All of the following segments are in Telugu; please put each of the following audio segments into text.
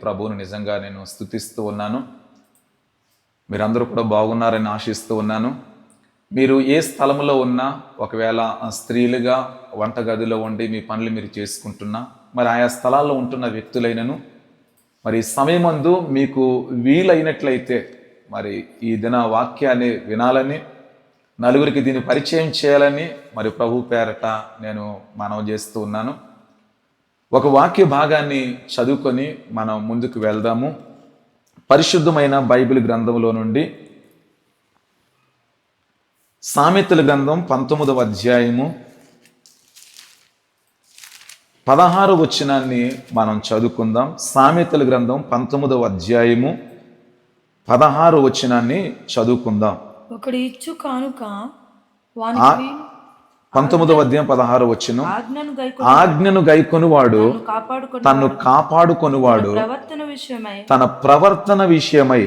ప్రభువుని నిజంగా నేను స్తుతిస్తూ ఉన్నాను. మీరందరూ కూడా బాగున్నారని ఆశిస్తూ ఉన్నాను. మీరు ఏ స్థలంలో ఉన్నా, ఒకవేళ స్త్రీలుగా వంటగదిలో ఉండి మీ పనులు మీరు చేసుకుంటున్నా, మరి ఆయా స్థలాల్లో ఉంటున్న వ్యక్తులైనను మరి సమయమందు మీకు వీలైనట్లయితే మరి ఈ దిన వాక్యాన్ని వినాలని, నలుగురికి దీన్ని పరిచయం చేయాలని మరి ప్రభు పేరట నేను మనవి చేస్తూ ఉన్నాను. ఒక వాక్య భాగాన్ని చదువుకొని మనం ముందుకు వెళ్దాము. పరిశుద్ధమైన బైబిల్ గ్రంథంలో నుండి సామెతల గ్రంథం 19వ అధ్యాయము 16వ వచనాన్ని మనం చదువుకుందాం. సామెతల గ్రంథం 19వ అధ్యాయము 16వ వచనాన్ని చదువుకుందాం. ఒకడి ఇచ్చు కానుక 19వ అధ్యాయం 16వ వచనం. ఆజ్ఞను గైకొనువాడు తన్ను కాపాడుకొనువాడు తన ప్రవర్తన విషయమై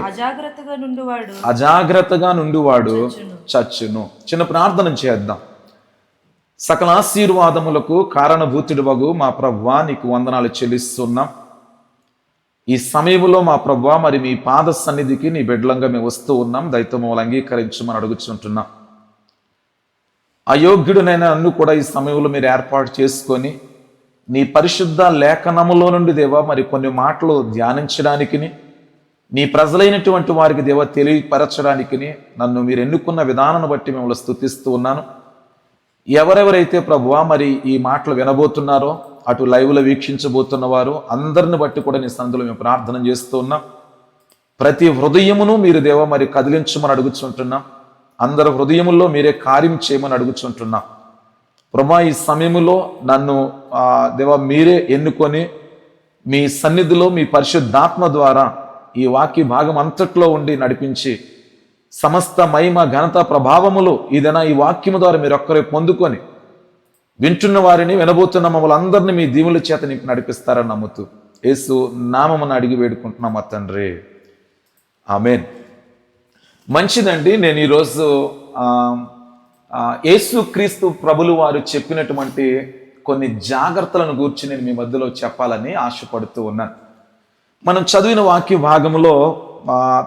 అజాగ్రత్తగా నుండివాడు చచ్చును. చిన్న ప్రార్థన చేద్దాం. సకల ఆశీర్వాదములకు కారణభూతుడవగు మా ప్రభువా, నీకు వందనాలు చెల్లిస్తున్నాం. ఈ సమయంలో మా ప్రభువా, మరి మీ పాద సన్నిధికి నీ బిడ్డలంగా మేము వస్తూ ఉన్నాం. దయతో మమ్మల్ని అంగీకరించమని అడుగుతుంటున్నాం. అయోగ్యుడునైనా నన్ను కూడా ఈ సమయంలో మీరు ఏర్పాటు చేసుకొని నీ పరిశుద్ధ లేఖనములో నుండి దేవా మరి కొన్ని మాటలు ధ్యానించడానికి, నీ ప్రజలైనటువంటి వారికి దేవా తెలియపరచడానికి నన్ను మీరు ఎన్నుకున్న విధానాన్ని బట్టి మిమ్మల్ని స్తుతిస్తూ ఉన్నాను. ఎవరెవరైతే ప్రభువా మరి ఈ మాటలు వినబోతున్నారో, అటు లైవ్లో వీక్షించబోతున్నవారు అందరిని బట్టి కూడా నీ సన్నిధిలో మేము ప్రార్థన చేస్తూ ఉన్నాం. ప్రతి హృదయమును మీరు దేవా మరి కదిలించమని అడుగుతుంటున్నాం. అందరి హృదయముల్లో మీరే కార్యం చేయమని అడుగుతుంటున్నా. ప్రభా, ఈ సమయంలో నన్ను దేవా మీరే ఎన్నుకొని మీ సన్నిధిలో మీ పరిశుద్ధాత్మ ద్వారా ఈ వాక్య భాగం అంతట్లో ఉండి నడిపించి సమస్త మహిమ ఘనత ప్రభావములు ఏదైనా ఈ వాక్యము ద్వారా మీరు ఒక్కరే పొందుకొని వింటున్న వారిని, వినబోతున్న మమ్మల్ని అందరినీ మీ దీవుల చేత నింపి నడిపిస్తారని నమ్ముతూ యేసు నామమున అడిగి వేడుకుంటున్నాం తండ్రి, ఆమేన్. మంచిదండి. నేను ఈరోజు యేసుక్రీస్తు ప్రభులు వారు చెప్పినటువంటి కొన్ని జాగ్రత్తలను గూర్చి నేను మీ మధ్యలో చెప్పాలని ఆశపడుతూ ఉన్నాను. మనం చదివిన వాక్య భాగంలో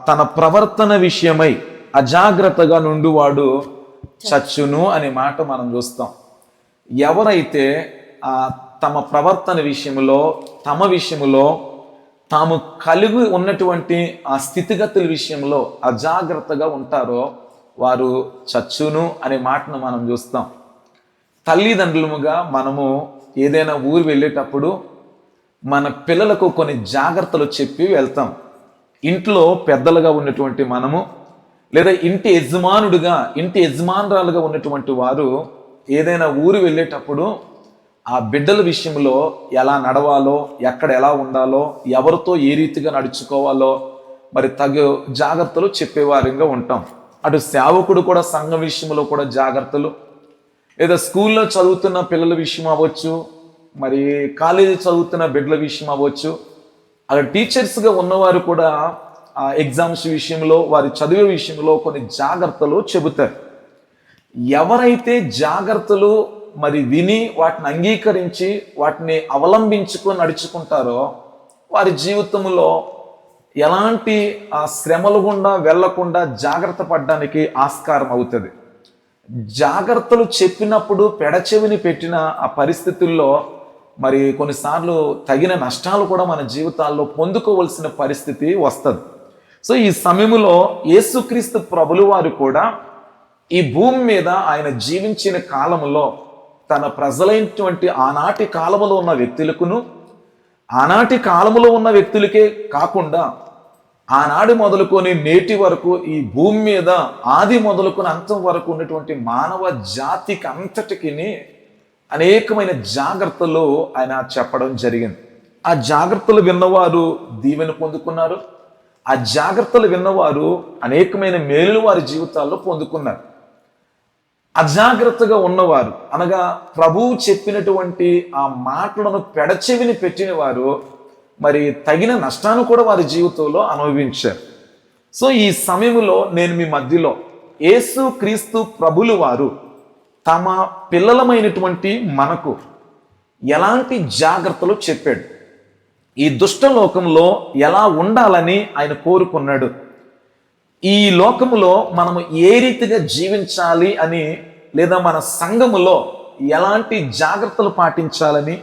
తన ప్రవర్తన విషయమై అజాగ్రత్తగా నుండివాడు చచ్చును అనే మాట మనం చూస్తాం. ఎవరైతే తమ ప్రవర్తన విషయంలో, తమ విషయంలో తాము కలిగి ఉన్నటువంటి ఆ స్థితిగతుల విషయంలో అజాగ్రత్తగా ఉంటారో వారు చచ్చును అనే మాటను మనం చూస్తాం. తల్లిదండ్రులుగా మనము ఏదైనా ఊరు వెళ్ళేటప్పుడు మన పిల్లలకు కొన్ని జాగ్రత్తలు చెప్పి వెళ్తాం. ఇంట్లో పెద్దలుగా ఉన్నటువంటి మనము, లేదా ఇంటి యజమానురాలుగా ఉన్నటువంటి వారు ఏదైనా ఊరు వెళ్ళేటప్పుడు ఆ బిడ్డల విషయంలో ఎలా నడవాలో, ఎక్కడ ఎలా ఉండాలో, ఎవరితో ఏ రీతిగా నడుచుకోవాలో మరి తగు జాగ్రత్తలు చెప్పేవారిగా ఉంటాం. అటు సేవకుడు కూడా సంఘం విషయంలో కూడా జాగ్రత్తలు, లేదా స్కూల్లో చదువుతున్న పిల్లల విషయం అవ్వచ్చు, మరి కాలేజీ చదువుతున్న బిడ్డల విషయం అవ్వచ్చు, అక్కడ టీచర్స్గా ఉన్నవారు కూడా ఎగ్జామ్స్ విషయంలో, వారి చదివే విషయంలో కొన్ని జాగ్రత్తలు చెబుతారు. ఎవరైతే జాగ్రత్తలు మరి విని వాటిని అంగీకరించి వాటిని అవలంబించుకొని నడుచుకుంటారో వారి జీవితంలో ఎలాంటి శ్రమలు గుండా వెళ్లకుండా జాగ్రత్త పడడానికి ఆస్కారం అవుతుంది. జాగ్రత్తలు చెప్పినప్పుడు పెడచెవిని పెట్టిన ఆ పరిస్థితుల్లో మరి కొన్నిసార్లు తగిన నష్టాలు కూడా మన జీవితాల్లో పొందుకోవలసిన పరిస్థితి వస్తుంది. సో ఈ సమయంలో యేసుక్రీస్తు ప్రభులు వారు కూడా ఈ భూమి మీద ఆయన జీవించిన కాలంలో తన ప్రజలైనటువంటి ఆనాటి కాలములో ఉన్న వ్యక్తులకును, ఆనాటి కాలములో ఉన్న వ్యక్తులకే కాకుండా ఆనాడు మొదలుకొని నేటి వరకు ఈ భూమి మీద ఆది మొదలుకొని అంతం వరకు ఉన్నటువంటి మానవ జాతికి అంతటికి అనేకమైన జాగ్రత్తలు ఆయన చెప్పడం జరిగింది. ఆ జాగ్రత్తలు విన్నవారు దీవెన పొందుకున్నారు. ఆ జాగ్రత్తలు విన్నవారు అనేకమైన మేలులు వారి జీవితాల్లో పొందుకున్నారు. అజాగ్రత్తగా ఉన్నవారు అనగా ప్రభువు చెప్పినటువంటి ఆ మాటలను పెడచెవిని పెట్టిన వారు మరి తగిన నష్టాన్ని కూడా వారి జీవితంలో అనుభవించారు. సో ఈ సమయంలో నేను మీ మధ్యలో యేసుక్రీస్తు ప్రభులు వారు తమ పిల్లలమైనటువంటి మనకు ఎలాంటి జాగ్రత్తలు చెప్పాడు, ఈ దుష్ట లోకంలో ఎలా ఉండాలని ఆయన కోరుకున్నాడు. ఈ లోకములో మనము ఏ రీతిగా జీవించాలి అని, లేదా మన సంఘములో ఎలాంటి జాగ్రత్తలు పాటించాలని,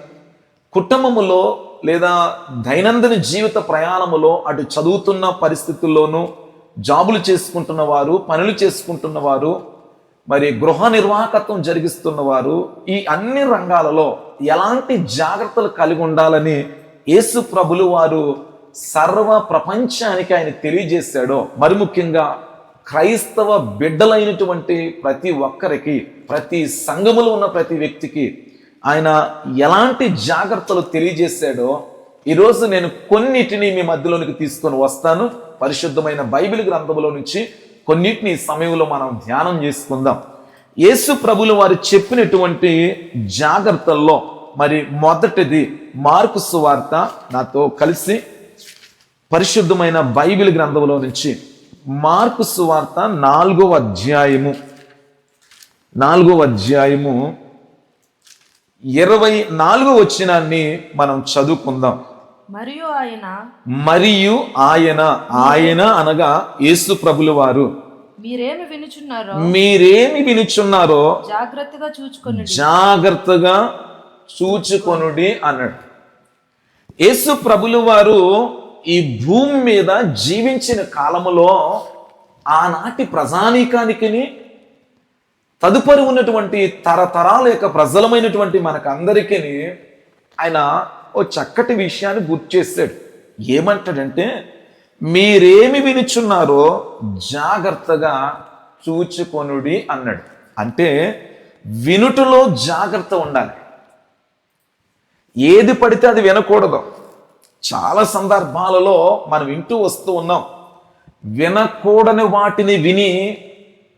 కుటుంబములో లేదా దైనందిన జీవిత ప్రయాణములో అటు చదువుతున్న పరిస్థితుల్లోనూ, జాబులు చేసుకుంటున్న వారు, పనులు చేసుకుంటున్న వారు, మరి గృహ నిర్వాహకత్వం జరిగిస్తున్నవారు, ఈ అన్ని రంగాలలో ఎలాంటి జాగ్రత్తలు కలిగి ఉండాలని యేసు ప్రభులు వారు సర్వ ప్రపంచానికి ఆయన తెలియజేశాడో, మరి ముఖ్యంగా క్రైస్తవ బిడ్డలైనటువంటి ప్రతి ఒక్కరికి, ప్రతి సంఘములో ఉన్న ప్రతి వ్యక్తికి ఆయన ఎలాంటి జాగ్రత్తలు తెలియజేశాడో ఈరోజు నేను కొన్నిటిని మీ మధ్యలోనికి తీసుకొని వస్తాను. పరిశుద్ధమైన బైబిల్ గ్రంథంలో నుంచి కొన్నిటిని ఈ సమయంలో మనం ధ్యానం చేసుకుందాం. యేసు ప్రభులు వారు చెప్పినటువంటి జాగ్రత్తల్లో మరి మొదటిది మార్కు సువార్త, నాతో కలిసి పరిశుద్ధమైన బైబిల్ గ్రంథంలో నుంచి మార్కు సువార్త 4వ అధ్యాయము 24వ వచనాన్ని మనం చదువుకుందాం. మరియు ఆయన అనగా యేసు ప్రభులు వారు మీరేమి వినుచున్నారో జాగ్రత్తగా చూచుకొనుడి అన్నాడు. యేసు ప్రభులు వారు ఈ భూమి మీద జీవించిన కాలములో ఆనాటి ప్రజానీకానికి, తదుపరి ఉన్నటువంటి తరతరాల యొక్క ప్రజలమైనటువంటి మనకందరికీ ఆయన ఓ చక్కటి విషయాన్ని గుర్తు చేశాడు. ఏమంటాడంటే, మీరేమి వినుచున్నారో జాగ్రత్తగా చూచుకొనుడి అన్నాడు. అంటే వినుటలో జాగ్రత్త ఉండాలి. ఏది పడితే అది వినకూడదు. చాలా సందర్భాలలో మనం వింటూ వస్తూ ఉన్నాం. వినకూడని వాటిని విని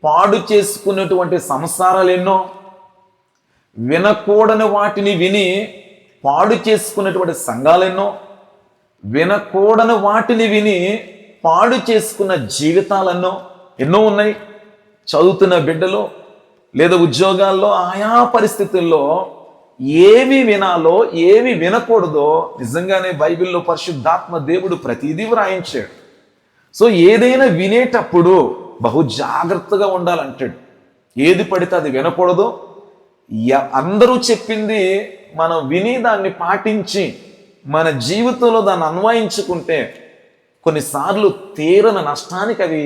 పాడు చేసుకున్నటువంటి సంసారాలు ఎన్నో, వినకూడని వాటిని విని పాడు చేసుకున్నటువంటి సంఘాలెన్నో, వినకూడని వాటిని విని పాడు చేసుకున్న జీవితాలెన్నో ఎన్నో ఉన్నాయి. చదువుతున్న బిడ్డలు లేదా ఉద్యోగాల్లో ఆయా పరిస్థితుల్లో ఏవి వినాలో ఏవి వినకూడదో నిజంగానే బైబిల్లో పరిశుద్ధాత్మ దేవుడు ప్రతిదీ వ్రాయించాడు. సో ఏదైనా వినేటప్పుడు బహు జాగ్రత్తగా ఉండాలంటాడు. ఏది పడితే అది వినకూడదు. అందరూ చెప్పింది మనం విని దాన్ని పాటించి మన జీవితంలో దాన్ని అన్వయించుకుంటే కొన్నిసార్లు తీరని నష్టానికి అవి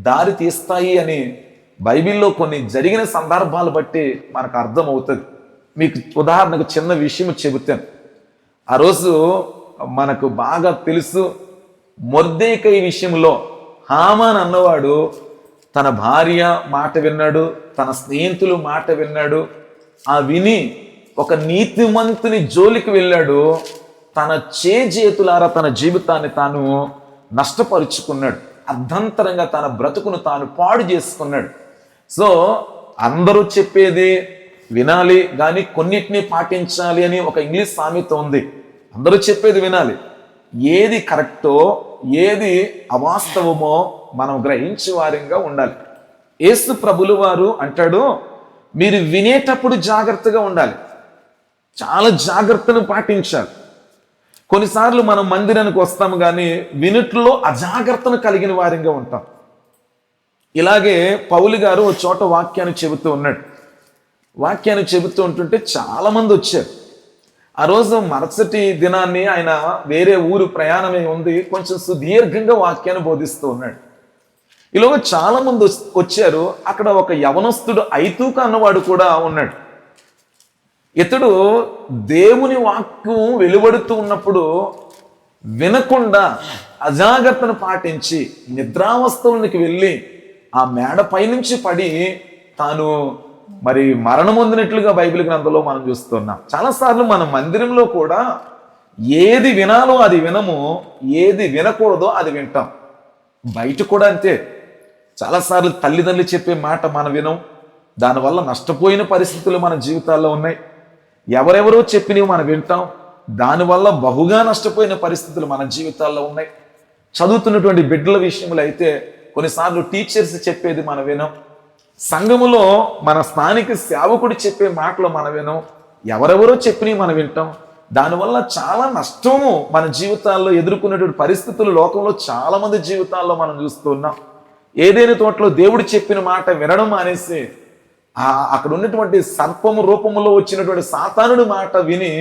దారి తీస్తాయి అని బైబిల్లో కొన్ని జరిగిన సందర్భాలు బట్టి మనకు అర్థమవుతుంది. మీకు ఉదాహరణకు చిన్న విషయం చెబుతాను. ఆ రోజు మనకు బాగా తెలుసు, మొర్దెకై విషయంలో హామాన్ అన్నవాడు తన భార్య మాట విన్నాడు, తన స్నేహితులు మాట విన్నాడు. ఆ విని ఒక నీతిమంతుని జోలికి వెళ్ళాడు. తన చేతులారా తన జీవితాన్ని తాను నష్టపరుచుకున్నాడు. అర్ధంతరంగా తన బ్రతుకును తాను పాడు చేసుకున్నాడు. సో అందరూ చెప్పేది వినాలి కానీ కొన్నిటిని పాటించాలి అని ఒక ఇంగ్లీష్ సామెత ఉంది. అందరూ చెప్పేది వినాలి, ఏది కరెక్టో ఏది అవాస్తవమో మనం గ్రహించే వారంగా ఉండాలి. యేసు ప్రభులు వారు అంటాడు, మీరు వినేటప్పుడు జాగ్రత్తగా ఉండాలి, చాలా జాగ్రత్తను పాటించాలి. కొన్నిసార్లు మనం మందిరానికి వస్తాము కానీ వినుట్లో అజాగ్రత్తను కలిగిన వారంగా ఉంటాం. ఇలాగే పౌలు గారు ఒక చోట వాక్యాన్ని చెబుతూ ఉన్నాడు. వాక్యాన్ని చెబుతూ ఉంటుంటే చాలా మంది వచ్చారు. ఆ రోజు మరుసటి దినాన్ని ఆయన వేరే ఊరు ప్రయాణమే ఉంది, కొంచెం సుదీర్ఘంగా వాక్యాన్ని బోధిస్తూ ఉన్నాడు. ఈలోగా చాలా మంది వచ్చారు. అక్కడ ఒక యవనస్తుడు ఐతూక అన్నవాడు కూడా ఉన్నాడు. ఇతడు దేవుని వాక్యం వెలువడుతూ ఉన్నప్పుడు వినకుండా అజాగ్రత్తను పాటించి నిద్రావస్థలోనికి వెళ్ళి ఆ మేడపై నుంచి పడి తాను మరి మరణం పొందినట్లుగా బైబిల్ గ్రంథంలో మనం చూస్తున్నాం. చాలాసార్లు మన మందిరంలో కూడా ఏది వినాలో అది వినము, ఏది వినకూడదో అది వింటాం. బయట కూడా అంతే. చాలాసార్లు తల్లిదండ్రులు చెప్పే మాట మనం వినం, దానివల్ల నష్టపోయిన పరిస్థితులు మన జీవితాల్లో ఉన్నాయి. ఎవరెవరో చెప్పినవి మనం వింటాం, దానివల్ల బహుగా నష్టపోయిన పరిస్థితులు మన జీవితాల్లో ఉన్నాయి. చదువుతున్నటువంటి బిడ్డల విషయంలో అయితే కొన్నిసార్లు టీచర్స్ చెప్పేది మనం వినం, సంఘములో మన స్థానిక సేవకుడు చెప్పే మాటలు మనం వినం, ఎవరెవరో చెప్పినవి మనం వింటాం. దానివల్ల చాలా నష్టము మన జీవితాల్లో ఎదుర్కొనేటువంటి పరిస్థితులు లోకంలో చాలా మంది జీవితాల్లో మనం చూస్తున్నాం. ఏదైనా తోటలో దేవుడు చెప్పిన మాట వినడం అనేసి అక్కడ ఉన్నటువంటి సర్పము రూపంలో వచ్చినటువంటి సాతానుడి మాట విని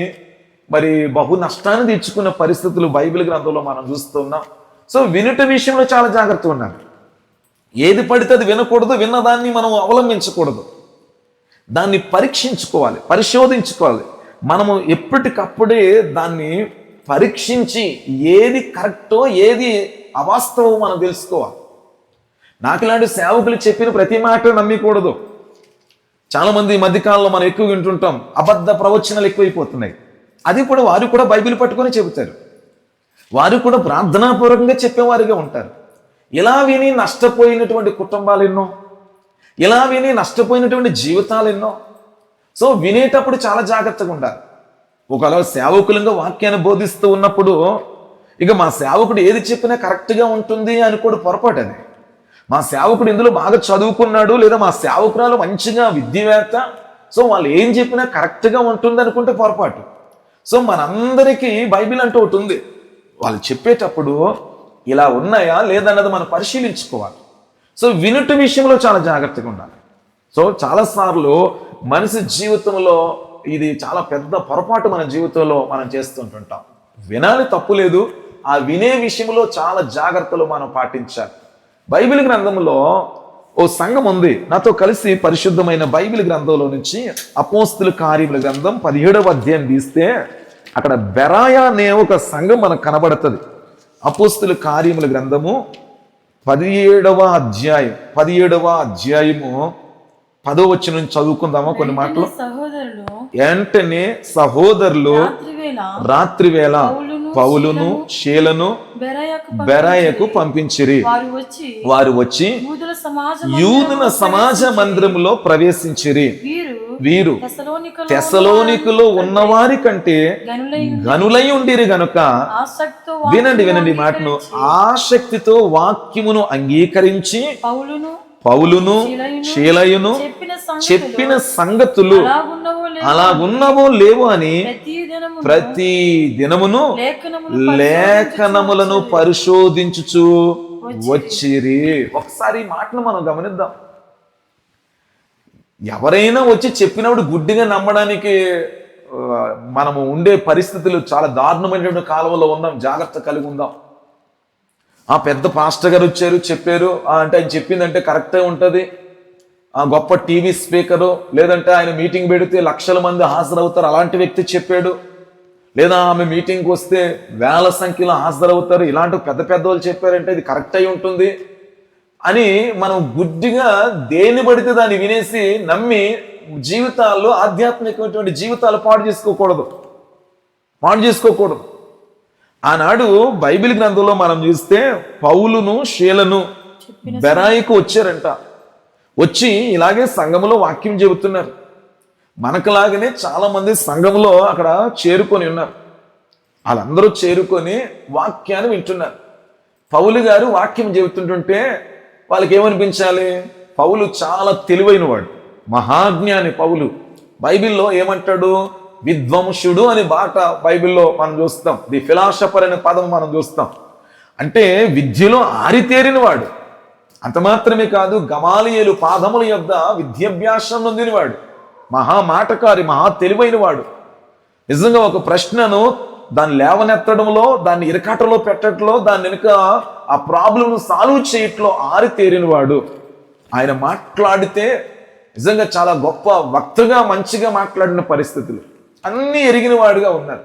మరి బహు నష్టాన్ని తెచ్చుకున్న పరిస్థితులు బైబిల్ గ్రంథంలో మనం చూస్తున్నాం. సో వినుట విషయంలో చాలా జాగ్రత్తగా ఉండాలి. ఏది పడితే అది వినకూడదు, విన్నదాన్ని మనం అవలంబించకూడదు. దాన్ని పరీక్షించుకోవాలి, పరిశోధించుకోవాలి. మనము ఎప్పటికప్పుడే దాన్ని పరీక్షించి ఏది కరెక్టో ఏది అవాస్తవమో మనం తెలుసుకోవాలి. నాకు ఇలాంటి సేవకులు చెప్పిన ప్రతి మాట నమ్మకూడదు. చాలా మంది ఈ మధ్యకాలంలో మనం ఎక్కువ వింటుంటాం, అబద్ధ ప్రవచనాలు ఎక్కువైపోతున్నాయి. అది కూడా వారు కూడా బైబిల్ పట్టుకొని చెబుతారు, వారు కూడా ప్రార్థనాపూర్వకంగా చెప్పేవారుగా ఉంటారు. ఇలా విని నష్టపోయినటువంటి కుటుంబాలు ఎన్నో, ఇలా విని నష్టపోయినటువంటి జీవితాలు ఎన్నో. సో వినేటప్పుడు చాలా జాగ్రత్తగా ఉండాలి. ఒకవేళ సేవకులంగా వాక్యాన్ని బోధిస్తూ ఉన్నప్పుడు ఇక మా సేవకుడు ఏది చెప్పినా కరెక్ట్గా ఉంటుంది అనుకోడు, పొరపాటు అది. మా సేవకుడు ఇందులో బాగా చదువుకున్నాడు, లేదా మా సేవకురాలు మంచిగా విద్యవేత్త, సో వాళ్ళు ఏం చెప్పినా కరెక్ట్గా ఉంటుంది అనుకుంటే పొరపాటు. సో మనందరికీ బైబిల్ అంటూ ఒకటి ఉంది. వాళ్ళు చెప్పేటప్పుడు ఇలా ఉన్నాయా లేదన్నది మనం పరిశీలించుకోవాలి. సో వినుట విషయంలో చాలా జాగ్రత్తగా ఉండాలి. సో చాలాసార్లు మనిషి జీవితంలో ఇది చాలా పెద్ద పొరపాటు మన జీవితంలో మనం చేస్తుంటుంటాం. వినాలి, తప్పు లేదు. ఆ వినే విషయంలో చాలా జాగ్రత్తలు మనం పాటించాలి. బైబిల్ గ్రంథంలో ఓ సంఘం ఉంది. నాతో కలిసి పరిశుద్ధమైన బైబిల్ గ్రంథంలో నుంచి అపోస్తుల కార్యముల గ్రంథం 17వ అధ్యాయం తీస్తే అక్కడ బెరాయా అనే ఒక సంఘం మనకు కనబడుతుంది. అపోస్తుల కార్యముల గ్రంథము 17వ అధ్యాయము 10వ వచనం నుంచి చదువుకుందామా కొన్ని మాటలు. వెంటనే సహోదరులు రాత్రివేళ పౌలును షేలను బెరాయకు పంపించిరి. వారు వచ్చి యూదుల సమాజ మందిరములో ప్రవేశించిరి. వీరు తెస్సలోనికలో ఉన్నవారి కంటే గనులై ఉండిరి గనుక, వినండి మాటను, ఆసక్తితో వాక్యమును అంగీకరించి పౌలును శీలయును చెప్పిన సంగతులు అలాగున్నవో లేవో అని ప్రతి దినమును లేఖనములను పరిశోధించుచు వచ్చిరి. ఒకసారి ఈ మాటను మనం గమనిద్దాం. ఎవరైనా వచ్చి చెప్పినప్పుడు గుడ్డిగా నమ్మడానికి మనము ఉండే పరిస్థితులు చాలా దారుణమైనటువంటి కాలంలో ఉన్నాం. జాగ్రత్త కలిగి ఉందాం. ఆ పెద్ద పాస్టర్ గారు వచ్చారు, చెప్పారు అంటే ఆయన చెప్పిందంటే కరెక్టే ఉంటుంది. ఆ గొప్ప టీవీ స్పీకరు, లేదంటే ఆయన మీటింగ్ పెడితే లక్షల మంది హాజరవుతారు, అలాంటి వ్యక్తి చెప్పాడు. లేదా ఆమె మీటింగ్కి వస్తే వేల సంఖ్యలో హాజరవుతారు, ఇలాంటి పెద్ద వాళ్ళు చెప్పారంటే ఇది కరెక్ట్ అయి ఉంటుంది అని మనం గుడ్డిగా దేన్ని పడితే దాన్ని వినేసి నమ్మి జీవితాల్లో ఆధ్యాత్మికమైనటువంటి జీవితాలు పాడు చేసుకోకూడదు. ఆనాడు బైబిల్ గ్రంథంలో మనం చూస్తే పౌలును షీలను బెరాయికు వచ్చారంట. వచ్చి ఇలాగే సంఘములో వాక్యం చెబుతున్నారు. మనకులాగనే చాలా మంది సంఘంలో అక్కడ చేరుకొని ఉన్నారు. వాళ్ళందరూ చేరుకొని వాక్యాన్ని వింటున్నారు. పౌలు గారు వాక్యం చెబుతుంటుంటే వాళ్ళకి ఏమనిపించాలి? పౌలు చాలా తెలివైన వాడు, మహాజ్ఞాని. పౌలు బైబిల్లో ఏమంటాడు? విద్వాంసుడు అనే బాట బైబిల్లో మనం చూస్తాం. ది ఫిలాసఫర్ అనే పదం మనం చూస్తాం. అంటే విద్యలో ఆరితేరిన వాడు. అంత మాత్రమే కాదు, గమాలియేలు పాదముల యొద్ద విద్యాభ్యాసం నొందినవాడు, మహామాటకారి, మహా తెలివైన వాడు. నిజంగా ఒక ప్రశ్నను దాన్ని లేవనెత్తడంలో, దాన్ని ఇరకాటలో పెట్టడంలో, దాని వెనుక ఆ ప్రాబ్లంను సాల్వ్ చేయట్లో ఆరితేరిన వాడు. ఆయన మాట్లాడితే నిజంగా చాలా గొప్ప వక్తగా మంచిగా మాట్లాడిన పరిస్థితులు అన్నీ ఎరిగిన వాడుగా ఉన్నారు.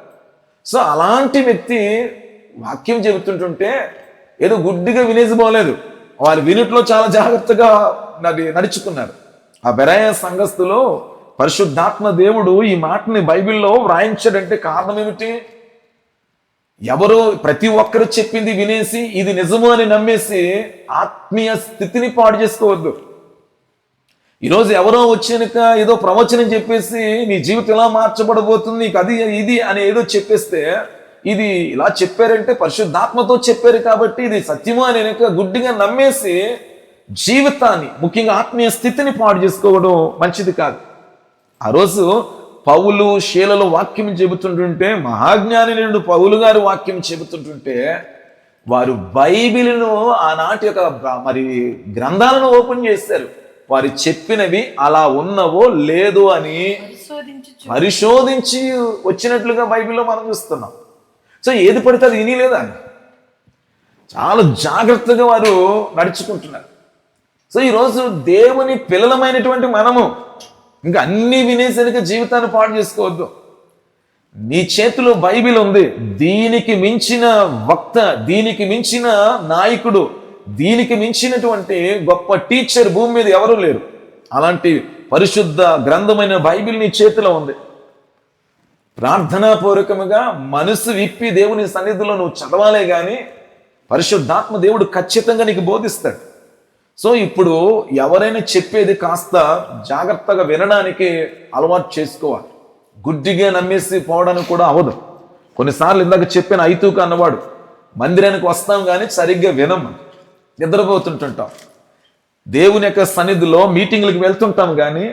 సో అలాంటి వ్యక్తి వాక్యం చెబుతుంటుంటే ఏదో గుడ్డిగా వినేసిపోలేదు. వారి వినుట్లో చాలా జాగ్రత్తగా నడుచుకున్నారు. ఆ బెరాయ సంఘస్థులో పరిశుద్ధాత్మ దేవుడు ఈ మాటని బైబిల్లో వ్రాయించాడంటే కారణం ఏమిటి? ఎవరో ప్రతి ఒక్కరు చెప్పింది వినేసి ఇది నిజము అని నమ్మేసి ఆత్మీయ స్థితిని పాడు చేసుకోవద్దు. ఈరోజు ఎవరో వచ్చాక ఏదో ప్రవచనం చెప్పేసి నీ జీవితం ఎలా మార్చబడబోతుంది, నీకు అది ఇది అని ఏదో చెప్పేస్తే, ఇది ఇలా చెప్పారంటే పరిశుద్ధాత్మతో చెప్పారు కాబట్టి ఇది సత్యము అని గుడ్డిగా నమ్మేసి జీవితాన్ని, ముఖ్యంగా ఆత్మీయ స్థితిని పాడు చేసుకోవడం మంచిది కాదు. ఆ రోజు పౌలు శీలలో వాక్యం చెబుతుంటుంటే, మహాజ్ఞాని నుండి పౌలు గారు వాక్యం చెబుతుంటుంటే, వారు బైబిల్ను ఆనాటి యొక్క మరి గ్రంథాలను ఓపెన్ చేశారు. వారు చెప్పినవి అలా ఉన్నవో లేదో అని పరిశోధించి వచ్చినట్లుగా బైబిల్లో మనం చూస్తున్నాం. సో ఏది పడితే అది విని లేదా, చాలా జాగ్రత్తగా వారు నడుచుకుంటున్నారు. సో ఈరోజు దేవుని పిల్లలమైనటువంటి మనము ఇంకా అన్ని వినేసరికి జీవితాన్ని పాడు చేసుకోవద్దు. నీ చేతిలో బైబిల్ ఉంది. దీనికి మించిన వక్త, దీనికి మించిన నాయకుడు, దీనికి మించినటువంటి గొప్ప టీచర్ భూమి మీద ఎవరూ లేరు. అలాంటి పరిశుద్ధ గ్రంథమైన బైబిల్ నీ చేతిలో ఉంది. ప్రార్థనాపూర్వకముగా మనసు విప్పి దేవుని సన్నిధిలో నువ్వు చదవాలే కానీ పరిశుద్ధాత్మ దేవుడు ఖచ్చితంగా నీకు బోధిస్తాడు. సో ఇప్పుడు ఎవరైనా చెప్పేది కాస్త జాగ్రత్తగా వినడానికి అలవాటు చేసుకోవాలి. గుడ్డిగా నమ్మేసి పోవడానికి కూడా అవదు. కొన్నిసార్లు ఇందాక చెప్పిన ఐతూక అన్నవాడు, మందిరానికి వస్తాం కానీ సరిగ్గా వినం, నిద్రపోతుంటుంటాం. దేవుని యొక్క సన్నిధిలో మీటింగ్లకు వెళ్తుంటాం కానీ,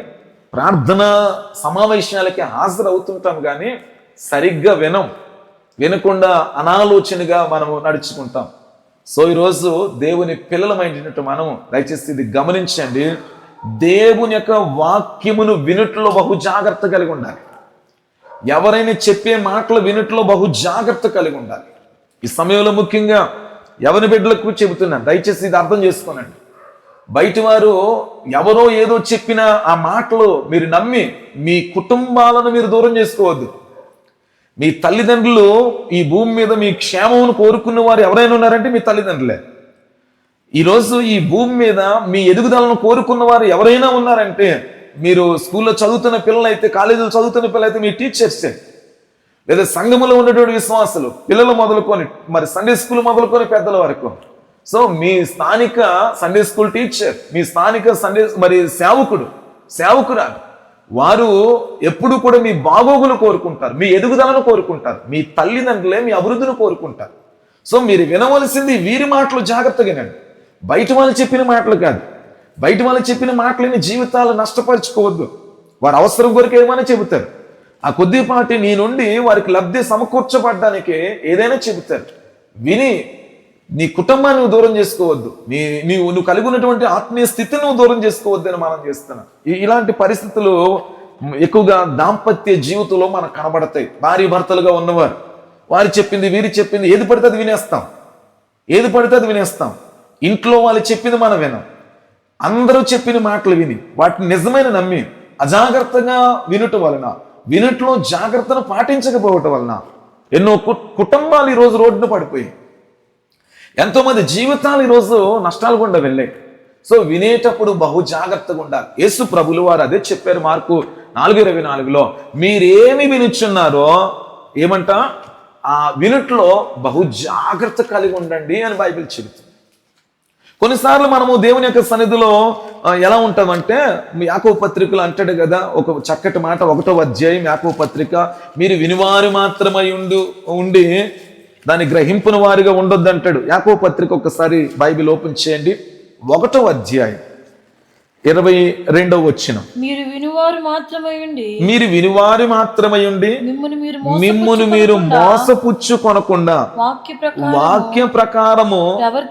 ప్రార్థన సమావేశాలకి హాజరవుతుంటాం కానీ సరిగ్గా వినకుండా అనాలోచనగా మనము నడుచుకుంటాం. సో ఈరోజు దేవుని పిల్లలమైనట్టు మనము దయచేసి ఇది గమనించండి. దేవుని యొక్క వాక్యమును వినుట్లో బహు జాగ్రత్త కలిగి ఉండాలి. ఎవరైనా చెప్పే మాటలు వినుట్లో బహు జాగ్రత్త కలిగి ఉండాలి. ఈ సమయంలో ముఖ్యంగా ఎవరి బిడ్డలకు చెబుతున్నాను, దయచేసి ఇది అర్థం చేసుకోనండి. బయట వారు ఎవరో ఏదో చెప్పిన ఆ మాటలు మీరు నమ్మి మీ కుటుంబాలను మీరు దూరం చేసుకోవద్దు. మీ తల్లిదండ్రులు ఈ భూమి మీద మీ క్షేమమును కోరుకున్న వారు ఎవరైనా ఉన్నారంటే మీ తల్లిదండ్రులే. ఈరోజు ఈ భూమి మీద మీ ఎదుగుదలను కోరుకున్న వారు ఎవరైనా ఉన్నారంటే, మీరు స్కూల్లో చదువుతున్న పిల్లలైతే, కాలేజీలో చదువుతున్న పిల్లలైతే మీ టీచర్సే, లేదా సంఘములో ఉన్నటువంటి విశ్వాసులు, పిల్లలు మొదలుకొని మరి సండే స్కూల్ మొదలుకొని పెద్దల వరకు. సో మీ స్థానిక సండే స్కూల్ టీచర్, మీ స్థానిక మరి సేవకురాలు, వారు ఎప్పుడు కూడా మీ బాగోగులు కోరుకుంటారు, మీ ఎదుగుదలను కోరుకుంటారు. మీ తల్లిదండ్రులే మీ అభివృద్ధిని కోరుకుంటారు. సో మీరు వినవలసింది వీరి మాటలు జాగ్రత్తగా వినండి, బయట వాళ్ళు చెప్పిన మాటలు కాదు. బయట వాళ్ళు చెప్పిన మాటలని జీవితాలు నష్టపరుచుకోవద్దు. వారు అవసరం కొరకు ఏమైనా చెబుతారు. ఆ కొద్దిపాటి నీ నుండి వారికి లబ్ధి సమకూర్చబడ్డానికి ఏదైనా చెబుతారు. విని నీ కుటుంబాన్ని నువ్వు దూరం చేసుకోవద్దు, నువ్వు కలిగి ఉన్నటువంటి ఆత్మీయ స్థితిని నువ్వు దూరం చేసుకోవద్దు అని మనం చేస్తున్నాం. ఇలాంటి పరిస్థితులు ఎక్కువగా దాంపత్య జీవితంలో మనకు కనబడతాయి. భార్య భర్తలుగా ఉన్నవారు, వారు చెప్పింది వీరు చెప్పింది ఏది పడితే అది వినేస్తాం. ఇంట్లో వాళ్ళు చెప్పింది మనం వినం. అందరూ చెప్పిన మాటలు విని వాటిని నిజమైన నమ్మి అజాగ్రత్తగా వినుట్లో జాగ్రత్తను పాటించకపోవటం వలన ఎన్నో కుటుంబాలు ఈరోజు రోడ్డున పడిపోయి, ఎంతోమంది జీవితాలు ఈరోజు నష్టాలు గుండా వెళ్ళాయి. సో వినేటప్పుడు బహు జాగ్రత్తగా ఉండాలి. యేసు ప్రభులు వారు అదే చెప్పారు మార్కు 4:24లో, మీరేమి వినుచున్నారో ఏమంట ఆ వినుట్లో బహు జాగ్రత్త కలిగి ఉండండి అని బైబిల్ చెబుతుంది. కొన్నిసార్లు మనము దేవుని యొక్క సన్నిధిలో ఎలా ఉంటామంటే, యాకోబు పత్రికలు అంటాడు కదా ఒక చక్కటి మాట, 1వ అధ్యాయం యాకోబు పత్రిక, మీరు వినివారు మాత్రమై ఉండి దాన్ని గ్రహింపున వారిగా ఉండొద్దు అంటాడు. యాకోబు పత్రిక ఒకసారి బైబిల్ ఓపెన్ చేయండి, 1వ అధ్యాయం 22వ వచనం. మీరు వినువారు మాత్రమై ఉండి మిమ్మును మీరు మోసపుచ్చుకొనకుండా వాక్య ప్రకారము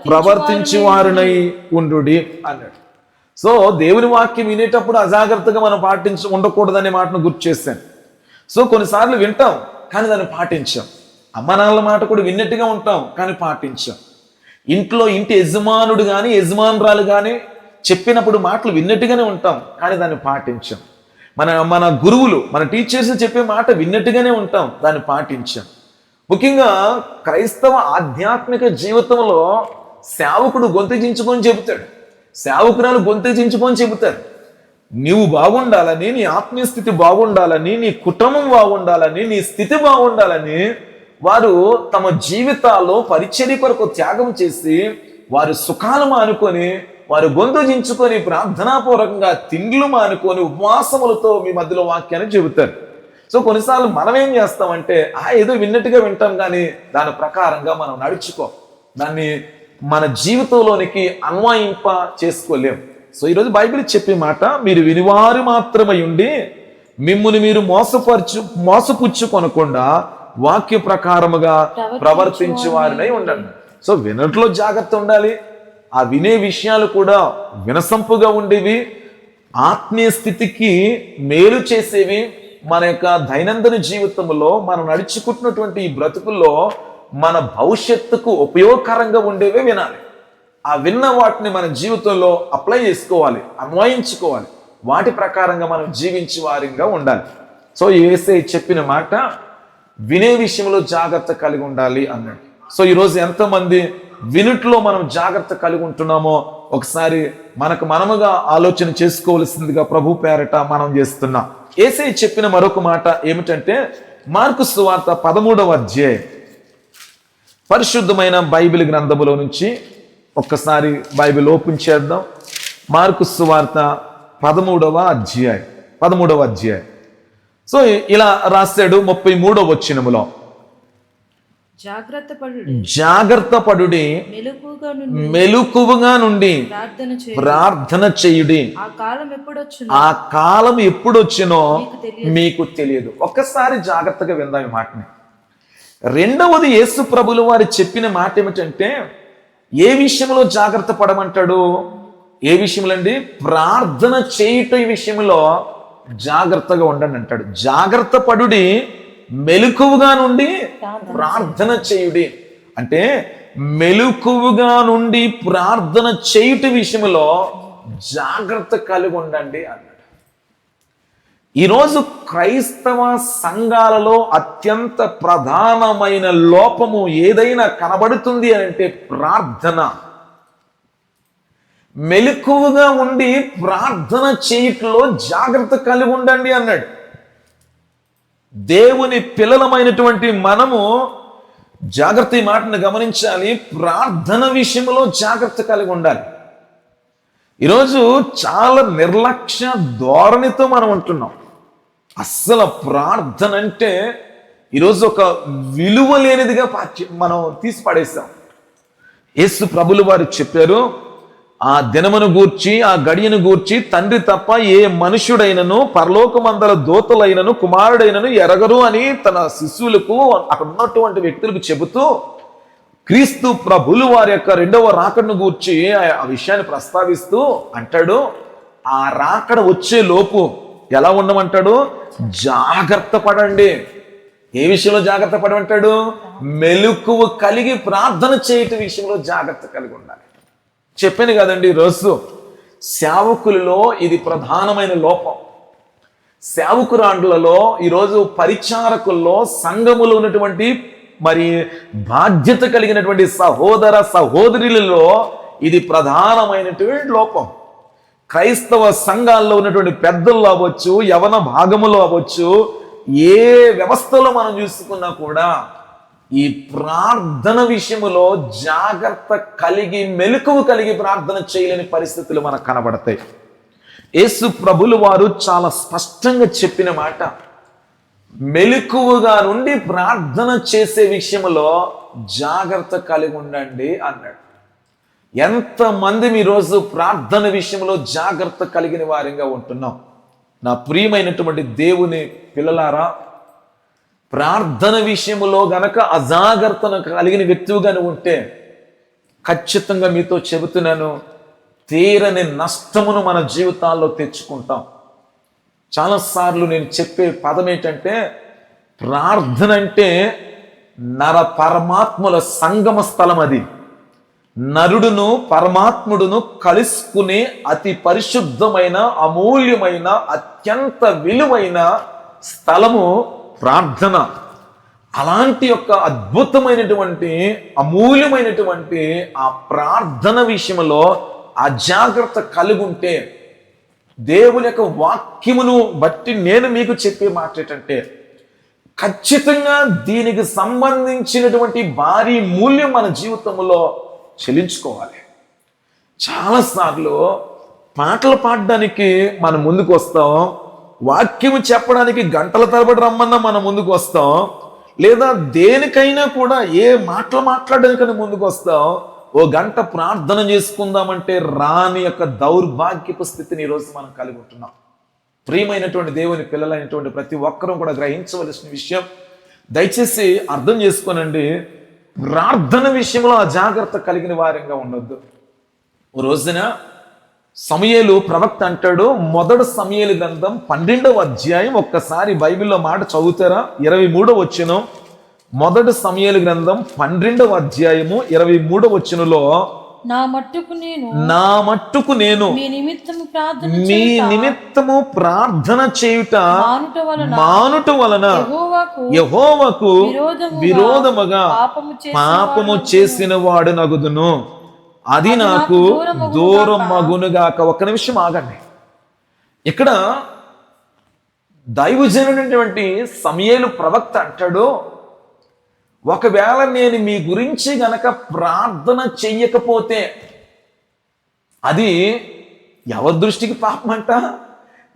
ప్రవర్తించి వారునై ఉండుడి అన్నాడు. సో దేవుని వాక్యం వినేటప్పుడు అజాగ్రత్తగా మనం ఉండకూడదనే మాటను గుర్తు చేశాను. సో కొన్నిసార్లు వింటాం కానీ దాన్ని పాటించాం. అమ్మ నాన్నల మాట కూడా విన్నట్టుగా ఉంటాం కానీ పాటించాం. ఇంటి యజమానుడు కానీ యజమానురాలు కానీ చెప్పినప్పుడు మాటలు విన్నట్టుగానే ఉంటాం కానీ దాన్ని పాటించాం. మన గురువులు, మన టీచర్స్ చెప్పే మాట విన్నట్టుగానే ఉంటాం, దాన్ని పాటించాం. ముఖ్యంగా క్రైస్తవ ఆధ్యాత్మిక జీవితంలో సేవకుడు గొంతెచించుకొని చెబుతాడు, సేవకురాలు గొంతెచించుకొని చెబుతారు. నీవు బాగుండాలని, నీ ఆత్మీయ స్థితి బాగుండాలని, నీ కుటుంబం బాగుండాలని, నీ స్థితి బాగుండాలని వారు తమ జీవితాల్లో పరిచర్య కొరకు త్యాగం చేసి వారు సుఖాలు మానుకొని, వారు గొంతుజించుకొని, ప్రార్థనాపూర్వకంగా తిండ్లు మానుకొని ఉపవాసములతో మీ మధ్యలో వాక్యాన్ని చెబుతారు. సో కొన్నిసార్లు మనం ఏం చేస్తామంటే ఏదో విన్నట్టుగా వింటాం కానీ దాని ప్రకారంగా మనం దాన్ని మన జీవితంలోనికి అన్వయింప చేసుకోలేం. సో ఈరోజు బైబిల్ చెప్పే మాట, మీరు వినివారు మాత్రమై ఉండి మిమ్ముని మీరు మోసపుచ్చుకొనకుండా వాక్య ప్రకారముగా ప్రవర్తించే వారినై ఉండండి. సో వినట్లో జాగ్రత్త ఉండాలి. ఆ వినే విషయాలు కూడా వినసంపుగా ఉండేవి, ఆత్మీయ స్థితికి మేలు చేసేవి, మన యొక్క దైనందిన జీవితంలో మనం నడుచుకుంటున్నటువంటి ఈ బ్రతుకుల్లో మన భవిష్యత్తుకు ఉపయోగకరంగా ఉండేవే వినాలి. ఆ విన్న వాటిని మన జీవితంలో అప్లై చేసుకోవాలి, అన్వయించుకోవాలి. వాటి ప్రకారంగా మనం జీవించే వారిగా ఉండాలి. సో యేసయ్య చెప్పిన మాట వినే విషయంలో జాగ్రత్త కలిగి ఉండాలి అన్నాడు. సో ఈరోజు ఎంతమంది వినుట్లో మనం జాగ్రత్త కలిగి ఉంటున్నామో ఒకసారి మనముగా ఆలోచన చేసుకోవలసిందిగా ప్రభు పేరట మనం చేస్తున్నాం. యేసయ్య చెప్పిన మరొక మాట ఏమిటంటే మార్కు సువార్త 13వ అధ్యాయం, పరిశుద్ధమైన బైబిల్ గ్రంథములో నుంచి ఒక్కసారి బైబిల్ ఓపెన్ చేద్దాం. మార్కు సువార్త 13వ అధ్యాయం. సో ఇలా రాశాడు 33వ వచనములో, జాగ్రత్త పడుడి, మెలకువగా నుండి ప్రార్థన చేయుడి, ఆ కాలం ఎప్పుడొచ్చినో మీకు తెలియదు. ఒక్కసారి జాగ్రత్తగా విందాం ఈ మాటని. రెండవది యేసు ప్రభులు వారు చెప్పిన మాట ఏమిటంటే ఏ విషయంలో జాగ్రత్త పడమంటాడు? ఏ విషయంలో అండి? ప్రార్థన చేయుట ఈ విషయంలో జాగ్రత్తగా ఉండండి అంటాడు. జాగ్రత్త పడుడి, మెలకువగా నుండి ప్రార్థన చేయుడి అంటే మెలకువగా నుండి ప్రార్థన చేయుట విషయంలో జాగ్రత్త కలిగి ఉండండి అన్నాడు. ఈరోజు క్రైస్తవ సంఘాలలో అత్యంత ప్రధానమైన లోపము ఏదైనా కనబడుతుంది అంటే ప్రార్థన. మెలకువగా ఉండి ప్రార్థన చేయట్లో జాగ్రత్త కలిగి ఉండండి అన్నాడు. దేవుని పిల్లలమైనటువంటి మనము జాగ్రత్త, ఈ మాటను గమనించాలి. ప్రార్థన విషయంలో జాగ్రత్త కలిగి ఉండాలి. ఈరోజు చాలా నిర్లక్ష్య ధోరణితో మనం ఉంటున్నాం. అస్సలు ప్రార్థన అంటే ఈరోజు ఒక విలువ లేనిదిగా మనం తీసి పడేస్తాం. యేసు ప్రభులు వారు చెప్పారు, ఆ దినమును గూర్చి, ఆ గడియను గూర్చి తండ్రి తప్ప ఏ మనుష్యుడైనను పరలోకమందల దూతలైనను కుమారుడైనను ఎరగరు అని తన శిష్యులకు, అక్కడ ఉన్నటువంటి వ్యక్తులకు చెబుతూ క్రీస్తు ప్రభులు వారి యొక్క రెండవ రాకడను గూర్చి ఆ విషయాన్ని ప్రస్తావిస్తూ అంటాడు, ఆ రాకడ వచ్చే లోపు ఎలా ఉండమంటాడు? జాగ్రత్త పడండి. ఏ విషయంలో జాగ్రత్త పడమంటాడు? మెలకువ కలిగి ప్రార్థన చేయటం విషయంలో జాగ్రత్త కలిగి ఉండాలి. చెప్పాను కదండి, ఈరోజు సేవకులలో ఇది ప్రధానమైన లోపం. సేవకురాండ్లలో ఈరోజు పరిచారకుల్లో సంఘములో ఉన్నటువంటి మరి బాధ్యత కలిగినటువంటి సహోదర సహోదరులలో ఇది ప్రధానమైనటువంటి లోపం. క్రైస్తవ సంఘాల్లో ఉన్నటువంటి పెద్దల్లో అవ్వచ్చు, యవన భాగములో అవ్వచ్చు, ఏ వ్యవస్థలో మనం చూసుకున్నా కూడా ఈ ప్రార్థన విషయములో జాగ్రత్త కలిగి మెలకువ కలిగి ప్రార్థన చేయలేని పరిస్థితులు మనకు కనబడతాయి. యేసు ప్రభులు వారు చాలా స్పష్టంగా చెప్పిన మాట, మెలకువగా నుండి ప్రార్థన చేసే విషయంలో జాగ్రత్త కలిగి ఉండండి అన్నాడు. ఎంతమంది ఈరోజు ప్రార్థన విషయంలో జాగ్రత్త కలిగిన వారిగా ఉంటున్నాం? నా ప్రియమైనటువంటి దేవుని పిల్లలారా, ప్రార్థన విషయంలో గనక అజాగ్రత్తను కలిగిన వ్యక్తిగానే ఉంటే ఖచ్చితంగా మీతో చెబుతున్నాను, తీరని నష్టమును మన జీవితాల్లో తెచ్చుకుంటాం. చాలాసార్లు నేను చెప్పే పదం ఏంటంటే, ప్రార్థన అంటే నర పరమాత్ముల సంగమ స్థలం. అది నరుడును పరమాత్ముడును కలుసుకునే అతి పరిశుద్ధమైన, అమూల్యమైన, అత్యంత విలువైన స్థలము ప్రార్థన. అలాంటి యొక్క అద్భుతమైనటువంటి, అమూల్యమైనటువంటి ఆ ప్రార్థన విషయంలో అజాగ్రత్త కలిగి ఉంటే, దేవుని యొక్క వాక్యమును బట్టి నేను మీకు చెప్పే మాట ఏంటంటే, ఖచ్చితంగా దీనికి సంబంధించినటువంటి భారీ మూల్యం మన జీవితంలో చెల్లించుకోవాలి. చాలాసార్లు పాటలు పాడడానికి మనం ముందుకు వస్తాం, వాక్యము చెప్పడానికి గంటల తరబడి రమ్మన్నా మనం ముందుకు వస్తాం, లేదా దేనికైనా కూడా ఏ మాటలు మాట్లాడడానికైనా ముందుకు వస్తాం. ఓ గంట ప్రార్థన చేసుకుందామంటే రాని యొక్క దౌర్భాగ్యపు స్థితిని ఈరోజు మనం కలిగి ఉంటున్నాం. ప్రియమైనటువంటి దేవుని పిల్లలైనటువంటి ప్రతి ఒక్కరూ కూడా గ్రహించవలసిన విషయం, దయచేసి అర్థం చేసుకోనండి, ప్రార్థన విషయంలో అజాగ్రత్త కలిగిన వారంగా ఉండొద్దు. ఓ రోజున సమూయేలు ప్రవక్త అంటాడు, మొదటి సమూయేలు గ్రంథం 12వ అధ్యాయం, ఒక్కసారి బైబిల్లో మాట చదువుతారా? 23వ వచనం. మొదటి సమూయేలు గ్రంథం 12వ అధ్యాయము 23వ వచనంలో, నా మట్టుకు నేను మీ నిమిత్తము ప్రార్థన చేయుట మానుట వలన యెహోవాకు విరోధముగా పాపము చేసిన వాడు నగుదును, అది నాకు దూరం మగునుగాక. ఒక్క నిమిషం ఆగండి. ఇక్కడ దైవజనుడైనటువంటి సమూయేలు ప్రవక్త అంటాడు, ఒకవేళ నేను మీ గురించి గనక ప్రార్థన చెయ్యకపోతే అది ఎవరి దృష్టికి పాపం అంట?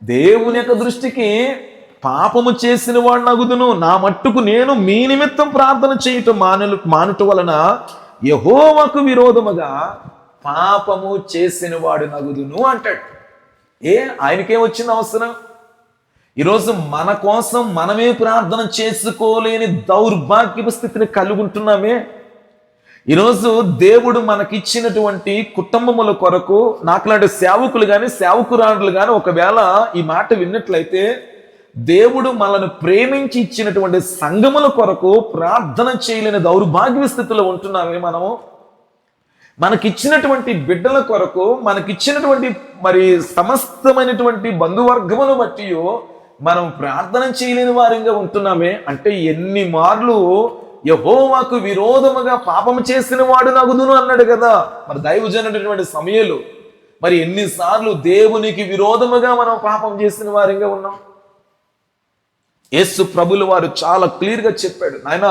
దేవుని యొక్క దృష్టికి పాపము చేసిన వాడు నగుదును. నా మట్టుకు నేను మీ నిమిత్తం ప్రార్థన చేయటం మానుట వలన యెహోవాకు విరోధముగా పాపము చేసిన వాడు నగుదును అంటాడు. ఆయనకేం వచ్చింది అవసరం? ఈరోజు మన కోసం మనమే ప్రార్థన చేసుకోలేని దౌర్భాగ్యపు స్థితిని కలిగి ఉంటున్నామే. ఈరోజు దేవుడు మనకిచ్చినటువంటి కుటుంబముల కొరకు నాకులాంటి సేవకులు కానీ సేవకురాండ్రులు కానీ ఒకవేళ ఈ మాట విన్నట్లయితే, దేవుడు మనల్ని ప్రేమించి ఇచ్చినటువంటి సంఘముల కొరకు ప్రార్థన చేయలేని దౌర్భాగ్య స్థితిలో ఉంటున్నామే మనము. మనకిచ్చినటువంటి బిడ్డల కొరకు, మనకిచ్చినటువంటి సమస్తమైనటువంటి బంధువర్గమును బట్టి మనం ప్రార్థన చేయలేని వారంగా ఉంటున్నామే. అంటే ఎన్ని మార్లు యెహోవాకు విరోధముగా పాపం చేసిన వాడు నగుదును అన్నాడు కదా మరి దైవజనుడైనటువంటి సమూయేలు. మరి ఎన్నిసార్లు దేవునికి విరోధముగా మనం పాపం చేసిన వారంగా ఉన్నాం? యేసు ప్రభులు వారు చాలా క్లియర్గా చెప్పాడు, నాయన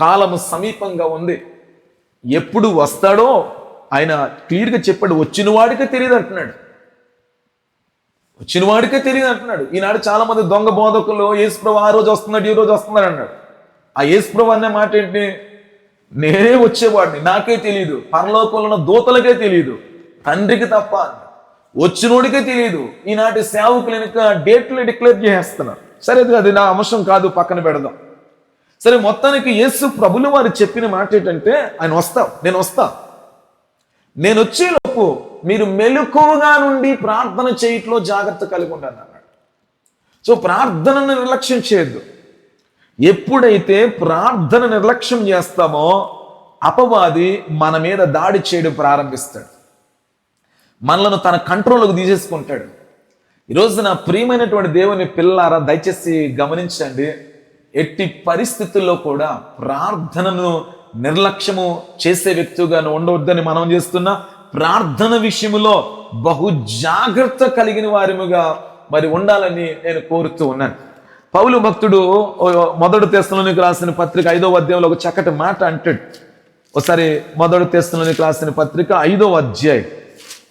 కాలము సమీపంగా ఉంది, ఎప్పుడు వస్తాడో ఆయన క్లియర్గా చెప్పాడు. వచ్చిన వాడికే తెలియదు అంటున్నాడు, వచ్చిన వాడికే తెలియదు అంటున్నాడు. ఈనాడు చాలా మంది దొంగ బోధకులు యేసుప్రభు ఆ రోజు వస్తున్నాడు, ఈ రోజు వస్తున్నాడు అన్నాడు. ఆ యేసుప్రభు అనే మాట ఏంటి? నేనే వచ్చేవాడిని, నాకే తెలియదు, పరలోకంలో ఉన్న దూతలకే తెలియదు, తండ్రికి తప్ప. వచ్చినోడికే తెలియదు. ఈనాటి సేవకులు వెనుక డేట్లు డిక్లేర్ చేసేస్తున్నారు. సరే, అది నా అంశం కాదు, పక్కన పెడదాం. సరే, మొత్తానికి యేసు ప్రభులు వారు చెప్పిన మాట ఏంటంటే, ఆయన నేను వస్తా, నేను వచ్చేలోపు మీరు మెలకువగా నుండి ప్రార్థన చేయట్లో జాగ్రత్త కలిగి ఉండండి అన్నాడు. సో ప్రార్థనను నిర్లక్ష్యం చేయొద్దు. ఎప్పుడైతే ప్రార్థన నిర్లక్ష్యం చేస్తామో అపవాది మన మీద దాడి చేయడం ప్రారంభిస్తాడు, మనలను తన కంట్రోల్లోకి తీసేసుకుంటాడు. ఈరోజు నా ప్రియమైనటువంటి దేవుని పిల్లారా, దయచేసి గమనించండి, ఎట్టి పరిస్థితుల్లో కూడా ప్రార్థనను నిర్లక్ష్యము చేసే వ్యక్తిగా ఉండవద్దని మనం చేస్తున్న ప్రార్థన విషయంలో బహు జాగ్రత్త కలిగిన వారిముగా ఉండాలని నేను కోరుతూ ఉన్నాను. పౌలు భక్తుడు మొదటి తెస్సలోనికి రాసిన పత్రిక 5వ అధ్యాయంలో ఒక చక్కటి మాట అంటాడు. ఒకసారి మొదటి తెస్సలోనికి రాసిన పత్రిక 5వ అధ్యాయం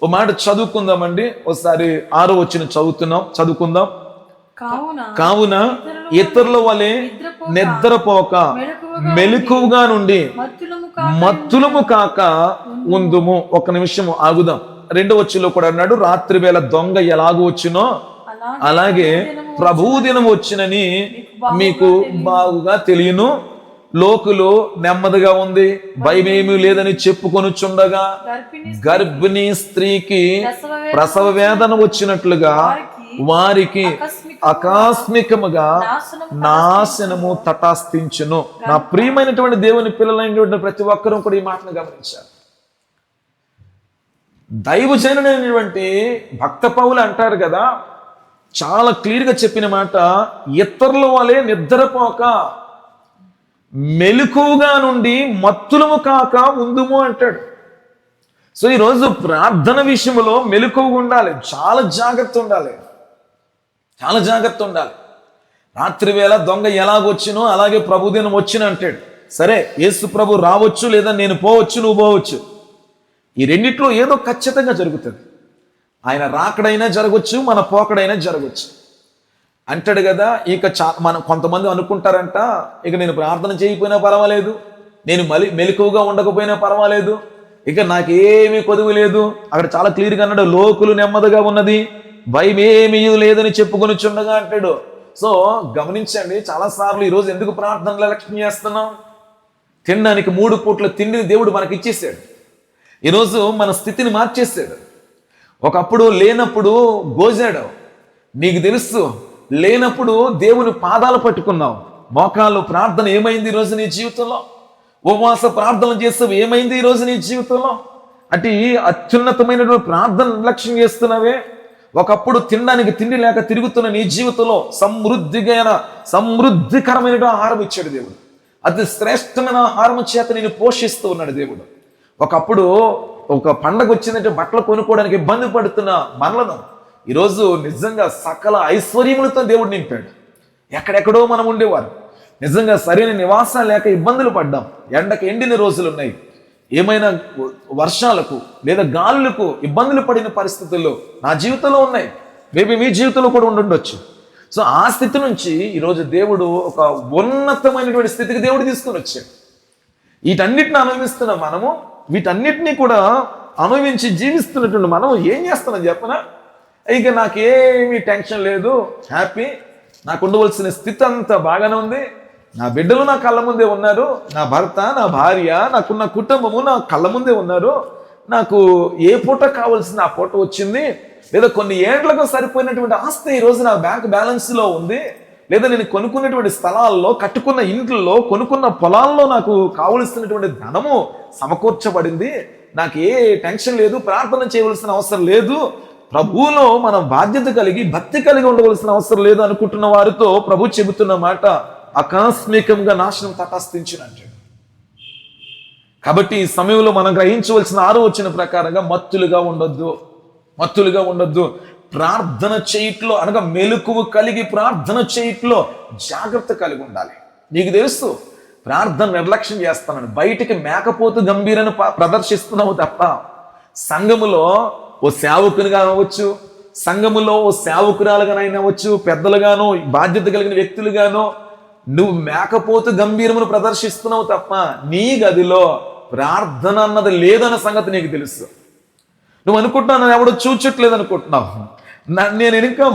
ఓ మాట చదువుకుందామండి. ఒకసారి 6వ వచనం చదువుకుందాం. కావున ఇతరుల వలె నిద్రపోక మెలకువగా నుండి మత్తులము కాక ఉందుము. ఒక నిమిషం ఆగుదాం. 2వ వచనంలో కూడా అన్నాడు, రాత్రి వేళ దొంగ ఎలాగో వచ్చినో అలాగే ప్రభువు దినం వచ్చినని మీకు బాగుగా తెలియను. లోకులు నెమ్మదిగా ఉంది, భయమేమీ లేదని చెప్పుకొనుచుండగా గర్భిణీ స్త్రీకి ప్రసవ వేదన వచ్చినట్లుగా వారికి ఆకస్మికముగా నాశనము తటాస్తించును. నా ప్రియమైనటువంటి దేవుని పిల్లలైనటువంటి ప్రతి ఒక్కరూ కూడా ఈ మాటను గమనించారు. దైవజనుడైనటువంటి భక్త పౌలు అంటారు కదా, చాలా క్లియర్గా చెప్పిన మాట, ఇతరుల వలె నిద్రపోక మెలకువగా నుండి మత్తులము కాక ఉందుము అంటాడు. సో ఈరోజు ప్రార్థన విషయంలో మెలకువగా ఉండాలి, చాలా జాగ్రత్త ఉండాలి, చాలా జాగ్రత్త ఉండాలి. రాత్రి వేళ దొంగ ఎలాగొచ్చినో అలాగే ప్రభుదినం వచ్చిన అంటాడు. సరే, యేసు ప్రభు రావచ్చు, లేదా నేను పోవచ్చు, నువ్వు పోవచ్చు. ఈ రెండిట్లో ఏదో ఖచ్చితంగా జరుగుతుంది. ఆయన రాకడైనా జరగవచ్చు, మన పోకడైనా జరగవచ్చు అంటాడు కదా. ఇక మనం కొంతమంది అనుకుంటారంట, ఇక నేను ప్రార్థన చేయకపోయినా పర్వాలేదు, నేను మెలకువగా ఉండకపోయినా పర్వాలేదు, ఇక నాకేమీ కొదువు లేదు. అక్కడ చాలా క్లియర్గా అన్నాడు, లోకులు నెమ్మదిగా ఉన్నది, భయం ఏమీ లేదని చెప్పుకొనిచుండగా అంటాడు. సో గమనించండి, చాలాసార్లు ఈరోజు ఎందుకు ప్రార్థనలు లక్ష్యం చేస్తున్నాం? తినడానికి 3 పూట్ల తిండిని దేవుడు మనకి ఇచ్చేసాడు. ఈరోజు మన స్థితిని మార్చేసాడు. ఒకప్పుడు లేనప్పుడు గోజాడు, నీకు తెలుసు. లేనప్పుడు దేవుని పాదాలు పట్టుకున్నావు. మోకాళ్ళు ప్రార్థన ఏమైంది ఈరోజు నీ జీవితంలో? ఉపవాస ప్రార్థన చేస్తావు, ఏమైంది ఈరోజు నీ జీవితంలో? అంటే అత్యున్నతమైనటువంటి ప్రార్థన నిర్లక్ష్యం చేస్తున్నావే. ఒకప్పుడు తినడానికి తిండి లేక తిరుగుతున్న నీ జీవితంలో సమృద్ధికరమైన ఆహారం ఇచ్చాడు దేవుడు. అతి శ్రేష్టమైన ఆహారం చేత నేను పోషిస్తూ ఉన్నాడు దేవుడు. ఒకప్పుడు ఒక పండగ వచ్చిందంటే బట్టలు కొనుక్కోవడానికి ఇబ్బంది పడుతున్న మనలను ఈరోజు నిజంగా సకల ఐశ్వర్యములతో దేవుడు నింపాడు. ఎక్కడెక్కడో మనం ఉండేవారు, నిజంగా సరైన నివాసాలు లేక ఇబ్బందులు పడ్డాం. ఎండకు ఎండిన రోజులు ఉన్నాయి. ఏమైనా వర్షాలకు లేదా గాలులకు ఇబ్బందులు పడిన పరిస్థితుల్లో నా జీవితంలో ఉన్నాయి. మేబీ మీ జీవితంలో కూడా ఉండొచ్చు. సో ఆ స్థితి నుంచి ఈరోజు దేవుడు ఒక ఉన్నతమైనటువంటి స్థితికి దేవుడు తీసుకొని వచ్చాడు. వీటన్నిటిని అనుభవిస్తున్న మనము, వీటన్నిటినీ కూడా అనుభవించి జీవిస్తున్నటువంటి మనం ఏం చేస్తున్నాం చెప్పనా? ఇక నాకేమీ టెన్షన్ లేదు, హ్యాపీ, నాకు ఉండవలసిన స్థితి అంతా బాగానే ఉంది, నా బిడ్డలు నా కళ్ళ ముందే ఉన్నారు, నా భర్త, నా భార్య, నాకున్న కుటుంబము నా కళ్ళ ముందే ఉన్నారు, నాకు ఏ పూట కావాల్సిన ఆ పూట వచ్చింది, లేదా కొన్ని ఏళ్లకు సరిపోయినటువంటి ఆస్తి ఈరోజు నా బ్యాంక్ బ్యాలెన్స్లో ఉంది, లేదా నేను కొనుక్కున్నటువంటి స్థలాల్లో, కట్టుకున్న ఇంట్లో, కొనుక్కున్న పొలాల్లో నాకు కావలసినటువంటి ధనము సమకూర్చబడింది, నాకు ఏ టెన్షన్ లేదు, ప్రార్థన చేయవలసిన అవసరం లేదు, ప్రభువులో మనం బాధ్యత కలిగి భక్తి కలిగి ఉండవలసిన అవసరం లేదు అనుకుంటున్న వారితో ప్రభు చెబుతున్న మాట ఆకస్మికంగా నాశనం తటస్థించినట్టు. కాబట్టి ఈ సమయంలో మనం గ్రహించవలసిన 6వ వచన ప్రకారంగా మత్తులుగా ఉండొద్దు. ప్రార్థన చేయట్లో అనగా మెలకువ కలిగి ప్రార్థన చేయట్లో జాగ్రత్త కలిగి ఉండాలి. నీకు తెలుసు, ప్రార్థన నిర్లక్ష్యం చేస్తానని బయటికి మేకపోతు గంభీరను ప్రదర్శిస్తున్నావు తప్ప సంఘములో ఓ సేవకునిగా అవ్వచ్చు, సంఘములో ఓ సేవకురాలుగానైనా అవ్వచ్చు, పెద్దలుగానో బాధ్యత కలిగిన వ్యక్తులుగానో నువ్వు మేకపోతు గంభీరమును ప్రదర్శిస్తున్నావు తప్ప నీ గదిలో ప్రార్థన అన్నది లేదన్న సంగతి నీకు తెలుసు. నువ్వు అనుకుంటున్నావు ఎవడో చూచట్లేదు అనుకుంటున్నావు. నేను ఇంకా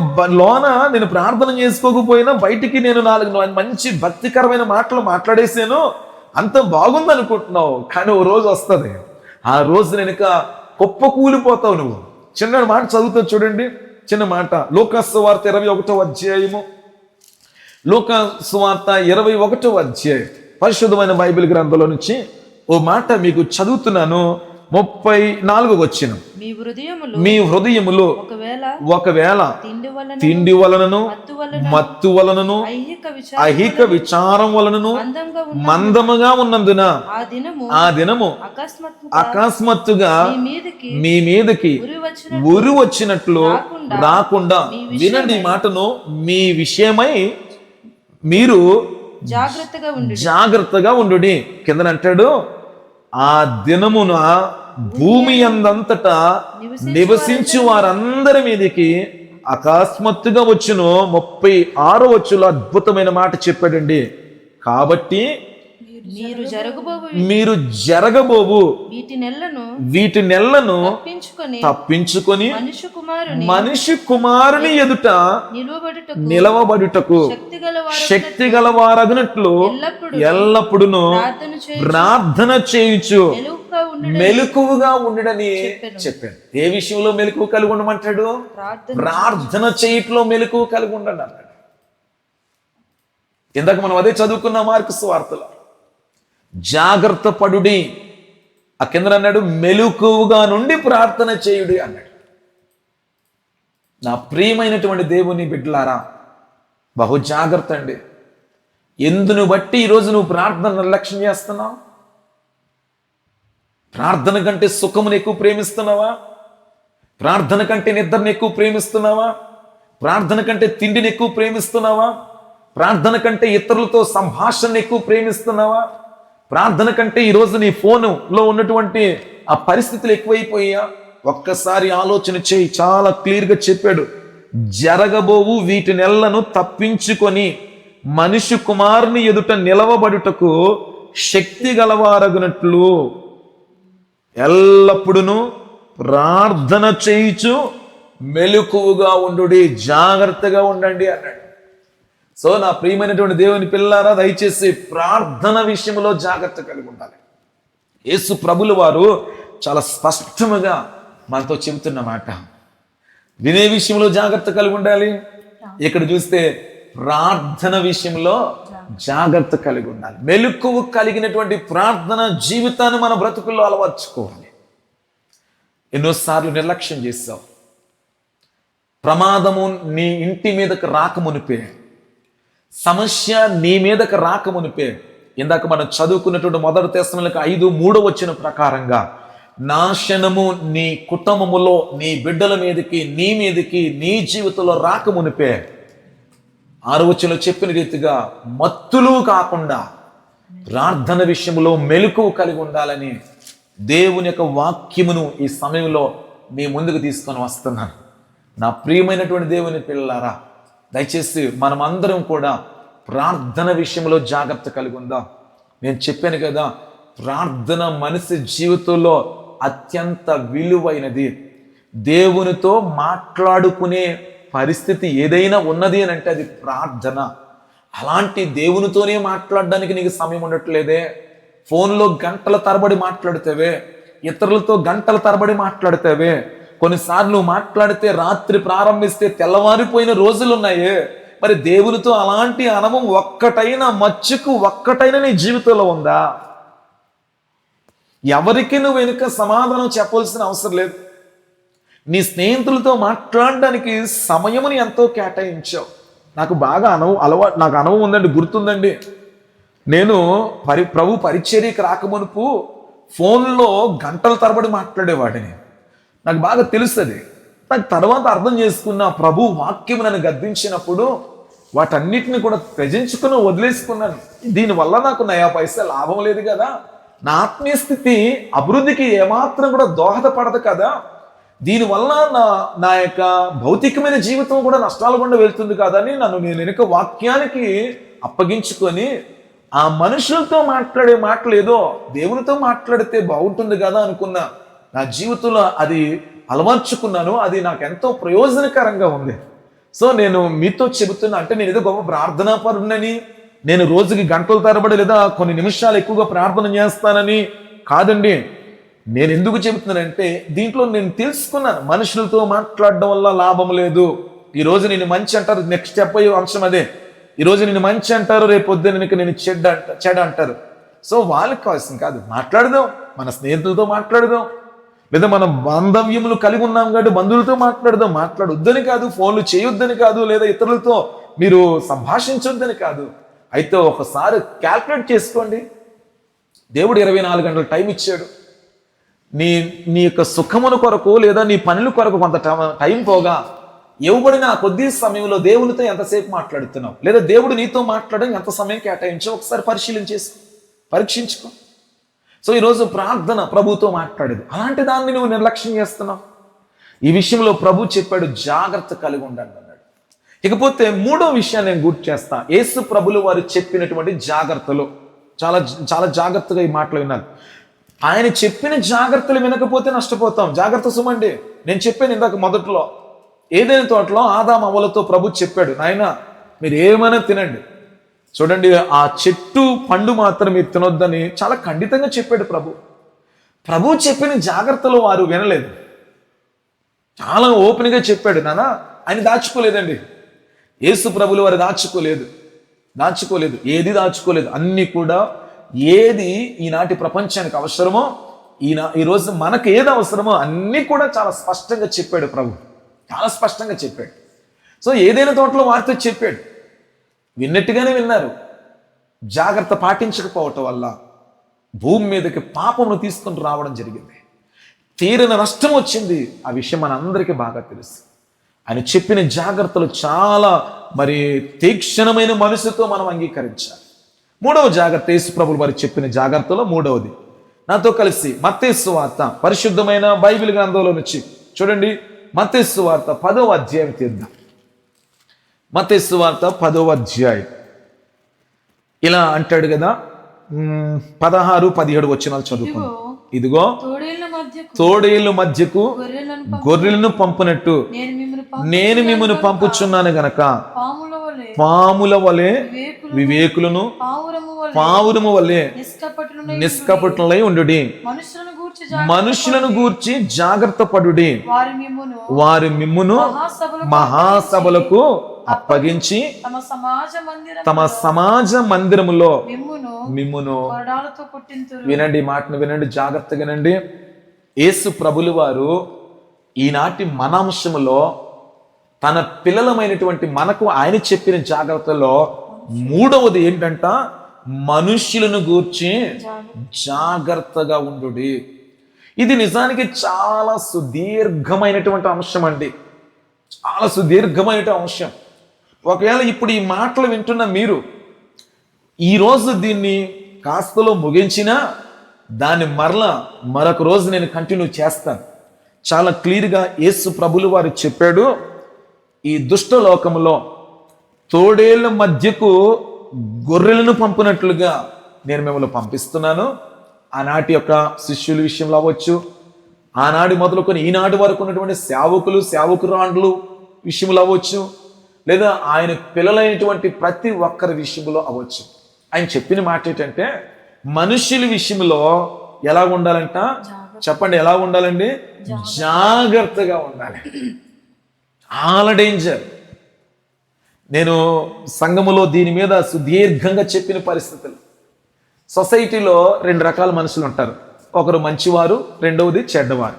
నేను ప్రార్థన చేసుకోకపోయినా బయటికి నేను 4 మంచి భక్తికరమైన మాటలు మాట్లాడేసాను, అంత బాగుంది అనుకుంటున్నావు. కానీ ఓ రోజు వస్తుంది, ఆ రోజు నేను ఇంకా కుప్పకూలిపోతావు. నువ్వు చిన్న మాట చదువుతావు చూడండి, చిన్న మాట. లూకాసు సువార్త 21వ అధ్యాయము, లూకాసు సువార్త 21వ అధ్యాయం పరిశుద్ధమైన బైబిల్ గ్రంథంలో నుంచి ఓ మాట మీకు చదువుతున్నాను. 34వ వచనం. మీ హృదయములో ఒకవేళ తిండి వలనను మత్తు వలనను ఐహిక విచారం వలనను మందముగా ఉన్నందున ఆ దినము అకస్మాత్తుగా మీ మీదకి ఉరి వచ్చినట్లు రాకుండా వినండి మాటను, మీ విషయమై మీరు జాగ్రత్తగా ఉండు. కింద అంటాడు, ఆ దినమున భూమి అందంతటా నివసించు వారందరి మీదకి అకస్మాత్తుగా వచ్చును. 36వ వచనంలో అద్భుతమైన మాట చెప్పాడండి. కాబట్టి మీరు జరగబోవు వీటి నెలను తప్పించుకొని మనిషి కుమారుని ఎదుట నిలవబడుటకు శక్తి గలవారగినట్లు ఎల్లప్పుడూ ప్రార్థన చేయుచు మెలకువగా ఉండడని చెప్పాడు. ఏ విషయంలో మెలకువ కలిగి ఉండమంటాడు? ప్రార్థన చేయట్లో మెలకువ కలిగి ఉండండి అన్నాడు. ఇందాక మనం అదే చదువుకున్న మార్కు సువార్తలో జాగ్రత్త పడుడి, ఆ కింద అన్నాడు మెలకువగా నుండి ప్రార్థన చేయుడి అన్నాడు. నా ప్రియమైనటువంటి దేవుని బిడ్డలారా, బహు జాగ్రత్త అండి. ఎందును బట్టి ఈరోజు నువ్వు ప్రార్థన నిర్లక్ష్యం చేస్తున్నావు? ప్రార్థన కంటే సుఖమును ఎక్కువ ప్రేమిస్తున్నావా? ప్రార్థన కంటే నిద్రను ఎక్కువ ప్రేమిస్తున్నావా? ప్రార్థన కంటే తిండిని ఎక్కువ ప్రేమిస్తున్నావా? ప్రార్థన కంటే ఇతరులతో సంభాషణ ఎక్కువ ప్రేమిస్తున్నావా? ప్రార్థన కంటే ఈరోజు నీ ఫోనులో ఉన్నటువంటి ఆ పరిస్థితులు ఎక్కువైపోయా? ఒక్కసారి ఆలోచన చేయి. చాలా క్లియర్గా చెప్పాడు, జరగబోవు వీటి నెలను తప్పించుకొని మనిషి కుమారుని ఎదుట నిలవబడుటకు శక్తి ఎల్లప్పుడూ ప్రార్థన చేయుచు మెలకువగా ఉండుడి, జాగ్రత్తగా ఉండండి అన్నాడు. సో నా ప్రియమైనటువంటి దేవుని పిల్లారా, దయచేసి ప్రార్థన విషయంలో జాగ్రత్త కలిగి ఉండాలి. యేసు ప్రభుల వారు చాలా స్పష్టముగా మనతో చెబుతున్న మాట, వినే విషయంలో జాగ్రత్త కలిగి ఉండాలి. ఇక్కడ చూస్తే ప్రార్థన విషయంలో జాగ్రత్త కలిగి ఉండాలి. మెలకువ కలిగినటువంటి ప్రార్థన జీవితాన్ని మన బ్రతుకుల్లో అలవర్చుకోవాలి. ఎన్నోసార్లు నిర్లక్ష్యం చేస్తావు. ప్రమాదము నీ ఇంటి మీదకు రాకమునిపే, సమస్య నీ మీదకు రాకమునిపే, ఇందాక మనం చదువుకున్నటువంటి 1 తెస్సలోనికైయులకు 5:3 ప్రకారంగా నాశనము నీ కుటుంబములో, నీ బిడ్డల మీదకి, నీ మీదకి, నీ జీవితంలో రాకమునిపే 6 చెప్పిన రీతిగా మత్తులు కాకుండా ప్రార్థన విషయంలో మెలకువ కలిగి ఉండాలని దేవుని యొక్క వాక్యమును ఈ సమయంలో మీ ముందుకు తీసుకొని వస్తున్నాను. నా ప్రియమైనటువంటి దేవుని పిల్లలారా, దయచేసి మనమందరం కూడా ప్రార్థన విషయంలో జాగ్రత్త కలిగి ఉందాం. నేను చెప్పాను కదా, ప్రార్థన మనిషి జీవితంలో అత్యంత విలువైనది. దేవునితో మాట్లాడుకునే పరిస్థితి ఏదైనా ఉన్నది అని అంటే అది ప్రార్థన. అలాంటి దేవునితోనే మాట్లాడడానికి నీకు సమయం ఉండట్లేదే, ఫోన్లో గంటల తరబడి మాట్లాడితేవే, ఇతరులతో గంటల తరబడి మాట్లాడితేవే, కొన్నిసార్లు నువ్వు మాట్లాడితే రాత్రి ప్రారంభిస్తే తెల్లవారిపోయిన రోజులు ఉన్నాయే. మరి దేవునితో అలాంటి అనుభవం ఒక్కటైనా మచ్చుకు ఒక్కటైనా నీ జీవితంలో ఉందా? ఎవరికి నువ్వు వెనుక సమాధానం చెప్పవలసిన అవసరం లేదు. నీ స్నేహితులతో మాట్లాడడానికి సమయముని ఎంతో కేటాయించావు. నాకు బాగా నాకు అనుభవం ఉందండి, గుర్తుందండి. నేను ప్రభు పరిచర్యకి రాకమునుపు ఫోన్లో గంటల తరబడి మాట్లాడేవాడిని. నాకు బాగా తెలుస్తుంది. నాకు తర్వాత అర్థం చేసుకున్న, ప్రభు వాక్యం నన్ను గద్దించినప్పుడు వాటన్నిటిని కూడా త్యజించుకుని వదిలేసుకున్నాను. దీనివల్ల నాకు నయా పైసా లాభం లేదు కదా, నా ఆత్మీయ స్థితి అభివృద్ధికి ఏమాత్రం కూడా దోహదపడదు కదా, దీనివల్ల నా యొక్క భౌతికమైన జీవితం కూడా నష్టాల గుండా వెళ్తుంది కదా అని నేను వెనుక వాక్యానికి అప్పగించుకొని ఆ మనుషులతో మాట్లాడే మాటలు ఏదో దేవునితో మాట్లాడితే బాగుంటుంది కదా అనుకున్నా. నా జీవితంలో అది అలవర్చుకున్నాను. అది నాకు ఎంతో ప్రయోజనకరంగా ఉంది. సో నేను మీతో చెబుతున్నా, అంటే నేను ఏదో గొప్ప ప్రార్థనాపరుడనని, నేను రోజుకి గంటల తరబడి లేదా కొన్ని నిమిషాలు ఎక్కువగా ప్రార్థన చేస్తానని కాదండి. నేను ఎందుకు చెబుతున్నానంటే దీంట్లో నేను తెలుసుకున్నాను, మనుషులతో మాట్లాడడం వల్ల లాభం లేదు. ఈరోజు నేను మంచి అంటారు, నెక్స్ట్ స్టెప్ అయ్యే అంశం అదే. ఈరోజు నేను మంచి అంటారు, రేపు పొద్దున నేను చెడ్డ అంటారు. సో వాళ్ళకి కావాల్సింది కాదు, మాట్లాడదాం, మన స్నేహితులతో మాట్లాడదాం, లేదా మనం బాంధవ్యములు కలిగి ఉన్నాం కాబట్టి బంధువులతో మాట్లాడదాం. మాట్లాడొద్దని కాదు, ఫోన్లు చేయొద్దని కాదు, లేదా ఇతరులతో మీరు సంభాషించొద్దని కాదు. అయితే ఒకసారి క్యాల్కులేట్ చేసుకోండి. దేవుడు 24 గంటల టైం ఇచ్చాడు. నీ యొక్క సుఖముల కొరకు లేదా నీ పనుల కొరకు కొంత టైం పోగా ఇవ్వబడిన ఆ కొద్ది సమయంలో దేవునితో ఎంతసేపు మాట్లాడుతున్నావు, లేదా దేవుడు నీతో మాట్లాడడం ఎంత సమయం కేటాయించో ఒకసారి పరీక్షించుకో. సో ఈరోజు ప్రార్థన ప్రభుతో మాట్లాడేది, అలాంటి దాన్ని నువ్వు నిర్లక్ష్యం చేస్తున్నావు. ఈ విషయంలో ప్రభు చెప్పాడు, జాగ్రత్త కలిగి ఉండండి అన్నాడు. ఇకపోతే 3వ విషయాన్ని నేను గుర్తు చేస్తా. యేసు ప్రభులు వారు చెప్పినటువంటి జాగ్రత్తలు, చాలా చాలా జాగ్రత్తగా ఈ మాటలు వినాలి. ఆయన చెప్పిన జాగ్రత్తలు వినకపోతే నష్టపోతాం. జాగ్రత్త సుమండి. నేను చెప్పాను ఇందాక మొదట్లో, ఏదైనా తోటలో ఆదాము అవ్వలతో ప్రభు చెప్పాడు, నాయనా మీరు ఏమైనా తినండి, చూడండి ఆ చెట్టు పండు మాత్రం మీరు తినొద్దని చాలా ఖండితంగా చెప్పాడు ప్రభు చెప్పిన జాగ్రత్తలు వారు వినలేదు. చాలా ఓపెన్గా చెప్పాడు. నానా ఆయన దాచుకోలేదండి. యేసు ప్రభులు వారు దాచుకోలేదు, ఏది దాచుకోలేదు. అన్నీ కూడా ఏది ఈనాటి ప్రపంచానికి అవసరమో, ఈరోజు మనకు ఏది అవసరమో అన్నీ కూడా చాలా స్పష్టంగా చెప్పాడు ప్రభు, చాలా స్పష్టంగా చెప్పాడు. సో ఏదైనా తోటలో వారితో చెప్పాడు, విన్నట్టుగానే విన్నారు. జాగ్రత్త పాటించకపోవటం వల్ల భూమి మీదకి పాపమును తీసుకుని రావడం జరిగింది. తీరని నష్టం వచ్చింది. ఆ విషయం మనందరికీ బాగా తెలుసు. ఆయన చెప్పిన జాగ్రత్తలు చాలా తీక్షణమైన మనసుతో మనం అంగీకరించాలి. 3వ జాగ్రత్త, యేసు ప్రభువు వారు చెప్పిన జాగ్రత్తలో 3వది. నాతో కలిసి మత్తయి సువార్త, పరిశుద్ధమైన బైబిల్ గ్రంథంలో నుంచి చూడండి, మత్తయి సువార్త 10వ అధ్యాయం తీద్దాం. మత్తయి సువార్త 10వ అధ్యాయం ఇలా అంటాడు కదా, 16, 17 వచనాలు చదువుకున్నాం. ఇదిగో మధ్యకు గొర్రెలను పంపునట్టు నేను మిమ్మల్ని పంపుచున్నాను గనక పాముల వలె వివేకులను పావురము వలె నిష్కపటులై ఉండుడి. మనుషులను గూర్చి జాగ్రత్త పడుడి. వారి మిమ్మును మహాసభలకు అప్పగించి తమ సమాజ మందిరములో మిమ్మును వినండి, మాటను వినండి, జాగ్రత్తగా వినండి. యేసు ప్రభులు వారు ఈనాటి మన అంశములో తన పిల్లలమైనటువంటి మనకు ఆయన చెప్పిన జాగ్రత్తలో మూడవది ఏంటంట, మనుష్యులను గూర్చి జాగ్రత్తగా ఉండుడి. ఇది నిజానికి చాలా సుదీర్ఘమైనటువంటి అంశం అండి, చాలా సుదీర్ఘమైన అంశం. ఒకవేళ ఇప్పుడు ఈ మాటలు వింటున్న మీరు ఈరోజు దీన్ని కాస్తలో ముగించినా దాన్ని మరొక రోజు నేను కంటిన్యూ చేస్తాను. చాలా క్లియర్గా యేసు ప్రభులు వారు చెప్పాడు, ఈ దుష్ట లోకములో తోడేళ్ల మధ్యకు గొర్రెలను పంపినట్లుగా నేను మిమ్మల్ని పంపిస్తున్నాను. ఆనాటి యొక్క శిష్యుల విషయంలో అవ్వచ్చు, ఆనాడు మొదలుకొని ఈనాటి వరకు ఉన్నటువంటి సేవకురాండ్లు విషయంలో అవ్వచ్చు, లేదా ఆయన పిల్లలైనటువంటి ప్రతి ఒక్కరి విషయంలో అవ్వచ్చు. ఆయన చెప్పిన మాట ఏంటంటే, మనుషుల విషయంలో ఎలా ఉండాలంట చెప్పండి, ఎలా ఉండాలండి? జాగ్రత్తగా ఉండాలి. చాలా డేంజర్. నేను సంఘములో దీని మీద సుదీర్ఘంగా చెప్పిన పరిస్థితులు. సొసైటీలో 2 రకాల మనుషులు ఉంటారు. ఒకరు మంచివారు, రెండవది చెడ్డవారు.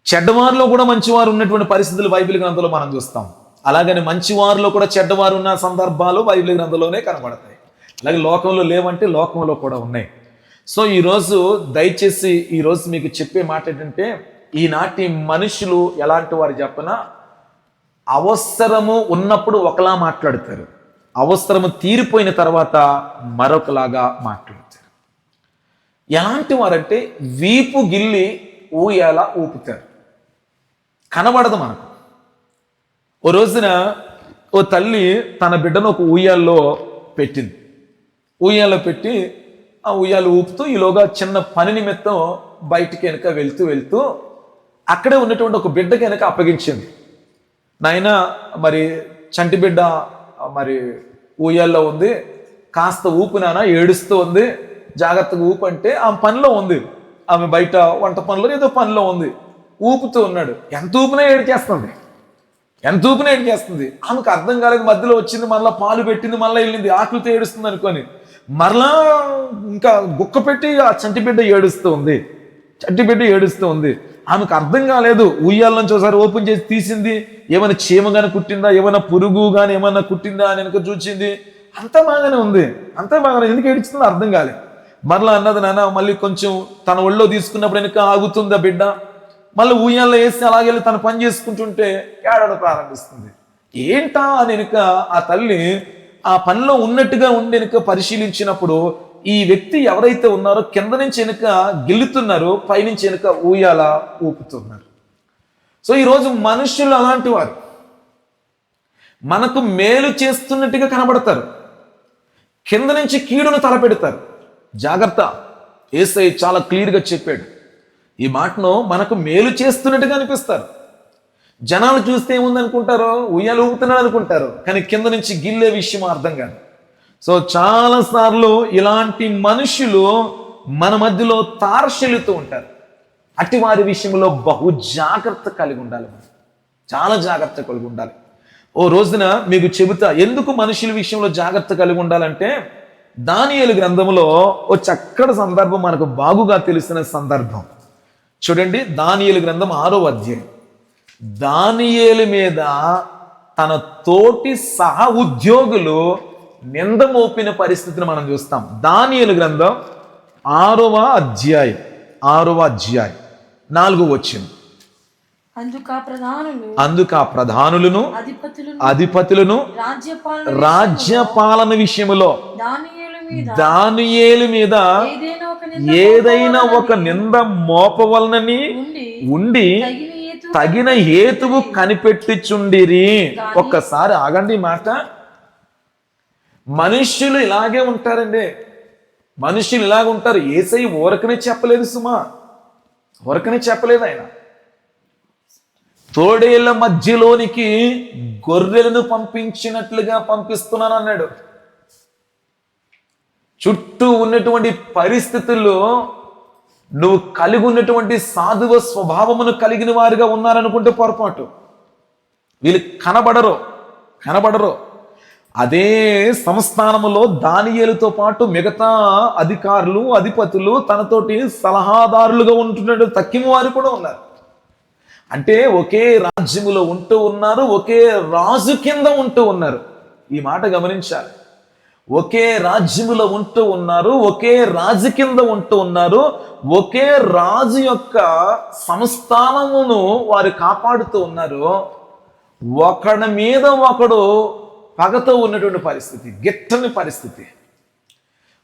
చెడ్డవారిలో కూడా మంచివారు ఉన్నటువంటి పరిస్థితులు బైబిల్ గ్రంథంలో మనం చూస్తాం. అలాగని మంచివారిలో కూడా చెడ్డవారు ఉన్న సందర్భాలు బైబిల్ గ్రంథంలోనే కనబడతాయి. అలాగే లోకంలో లేవంటే లోకంలో కూడా ఉన్నాయి. సో ఈరోజు దయచేసి ఈరోజు మీకు చెప్పే మాట ఏంటంటే, ఈనాటి మనుషులు ఎలాంటి వారు చెప్పనా, అవసరము ఉన్నప్పుడు ఒకలా మాట్లాడతారు, అవసరము తీరిపోయిన తర్వాత మరొకలాగా మాట్లాడతారు. ఎలాంటి వారంటే వీపు గిల్లి ఊయాల ఊపుతారు, కనబడదు మనకు. ఓ రోజున ఓ తల్లి తన బిడ్డను ఒక ఊయాల్లో పెట్టింది. ఊయాల్లో పెట్టి ఆ ఉయ్యాలు ఊపుతూ ఈలోగా చిన్న పని నిమిత్తం బయటికి వెనక వెళ్తూ అక్కడే ఉన్నటువంటి ఒక బిడ్డకి వెనక అప్పగించింది. నాయన మరి చంటి బిడ్డ మరి ఊయల్లో ఉంది, కాస్త ఊపు నాన్న, ఏడుస్తూ ఉంది, జాగ్రత్తగా ఊపు అంటే ఆమె పనిలో ఉంది. ఆమె బయట వంట పనిలో ఏదో పనిలో ఉంది, ఊపుతూ ఉన్నాడు. ఎంత ఊపినా ఏడిచేస్తుంది. ఆమెకు అర్థం కాలేదు. మధ్యలో వచ్చింది, మళ్ళీ పాలు పెట్టింది, మళ్ళీ వెళ్ళింది, ఆకలితో ఏడుస్తుంది అనుకొని మరలా ఇంకా గుక్క పెట్టి ఆ చంటి బిడ్డ ఏడుస్తూ ఉంది. ఆమెకు అర్థం కాలేదు. ఉయ్యాల నుంచి ఒకసారి ఓపెన్ చేసి తీసింది, ఏమైనా చీమ కానీ కుట్టిందా, ఏమైనా పురుగు కానీ ఏమైనా కుట్టిందా అని వెనక చూసింది. అంతా బాగానే ఉంది, ఎందుకు ఏడుస్తుందో అర్థం కాలేదు. మరలా అన్నది, నాన్న మళ్ళీ కొంచెం తన ఒళ్ళో తీసుకున్నప్పుడు వెనక ఆగుతుంది ఆ బిడ్డ. మళ్ళీ ఉయ్యాల్లో వేసి అలాగే తన పని చేసుకుంటుంటే ఏడవడం ప్రారంభిస్తుంది. ఏంటా అని వెనుక ఆ తల్లి ఆ పనిలో ఉన్నట్టుగా ఉండి వెనుక పరిశీలించినప్పుడు ఈ వ్యక్తి ఎవరైతే ఉన్నారో కింద నుంచి వెనుక గిల్లుతున్నారు, పైనుంచి వెనుక ఊయాల ఊపుతున్నారు. సో ఈరోజు మనుషులు అలాంటి వారు, మనకు మేలు చేస్తున్నట్టుగా కనబడతారు, కింద నుంచి కీడును తలపెడతారు. జాగ్రత్త. యేసయ్య చాలా క్లియర్గా చెప్పాడు ఈ మాటను. మనకు మేలు చేస్తున్నట్టుగా అనిపిస్తారు. జనాలు చూస్తే ఏముందనుకుంటారో, ఉయ్యాలు ఊపుతున్నాడు అనుకుంటారు, కానీ కింద నుంచి గిల్లే విషయం అర్థం కాదు. సో చాలాసార్లు ఇలాంటి మనుషులు మన మధ్యలో తారశలుతూ ఉంటారు. అట్టి వారి విషయంలో బహు జాగ్రత్త కలిగి ఉండాలి, చాలా జాగ్రత్త కలిగి ఉండాలి. ఓ రోజున మీకు చెబుతా ఎందుకు మనుషుల విషయంలో జాగ్రత్త కలిగి ఉండాలంటే, దానియేలు గ్రంథంలో ఓ చక్కటి సందర్భం మనకు బాగుగా తెలిసిన సందర్భం. చూడండి, దానియేలు గ్రంథం 6వ అధ్యాయం. దానియేలు మీద తన తోటి సహ ఉద్యోగులు నింద మోపిన పరిస్థితిని మనం చూస్తాం. దానియేలు గ్రంథం 6వ అధ్యాయం 4వ వచనం. అందుకు ఆ ప్రధానులను అధిపతులను రాజ్యపాలన విషయములో దానియేలు మీద ఏదైనా ఒక నింద మోపవలనని ఉండి తగిన హేతువు కనిపెట్టుచుండిరి. ఒక్కసారి ఆగండి మాట. మనుష్యులు ఇలాగే ఉంటారండి. మనుషులు ఇలాగ ఉంటారు. యేసయ్య ఊరకనే చెప్పలేదు సుమా, ఊరకనే చెప్పలేదు. ఆయన తోడేళ్ల మధ్యలోనికి గొర్రెలను పంపించినట్లుగా పంపిస్తున్నాను అన్నాడు. చుట్టూ ఉన్నటువంటి పరిస్థితుల్లో నువ్వు కలిగి ఉన్నటువంటి సాధువ స్వభావమును కలిగిన వారుగా ఉన్నారనుకుంటే పొరపాటు. వీళ్ళు కనబడరు. అదే సంస్థానములో దానియేలుతో పాటు మిగతా అధికారులు, అధిపతులు, తనతోటి సలహాదారులుగా ఉంటున్న తక్కిన వారు కూడా ఉన్నారు. అంటే ఒకే రాజ్యములో ఉంటూ ఉన్నారు, ఒకే రాజు కింద ఉంటూ ఉన్నారు. ఈ మాట గమనించాలి. ఒకే రాజ్యములో ఉంటూ ఉన్నారు, ఒకే రాజు కింద ఉంటూ ఉన్నారు, ఒకే రాజు యొక్క సంస్థానమును వారు కాపాడుతూ ఉన్నారు. ఒకడి మీద ఒకడు పగతో ఉన్నటువంటి పరిస్థితి, గిట్టని పరిస్థితి.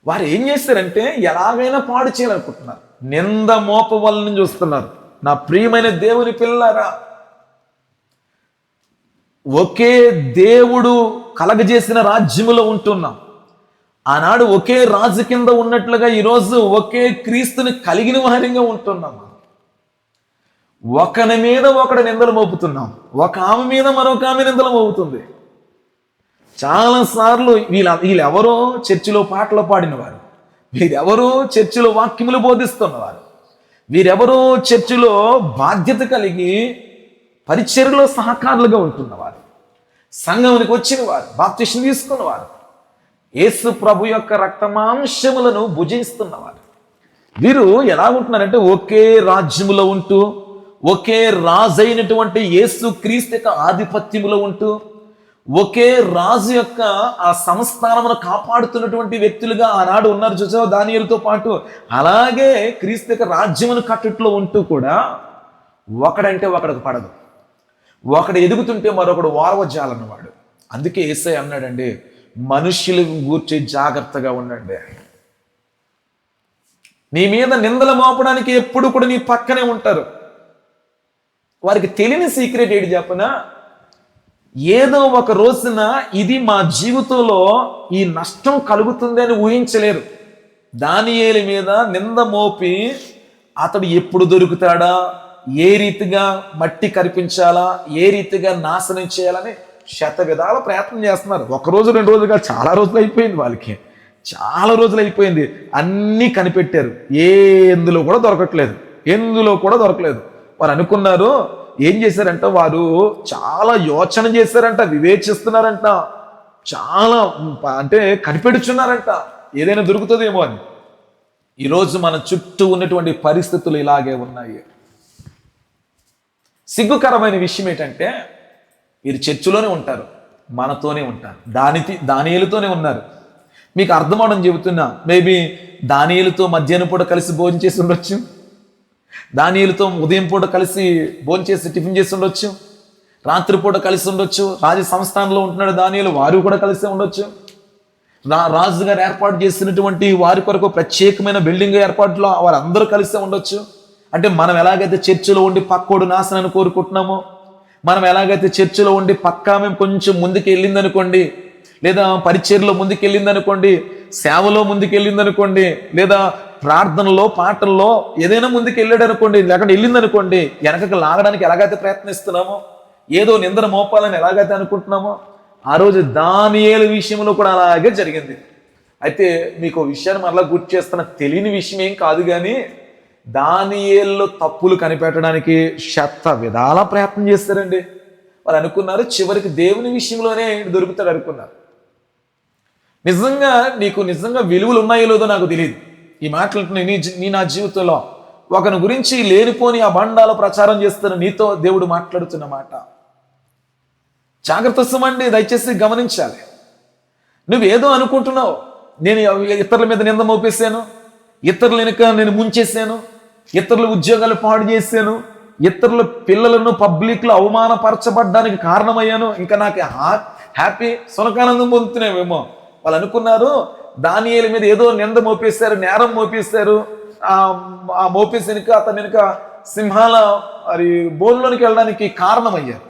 వారు ఏం చేస్తారంటే ఎలాగైనా పాడు చేయాలనుకుంటున్నారు, నింద మోప వలన చూస్తున్నారు. నా ప్రియమైన దేవుని పిల్లారా, ఒకే దేవుడు కలగజేసిన రాజ్యములో ఉంటున్నాం. ఆనాడు ఒకే రాజు కింద ఉన్నట్లుగా ఈరోజు ఒకే క్రీస్తుని కలిగిన వారిగా ఉంటున్నాం. ఒకని మీద ఒకడు నిందలు మోపుతున్నాం, ఒక ఆమె మీద మరొక ఆమె నిందలు మోపుతుంది. చాలాసార్లు వీళ్ళెవరో చర్చిలో పాటలు పాడినవారు, వీరెవరో చర్చిలో వాక్యములు బోధిస్తున్నవారు, వీరెవరో చర్చిలో బాధ్యత కలిగి పరిచర్యలో సహకారులుగా ఉంటున్నవారు, సంఘమునికి వచ్చిన వారు, బాప్తిసం తీసుకున్నవారు, యేసు ప్రభు యొక్క రక్తమాంసములను భుజిస్తున్నవారు. వీరు ఎలా ఉంటున్నారంటే ఒకే రాజ్యములో ఉంటూ, ఒకే రాజైనటువంటి యేసు క్రీస్తు యొక్క ఆధిపత్యములో ఉంటూ, ఒకే రాజు యొక్క ఆ సంస్థానమును కాపాడుతున్నటువంటి వ్యక్తులుగా ఆనాడు ఉన్నారు. చూసావా దానియేలుతో పాటు. అలాగే క్రీస్తు యొక్క రాజ్యమును కట్టుట్లో ఉంటూ కూడా ఒకడంటే ఒకడికి పడదు, ఒకడు ఎదుగుతుంటే మరొకడు వారవజాలన్నవాడు. అందుకే యేసయ్య అన్నాడండి, మనుష్యుల గూర్చి జాగ్రత్తగా ఉండండి. నీ మీద నిందలు మోపడానికి ఎప్పుడు కూడా నీ పక్కనే ఉంటారు. వారికి తెలియని సీక్రెట్ ఏంటి చెప్పనా? ఏదో ఒక రోజున ఇది మా జీవితంలో ఈ నష్టం కలుగుతుంది అని ఊహించలేరు. దానియేలు మీద నింద మోపి అతడు ఎప్పుడు దొరుకుతాడా, ఏ రీతిగా మట్టి కరిపించాలా, ఏ రీతిగా నాశనం చేయాలని శత విధాల ప్రయత్నం చేస్తున్నారు. ఒక రోజు 2 రోజులుగా చాలా రోజులు అయిపోయింది, వాళ్ళకి చాలా రోజులు అయిపోయింది. అన్నీ కనిపెట్టారు, ఎందులో కూడా దొరకలేదు. వారు అనుకున్నారు, ఏం చేశారంట, వారు చాలా యోచన చేశారంట, వివేచిస్తున్నారంట, చాలా అంటే కనిపెడుచున్నారంట ఏదైనా దొరుకుతుందేమో అని. ఈరోజు మన చుట్టూ ఉన్నటువంటి పరిస్థితులు ఇలాగే ఉన్నాయి. సిగ్గుకరమైన విషయం ఏంటంటే వీరు చర్చిలోనే ఉంటారు, మనతోనే ఉంటారు, దానియేలుతోనే ఉన్నారు. మీకు అర్థమవడం చెబుతున్నా. మేబీ దానియేలుతో మధ్యాహ్నం పూట కలిసి భోజనం చేసి ఉండొచ్చు, దానియేలుతో ఉదయం పూట కలిసి భోజనం చేసి టిఫిన్ చేసి ఉండొచ్చు, రాత్రిపూట కలిసి ఉండొచ్చు. రాజు సంస్థానంలో ఉంటున్నాడు దానియేలు, వారు కూడా కలిసి ఉండొచ్చు. రాజు గారు ఏర్పాటు చేసినటువంటి వారి కొరకు ప్రత్యేకమైన బిల్డింగ్ ఏర్పాటులో వారందరూ కలిసే ఉండొచ్చు. అంటే మనం ఎలాగైతే చర్చిలో ఉండి పక్కోడు నాశనాన్ని కోరుకుంటున్నామో, మనం ఎలాగైతే చర్చిలో ఉండి పక్కా మేము కొంచెం ముందుకు వెళ్ళిందనుకోండి, లేదా పరిచర్యలో ముందుకు వెళ్ళిందనుకోండి, సేవలో ముందుకు వెళ్ళిందనుకోండి, లేదా ప్రార్థనలో పాటల్లో ఏదైనా ముందుకు వెళ్ళాడు అనుకోండి, లేకపోతే వెళ్ళిందనుకోండి, వెనకకు లాగడానికి ఎలాగైతే ప్రయత్నిస్తున్నామో, ఏదో నిందన మోపాలని ఎలాగైతే అనుకుంటున్నామో, ఆ రోజు దానియేలు విషయంలో కూడా అలాగే జరిగింది. అయితే మీకు విషయాన్ని మరలా గుర్తు చేస్తున్న, తెలియని విషయం ఏం కాదు, కానీ దానియేలులో తప్పులు కనిపెట్టడానికి శత విధాల ప్రయత్నం చేస్తారండి. వారు అనుకున్నారు చివరికి దేవుని విషయంలోనే దొరుకుతాడు అనుకున్నారు. నిజంగా విలువలు ఉన్నాయో లేదో నాకు తెలియదు. ఈ మాటలు నా జీవితంలో ఒకరి గురించి లేనిపోని ఆ బండాలు ప్రచారం చేస్తున్న నీతో దేవుడు మాట్లాడుతున్న మాట. జాగ్రత్త సుమండి, దయచేసి గమనించాలి. నువ్వేదో అనుకుంటున్నావు, నేను ఇతరుల మీద నింద మోపేశాను, ఇతరుల వెనుక నేను ముంచేశాను, ఇతరుల ఉద్యోగాలు పాడు చేశాను, ఇతరుల పిల్లలను పబ్లిక్లో అవమానపరచబడ్డానికి కారణమయ్యాను, ఇంకా నాకు హ్యాపీ సునకానందం పొందుతున్నామేమో. వాళ్ళు అనుకున్నారు దానియేలు మీద ఏదో నింద మోపేశారు, నేరం మోపేశారు. ఆ మోపేసెనుక అతని వెనుక సింహాల బోన్లోనికి వెళ్ళడానికి కారణమయ్యారు.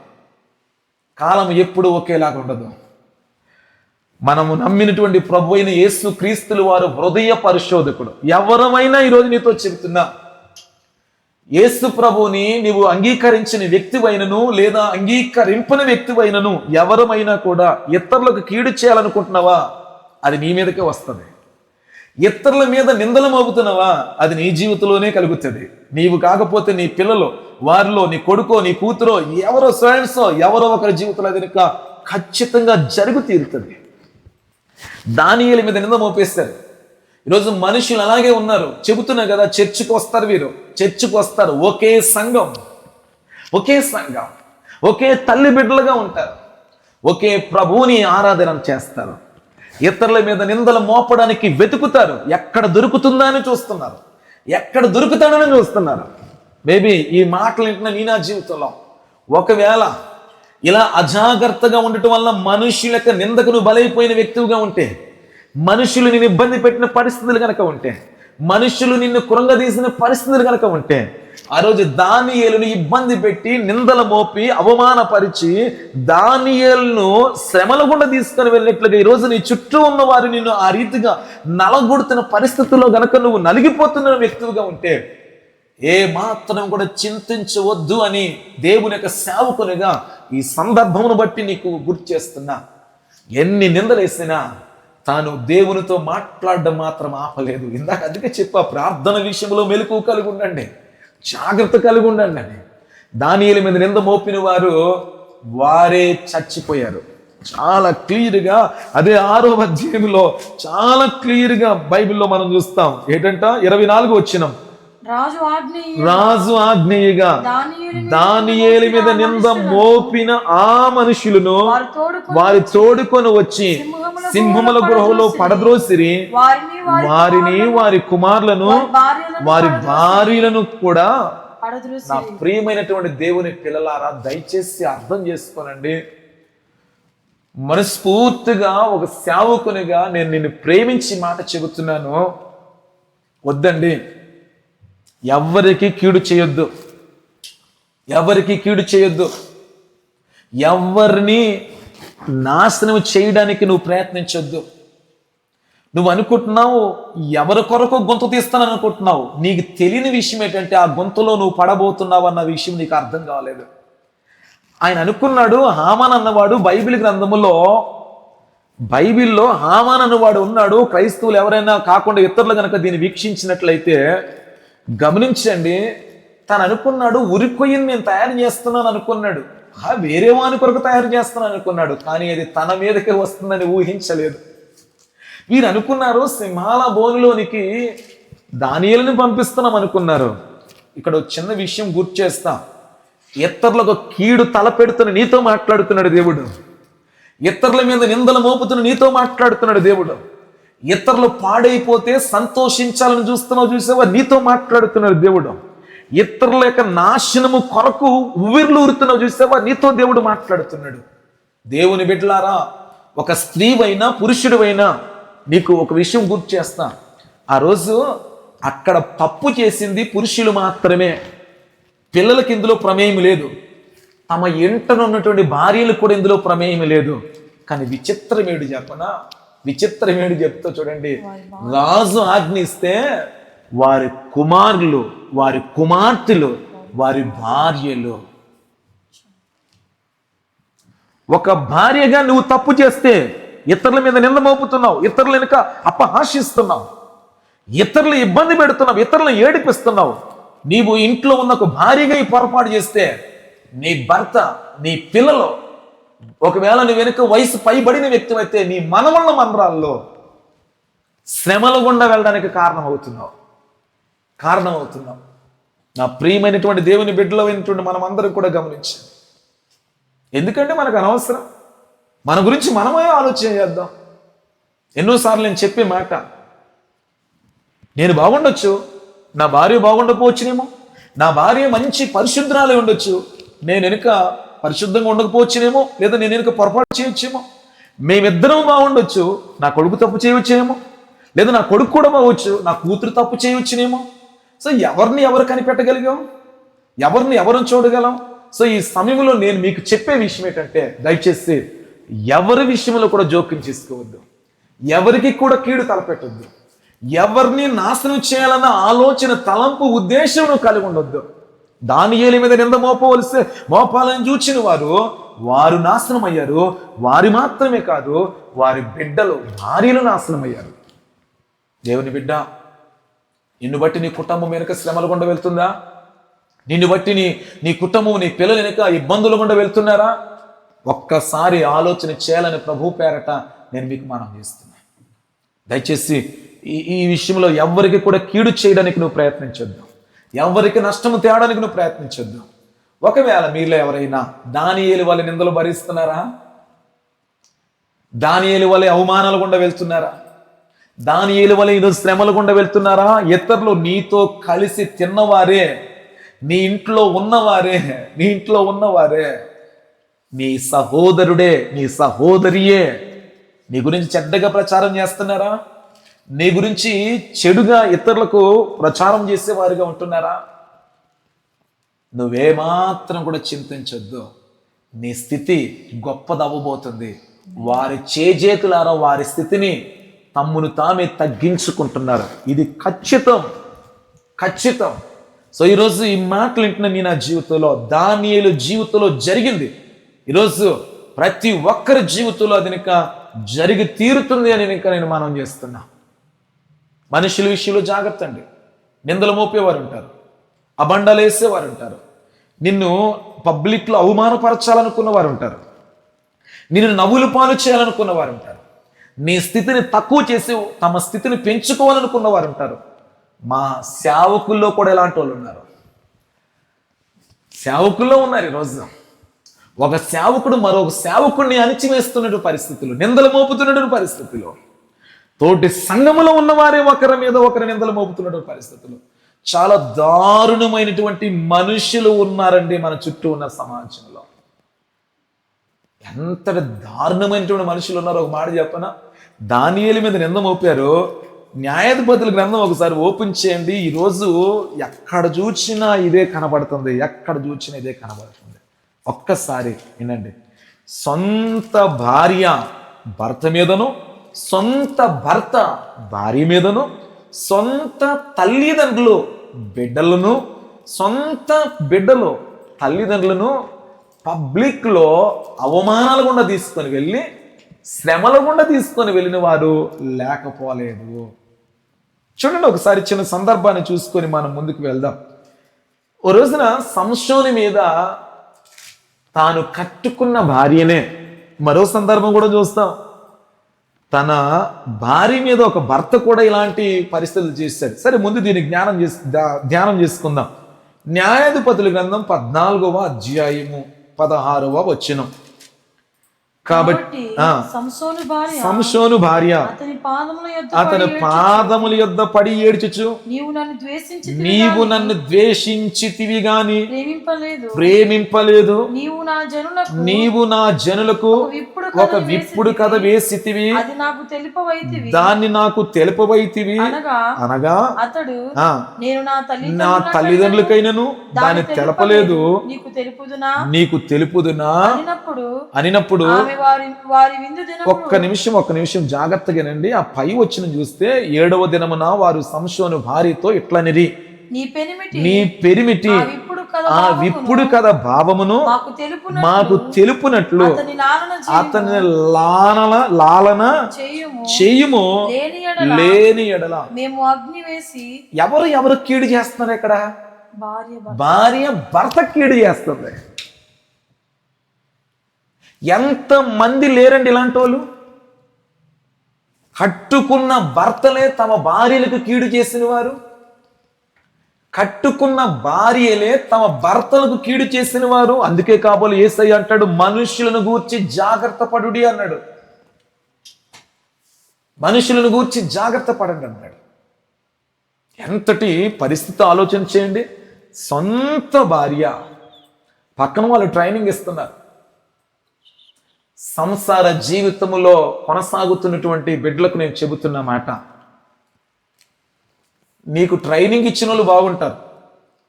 కాలం ఎప్పుడు ఒకేలాగా ఉండదు. మనము నమ్మినటువంటి ప్రభు అయిన యేసు క్రీస్తులు వారు హృదయ పరిశోధకుడు. ఎవరమైనా ఈరోజు నీతో చెబుతున్నా, యేసు ప్రభుని నీవు అంగీకరించిన వ్యక్తివైనను లేదా అంగీకరింపని వ్యక్తివైనను ఎవరమైనా కూడా ఇతరులకు కీడు చేయాలనుకుంటున్నావా, అది నీ మీదకే వస్తుంది. ఇతరుల మీద నిందలు మోపుతున్నావా, అది నీ జీవితంలోనే కలుగుతుంది. నీవు కాకపోతే నీ పిల్లలు, వారిలో నీ కొడుకో నీ కూతురో ఎవరో ఫ్రెండ్సో ఎవరో ఒకరి జీవితంలో కనుక ఖచ్చితంగా జరుగు తీరుతుంది. దానియేలు మీద నింద మోపేస్తారు. ఈరోజు మనుషులు అలాగే ఉన్నారు. చెబుతున్నా కదా, చర్చికి వస్తారు, వీరు చర్చికి వస్తారు, ఒకే సంఘం, ఒకే తల్లి బిడ్డలుగా ఉంటారు, ఒకే ప్రభువుని ఆరాధన చేస్తారు. ఇతరుల మీద నిందలు మోపడానికి వెతుకుతారు, ఎక్కడ దొరుకుతుందా అని చూస్తున్నారు, ఎక్కడ దొరుకుతాడని చూస్తున్నారు. మేబీ ఈ మాటలు వింటున్న నీ నా జీవితంలో ఒకవేళ ఇలా అజాగ్రత్తగా ఉండటం వల్ల మనుషుల యొక్క నిందకు నువ్వు బలైపోయిన వ్యక్తిగా ఉంటే, మనుషులు నిన్ను ఇబ్బంది పెట్టిన పరిస్థితులు కనుక ఉంటే, మనుషులు నిన్ను కృంగదీసిన పరిస్థితులు కనుక ఉంటే, ఆ రోజు దానియేలును ఇబ్బంది పెట్టి నిందల మోపి అవమానపరిచి దానియేలును శ్రమల గుండా తీసుకొని వెళ్ళినట్లుగా ఈరోజు నీ చుట్టూ ఉన్న వారు నిన్ను ఆ రీతిగా నలగొడుతున్న పరిస్థితుల్లో గనక నువ్వు నలిగిపోతున్న వ్యక్తిగా ఉంటే, ఏ మాత్రం కూడా చింతించవద్దు అని దేవుని యొక్క సేవకునిగా ఈ సందర్భమును బట్టి నీకు గుర్తు చేస్తున్నా. ఎన్ని నిందలేసినా తాను దేవునితో మాట్లాడడం మాత్రం ఆపలేదు. ఇందాక అందుకే చెప్పా, ప్రార్థన విషయంలో మెలకువ కలిగి ఉండండి, జాగ్రత్త కలిగి ఉండండి అని. దానియేలు మీద నింద మోపిన వారే చచ్చిపోయారు. చాలా క్లియర్గా అదే 6వ అధ్యాయంలో చాలా క్లియర్గా బైబిల్లో మనం చూస్తాం. ఏంటంట 24 వచనం, రాజు ఆజ్ఞేయగా దానియేలు మీద నింద మోపిన ఆ మనుషులను వారి తోడుకొని వచ్చి సింహముల గృహంలో పడద్రోసిరి, వారిని వారి కుమారులను వారి భార్యలను కూడా. నా ప్రియమైనటువంటి దేవుని పిల్లలారా, దయచేసి అర్థం చేసుకోనండి. మనస్ఫూర్తిగా ఒక సేవకునిగా నేను నిన్ను ప్రేమించి మాట చెబుతున్నాను. వద్దండి, ఎవరికి కీడు చేయొద్దు, ఎవరికి కీడు చేయొద్దు, ఎవరిని నాశనం చేయడానికి నువ్వు ప్రయత్నించొద్దు. నువ్వు అనుకుంటున్నావు ఎవరి కొరకు గొంతు తీస్తాను అనుకుంటున్నావు. నీకు తెలియని విషయం ఏంటంటే ఆ గొంతులో నువ్వు పడబోతున్నావు అన్న విషయం నీకు అర్థం కాలేదు. ఆయన అనుకున్నాడు, హామాన్ అన్నవాడు బైబిల్లో హామాన్ అన్నవాడు ఉన్నాడు. క్రైస్తవులు ఎవరైనా కాకుండా ఇతరులు కనుక దీన్ని వీక్షించినట్లయితే గమనించండి, తను అనుకున్నాడు ఉరికొయ్యని నేను తయారు చేస్తున్నాను అనుకున్నాడు, వేరే వాని కొరకు తయారు చేస్తున్నాను అనుకున్నాడు. కానీ అది తన మీదకే వస్తుందని ఊహించలేదు. వీరు అనుకున్నారు సింహాల బోనులోనికి దానియేలుని పంపిస్తున్నాం అనుకున్నారు. ఇక్కడ చిన్న విషయం గుర్తు చేస్తా. ఇతరులకు కీడు తలపెడుతున్న నీతో మాట్లాడుతున్నాడు దేవుడు. ఇతరుల మీద నిందలు మోపుతున్న నీతో మాట్లాడుతున్నాడు దేవుడు. ఇతరులు పాడైపోతే సంతోషించాలని చూసావా, నీతో మాట్లాడుతున్నాడు దేవుడు. ఇతరుల యొక్క నాశనము కొరకు ఉవ్విర్లు ఊరుతున్నావు చూసావా, నీతో దేవుడు మాట్లాడుతున్నాడు. దేవుని బిడ్డలారా, ఒక స్త్రీవైనా పురుషుడివైనా నీకు ఒక విషయం గుర్తు చేస్తా. ఆ రోజు అక్కడ తప్పు చేసింది పురుషులు మాత్రమే, పిల్లలకి ఇందులో ప్రమేయం లేదు, తమ ఇంటను ఉన్నటువంటి భార్యలు కూడా ఇందులో ప్రమేయం లేదు. కానీ విచిత్రమేడు చెప్తా చూడండి. రాజు ఆజ్ఞిస్తే వారి కుమారులు, వారి కుమార్తెలు, వారి భార్యలు, ఒక భార్యగా నువ్వు తప్పు చేస్తే ఇతరుల మీద నింద మోపుతున్నావు, ఇతరుల వెనుక అపహాసిస్తున్నావు, ఇతరులు ఇబ్బంది పెడుతున్నావు, ఇతరులను ఏడిపిస్తున్నావు. నీవు ఇంట్లో ఉన్న ఒక భార్యగా ఈ పొరపాటు చేస్తే నీ భర్త, నీ పిల్లలు, ఒకవేళ నీ వెనుక వయసు పైబడిన వ్యక్తి అయితే నీ మనవళ్ళ మనరాల్లో శ్రమల గుండా వెళ్ళడానికి కారణమవుతున్నావు. నా ప్రియమైనటువంటి దేవుని బిడ్డలో అయినటువంటి మనం అందరం కూడా గమనించాం. ఎందుకంటే మనకు అనవసరం, మన గురించి మనమే ఆలోచన చేద్దాం. ఎన్నోసార్లు నేను చెప్పే మాట, నేను బాగుండొచ్చు, నా భార్య బాగుండకపోవచ్చునేమో, నా భార్య మంచి పరిశుద్ధరాలే ఉండొచ్చు, నేను వెనుక పరిశుద్ధంగా ఉండకపోవచ్చునేమో, లేదా నేను వెనుక పొరపాటు చేయొచ్చేమో, మేమిద్దరం బాగుండొచ్చు, నా కొడుకు తప్పు చేయవచ్చేమో, లేదా నా కొడుకు కూడా బాగొచ్చు, నా కూతురు తప్పు చేయవచ్చునేమో. సో ఎవరిని ఎవరు కనిపెట్టగలిగాం, ఎవరిని చూడగలం. సో ఈ సమయంలో నేను మీకు చెప్పే విషయం ఏంటంటే, దయచేసి ఎవరి విషయంలో కూడా జోక్యం చేసుకోవద్దు, ఎవరికి కూడా కీడు తలపెట్టొద్దు, ఎవరిని నాశనం చేయాలన్న ఆలోచన, తలంపు, ఉద్దేశం నువ్వు కలిగి ఉండొద్దు. దానియేలు మీద నింద మోపాలని చూచిన వారు నాశనం అయ్యారు. వారి మాత్రమే కాదు, వారి బిడ్డలు, భార్యలు నాశనం అయ్యారు. దేవుని బిడ్డ, నిన్ను బట్టి నీ కుటుంబం వెనుక శ్రమలు గుండా వెళ్తుందా? నిన్ను బట్టి నీ కుటుంబం, నీ పిల్లలు వెనుక ఇబ్బందులు గుండా వెళ్తున్నారా? ఒక్కసారి ఆలోచన చేయాలని ప్రభు పేరట నేను మీకు మనం చేస్తున్నా. దయచేసి ఈ విషయంలో ఎవరికి కూడా కీడు చేయడానికి నువ్వు ప్రయత్నించొద్దు, ఎవరికి నష్టము తేవడానికి నువ్వు ప్రయత్నించొద్దు. ఒకవేళ మీలో ఎవరైనా దానియేలు వల్ల నిందలు భరిస్తున్నారా? దానియేలు వల్ల అవమానాలు గుండా వెళ్తున్నారా? దానియేలు వల్ల ఈరోజు శ్రమలు గుండా వెళ్తున్నారా? ఇతరులు నీతో కలిసి తిన్నవారే, నీ ఇంట్లో ఉన్నవారే, నీ సహోదరుడే, నీ సహోదరియే నీ గురించి చెడ్డగా ప్రచారం చేస్తున్నారా? నీ గురించి చెడుగా ఇతరులకు ప్రచారం చేసేవారుగా ఉంటున్నారా? నువ్వేమాత్రం కూడా చింతించొద్దు. నీ స్థితి గొప్పదవ్వబోతుంది. వారి చేజేతులారా వారి స్థితిని తమ్మును తామే తగ్గించుకుంటున్నారు. ఇది ఖచ్చితం. సో ఈరోజు ఈ మాటలు వింటున్న నా జీవితంలో, దానియేలు జీవితంలో జరిగింది. ఈరోజు ప్రతి ఒక్కరి జీవితంలో అది జరిగి తీరుతుంది అని నేను మనం చేస్తున్నా. మనుషుల విషయంలో జాగ్రత్త అండి. నిందలు మోపేవారు ఉంటారు, అబండాలు వేసేవారు ఉంటారు, నిన్ను పబ్లిక్లో అవమానపరచాలనుకున్న వారు ఉంటారు, నిన్ను నవ్వులు పాలు చేయాలనుకున్న వారు ఉంటారు, నీ స్థితిని తక్కువ చేసి తమ స్థితిని పెంచుకోవాలనుకున్న వారు ఉంటారు. మా సేవకుల్లో కూడా ఎలాంటి వాళ్ళు ఉన్నారు. సేవకుల్లో ఉన్నారు. ఈరోజు ఒక సేవకుడు మరొక సేవకుడిని అణిచివేస్తున్న పరిస్థితులు, నిందలు మోపుతున్న పరిస్థితులు, తోటి సంఘములో ఉన్నవారే ఒకరి మీద ఒకరి నిందలు మోపుతున్న పరిస్థితులు, చాలా దారుణమైనటువంటి మనుషులు ఉన్నారండి మన చుట్టూ ఉన్న సమాజంలో. ఎంత దారుణమైనటువంటి మనుషులు ఉన్నారో ఒక మాట చెప్పనా? దానియేలు మీద నింద మోపారు. న్యాయాధిపతుల గ్రంథం ఒకసారి ఓపెన్ చేయండి. ఈరోజు ఎక్కడ చూసినా ఇదే కనబడుతుంది. ఒక్కసారి వినండి. సొంత భార్య భర్త మీదను, సొంత భర్త భార్య మీదను, సొంత తల్లిదండ్రులు బిడ్డలను, సొంత బిడ్డలు తల్లిదండ్రులను పబ్లిక్లో అవమానాల గుండా తీసుకొని వెళ్ళి, శ్రమల గుండా తీసుకొని వెళ్ళిన వారు లేకపోలేదు. చూడండి, ఒకసారి చిన్న సందర్భాన్ని చూసుకొని మనం ముందుకు వెళ్దాం. ఓ రోజున సంసోను మీద తాను కట్టుకున్న భార్యనే, మరో సందర్భం కూడా చూస్తాం, తన భార్య మీద ఒక భర్త కూడా ఇలాంటి పరిస్థితులు చేశాడు. సరే, ముందు దీన్ని ధ్యానం చేసుకుందాం. న్యాయాధిపతుల గ్రంథం 14వ అధ్యాయము 16వ వచనం. కాబట్టి సంసోను భార్య అతని పాదముల యొద్ద పడి ఏడ్చుచు, నీవు నన్ను ద్వేషించితివి గాని ప్రేమింపలేదు, నీవు నా జనులకు ఒక విప్పుడు కథ వేసితివి, దాన్ని నాకు తెలుపవైతివి అనగా, నా తల్లిదండ్రులకైనను దాన్ని తెలపలేదు, నీకు తెలుపుదునా అనినప్పుడు, ఒక్క నిమిషం జాగ్రత్తగానండి. ఆ పై వచ్చిన చూస్తే 7వ దినమున వారు సంసోను భార్యతో ఇట్లనిరి, నీ పెరిమిటి ఆ విప్పుడు కథ భావమును మాకు తెలుపునట్లు అతని లాలన చేయుము, లేని ఎడల మేము అగ్ని వేసి. ఎవరు కీడు చేస్తున్నారు? ఇక్కడ భార్య భర్త కీడు చేస్తుంది. ఎంత మంది లేరండి ఇలాంటి వాళ్ళు? కట్టుకున్న భర్తలే తమ భార్యలకు కీడు చేసిన వారు, కట్టుకున్న భార్యలే తమ భర్తలకు కీడు చేసిన వారు. అందుకే కాబోలు యేసయ్య అంటాడు, మనుషులను గూర్చి జాగ్రత్త పడుడి అన్నాడు. మనుషులను గూర్చి జాగ్రత్త పడండి అన్నాడు. ఎంతటి పరిస్థితి ఆలోచన చేయండి. సొంత భార్య, పక్కన వాళ్ళు ట్రైనింగ్ ఇస్తున్నారు. సంసార జీవితంలో కొనసాగుతున్నటువంటి బిడ్డలకు నేను చెబుతున్న మాట, నీకు ట్రైనింగ్ ఇచ్చిన వాళ్ళు బాగుంటారు.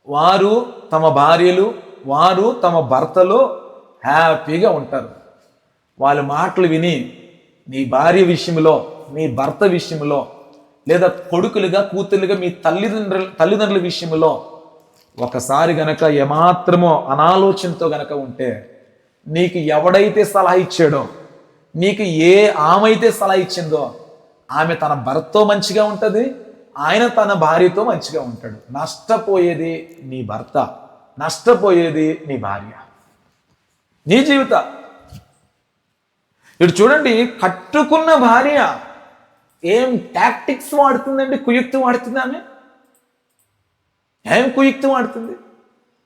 వారు తమ భార్యలు, వారు తమ భర్తలు హ్యాపీగా ఉంటారు. వాళ్ళ మాటలు విని నీ భార్య విషయంలో, నీ భర్త విషయంలో, లేదా కొడుకులుగా కూతురులుగా మీ తల్లిదండ్రుల విషయంలో ఒకసారి గనక ఏమాత్రమో అనాలోచనతో గనక ఉంటే, నీకు ఎవడైతే సలహా ఇచ్చాడో, నీకు ఆమె అయితే సలహా ఇచ్చిందో, ఆమె తన భర్తతో మంచిగా ఉంటుంది, ఆయన తన భార్యతో మంచిగా ఉంటాడు. నష్టపోయేది నీ భర్త, నష్టపోయేది నీ భార్య, నీ జీవిత. ఇటు చూడండి, కట్టుకున్న భార్య ఏం టాక్టిక్స్ వాడుతుందండి, కుయుక్తి వాడుతుంది. ఆమె ఏం కుయుక్తి వాడుతుంది?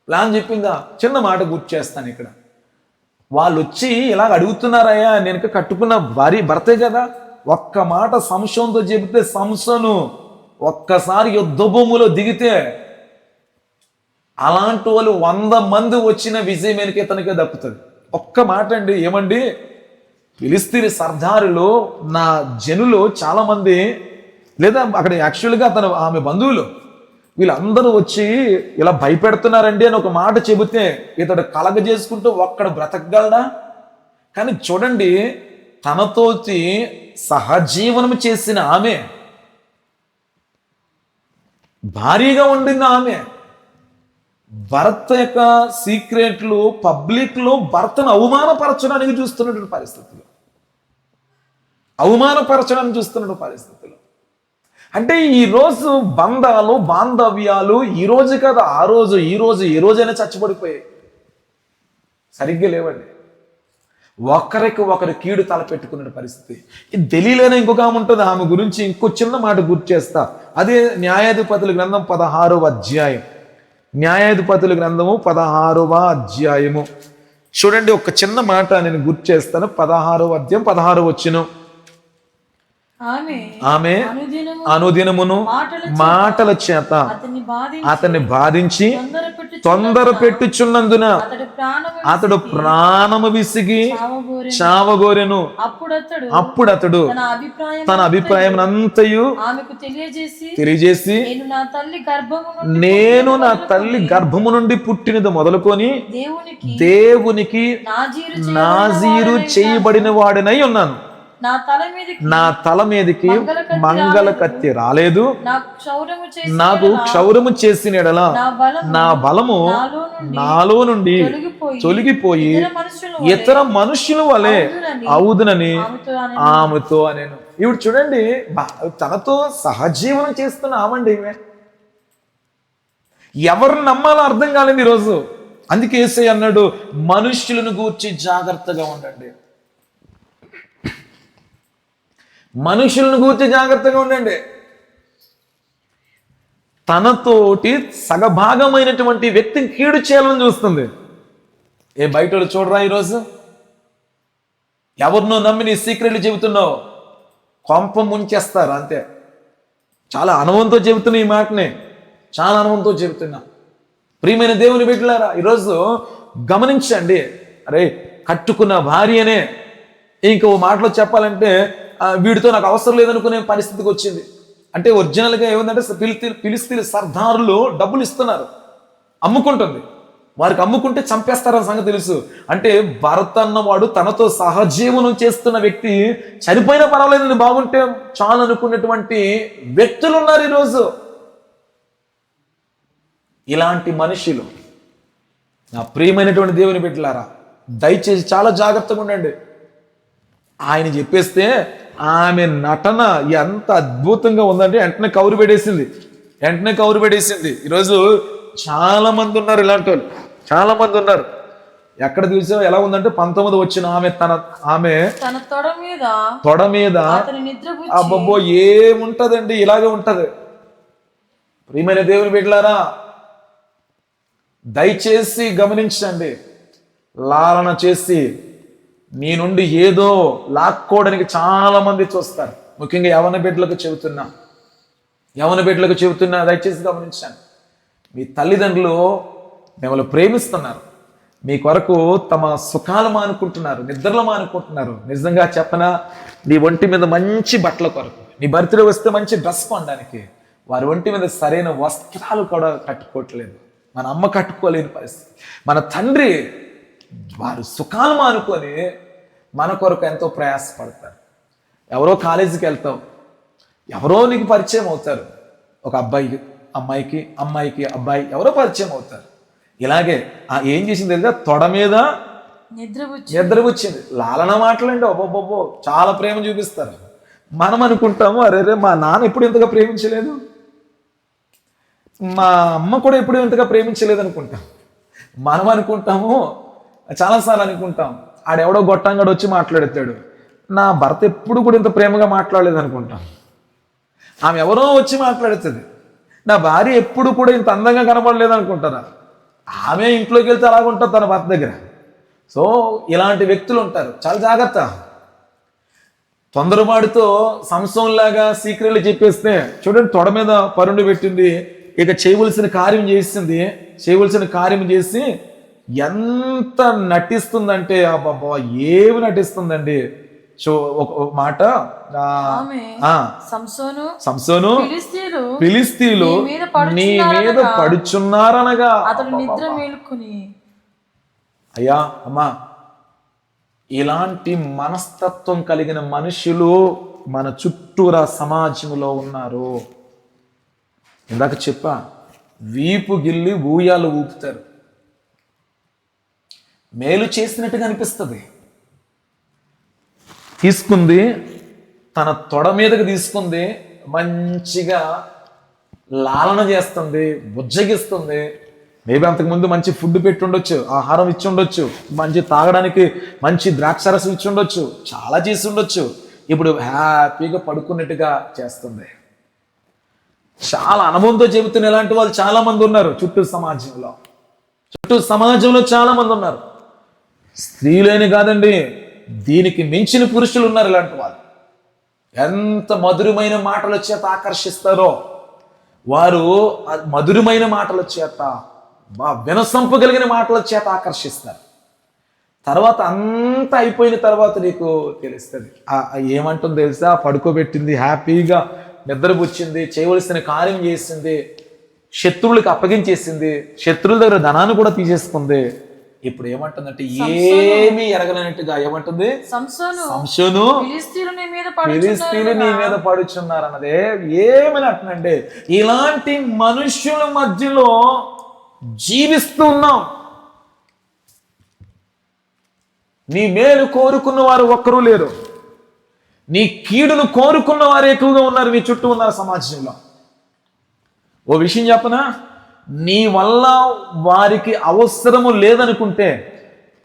ప్లాన్ చెప్పిందా? చిన్న మాట గుర్తు చేస్తాను ఇక్కడ. వాళ్ళు వచ్చి ఇలాగ అడుగుతున్నారయ్యా, నేను కట్టుకున్న భర్తే కదా. ఒక్క మాట సంశయంతో చెబితే, సంసను ఒక్కసారి యుద్ధ భూమిలో దిగితే అలాంటి వాళ్ళు 100 మంది వచ్చిన విజయం వెనక ఇతనికే దక్కుతుంది. ఒక్క మాట అండి. ఏమండి, ఫిలిస్తీన్ సర్దారులు, నా జనులు చాలా మంది, లేదా అక్కడ యాక్చువల్గా ఆమె బంధువులు, వీళ్ళందరూ వచ్చి ఇలా భయపెడుతున్నారండి అని ఒక మాట చెబితే ఇతడు కలగజేసుకుంటూ ఒక్కడ బ్రతకగలడా? కానీ చూడండి, తనతోటి సహజీవనం చేసిన ఆమె, భారీగా ఉండింది ఆమె, భర్త యొక్క సీక్రెట్లు పబ్లిక్ లో భర్తను అవమానపరచడానికి చూస్తున్నటువంటి పరిస్థితులు, అవమానపరచడానికి చూస్తున్న పరిస్థితులు. అంటే ఈరోజు బంధాలు, బాంధవ్యాలు ఈ రోజు కదా ఆ రోజు, ఈ రోజైనా చచ్చిపడిపోయాయి, సరిగ్గా లేవండి. ఒకరికి ఒకరు కీడు తలపెట్టుకున్న పరిస్థితి. ఇది తెలియలేని ఇంకొక ఆమె ఉంటుంది. ఆమె గురించి ఇంకో చిన్న మాట గుర్తు చేస్తా. అదే న్యాయాధిపతుల గ్రంథం 16వ అధ్యాయం. న్యాయాధిపతుల గ్రంథము 16వ అధ్యాయము చూడండి. ఒక చిన్న మాట నేను గుర్తు చేస్తాను. 16వ అధ్యాయం 16వ వచనం. ఆమె అనుదినమును మాటల చేత అతన్ని బాధించి తొందర పెట్టుచున్నందున అతడు ప్రాణము విసిగి చావగోరెను. అప్పుడు అతడు తన అభిప్రాయం అంతయు తెలియజేసి, నేను నా తల్లి గర్భము నుండి పుట్టినది మొదలుకొని దేవునికి నాజీరు చేయబడిన వాడినై ఉన్నాను. నా తల మీదకి మంగళ కత్తి రాలేదు. నాకు క్షౌరము చేసిన ఎడల నా బలము నాలో నుండి తొలగిపోయి ఇతర మనుషుల వలె అవుదునని ఆమెతో అనేను. ఇప్పుడు చూడండి, తనతో సహజీవనం చేస్తున్న ఆమండి. ఎవరిని నమ్మాలో అర్థం కాలేదు ఈరోజు. అందుకే యేసయ్య అన్నాడు, మనుష్యులను గూర్చి జాగ్రత్తగా ఉండండి, మనుషులను గూర్చి జాగ్రత్తగా ఉండండి. తనతోటి సగభాగమైనటువంటి వ్యక్తిని కీడు చేయాలని చూస్తుంది. బయట వాళ్ళు చూడరా ఈరోజు? ఎవరినో నమ్మి నీ సీక్రెట్లు చెబుతున్నావు, కొంప ముంచేస్తారు అంతే. చాలా అనుభవంతో చెబుతున్నా ఈ మాటని, చాలా అనుభవంతో చెబుతున్నా. ప్రియమైన దేవుని బిడ్డలారా, ఈరోజు గమనించండి. అరే, కట్టుకున్న భార్యనే ఇంకో మాటలో చెప్పాలంటే వీడితో నాకు అవసరం లేదనుకునే పరిస్థితికి వచ్చింది. అంటే ఒరిజినల్గా ఏముందంటే, ఫిలిస్తీన్ సర్దారులు డబ్బులు ఇస్తున్నారు, అమ్ముకుంటుంది. వారికి అమ్ముకుంటే చంపేస్తారన్న సంగతి తెలుసు. అంటే భర్త అన్నవాడు తనతో సహజీవనం చేస్తున్న వ్యక్తి చనిపోయినా పర్వాలేదని బాగుంటే చాలు అనుకున్నటువంటి వ్యక్తులు ఉన్నారు ఈరోజు. ఇలాంటి మనుషులు, నా ప్రియమైనటువంటి దేవుని బిడ్డలారా, దయచేసి చాలా జాగ్రత్తగా ఉండండి. ఆయన చెప్పేస్తే ఆమె నటన ఎంత అద్భుతంగా ఉందంటే వెంటనే కౌరు పెట్టేసింది. ఈరోజు చాలా మంది ఉన్నారు ఇలాంటి వాళ్ళు, చాలా మంది ఉన్నారు. ఎక్కడ చూసా ఎలా ఉందంటే 19 వచ్చిన ఆమె తన తొడ మీద అబ్బబ్బో ఏముంటదండి, ఇలాగే ఉంటది. ప్రియమైన దేవుని బిడ్డలారా, దయచేసి గమనించండి. లాలన చేసి నీ నుండి ఏదో లాక్కోవడానికి చాలా మంది చూస్తారు. ముఖ్యంగా యవన బిడ్డలకు చెబుతున్నా, దయచేసి గమనించండి. మీ తల్లిదండ్రులు మిమ్మల్ని ప్రేమిస్తున్నారు, మీ కొరకు తమ సుఖాలు మానుకుంటున్నారు, నిద్రలు మానుకుంటున్నారు. నిజంగా చెప్పనా, నీ ఒంటి మీద మంచి బట్టల కొరకు, నీ బర్త్డే వస్తే మంచి డ్రెస్ కొనడానికి వారి ఒంటి మీద సరైన వస్త్రాలు కూడా కట్టుకోవట్లేదు. మన అమ్మ కట్టుకోలేని పరిస్థితి. మన తండ్రి వారు సుఖాలు మానుకొని మన కొరకు ఎంతో ప్రయాసపడతారు. ఎవరో కాలేజీకి వెళ్తావు, ఎవరో నీకు పరిచయం అవుతారు. ఒక అబ్బాయికి అమ్మాయికి, అమ్మాయికి అబ్బాయి ఎవరో పరిచయం అవుతారు. ఇలాగే ఏం చేసింది తెలుసా, తొడ మీద నిద్ర వచ్చింది. లాలన మాటలండి, ఒబ్బొబ్బొబ్బో చాలా ప్రేమ చూపిస్తారు. మనం అనుకుంటాము, అరే మా నాన్న ఎప్పుడు ఇంతగా ప్రేమించలేదు, మా అమ్మ కూడా ఎప్పుడు ఇంతగా ప్రేమించలేదు అనుకుంటాం. మనం అనుకుంటాము, చాలాసార్లు అనుకుంటాం, ఆడెవడో గొట్టంగాడు వచ్చి మాట్లాడతాడు, నా భర్త ఎప్పుడు కూడా ఇంత ప్రేమగా మాట్లాడలేదు అనుకుంటాం. ఆమె ఎవరో వచ్చి మాట్లాడుతుంది, నా భార్య ఎప్పుడు కూడా ఇంత అందంగా కనపడలేదు అనుకుంటారా. ఆమె ఇంట్లోకి వెళ్తే అలాగ ఉంటుంది తన భర్త దగ్గర. సో ఇలాంటి వ్యక్తులు ఉంటారు, చాలా జాగ్రత్త. తొందరపాటుతో సంసోన్లాగా సీక్రెట్లు చెప్పేస్తే చూడండి, తొడ మీద పరుండు పెట్టింది, ఇక చేయవలసిన కార్యం చేసి ఎంత నటిస్తుందంటే, అబ్బా ఏమి నటిస్తుందండి. ఒక మాట, సంసోను ఫిలిస్తీయులు నీ మీద పడుచున్నారనగా నిద్ర మేలుకొని. అయ్యా అమ్మా, ఇలాంటి మనస్తత్వం కలిగిన మనుషులు మన చుట్టూరా సమాజంలో ఉన్నారు. ఇందాక చెప్పా, వీపు గిల్లి ఊయాలు ఊపుతారు, మేలు చేసినట్టుగా అనిపిస్తుంది. తీసుకుంది తన తొడ మీదకి తీసుకుంది, మంచిగా లాలన చేస్తుంది, బుజ్జగిస్తుంది. మేబీ అంతకుముందు మంచి ఫుడ్ పెట్టి ఉండొచ్చు, ఆహారం ఇచ్చి ఉండొచ్చు, మంచి తాగడానికి మంచి ద్రాక్షరసం ఇచ్చి ఉండొచ్చు, చాలా చేసి ఉండొచ్చు. ఇప్పుడు హ్యాపీగా పడుకున్నట్టుగా చేస్తుంది. చాలా అనుభవంతో చెబుతున్న ఇలాంటి వాళ్ళు చాలా మంది ఉన్నారు చుట్టూ సమాజంలో చాలా మంది ఉన్నారు. స్త్రీలేని కాదండి, దీనికి మించిన పురుషులు ఉన్నారు ఇలాంటి వాళ్ళు. ఎంత మధురమైన మాటల చేత ఆకర్షిస్తారో వారు, మధురమైన మాటల చేత, వినసంపగలిగిన మాటల చేత ఆకర్షిస్తారు. తర్వాత అంతా అయిపోయిన తర్వాత నీకు తెలుస్తుంది ఏమంటుందో తెలుసా, పడుకోబెట్టింది, హ్యాపీగా నిద్రపుచ్చింది, చేయవలసిన కార్యం చేసింది, శత్రువులకు అప్పగించేసింది, శత్రువుల దగ్గర ధనాన్ని కూడా తీసేసుకుంది. ఇప్పుడు ఏమంటుందంటే, ఏమీ ఎరగలేనట్టుగా ఏమంటుంది, సంసోను ఫిలిస్తీయులు నీ మీద పడుచున్నారు అన్నదే. ఏమని అంటున్నంటే, ఇలాంటి మనుషుల మధ్యలో జీవిస్తూ ఉన్నాం. నీ మేలు కోరుకున్న వారు ఒక్కరూ లేరు, నీ కీడును కోరుకున్న వారు ఎక్కువగా ఉన్నారు నీ చుట్టూ ఉన్నారు సమాజంలో. ఓ విషయం చెప్పనా, నీ వల్ల వారికి అవసరము లేదనుకుంటే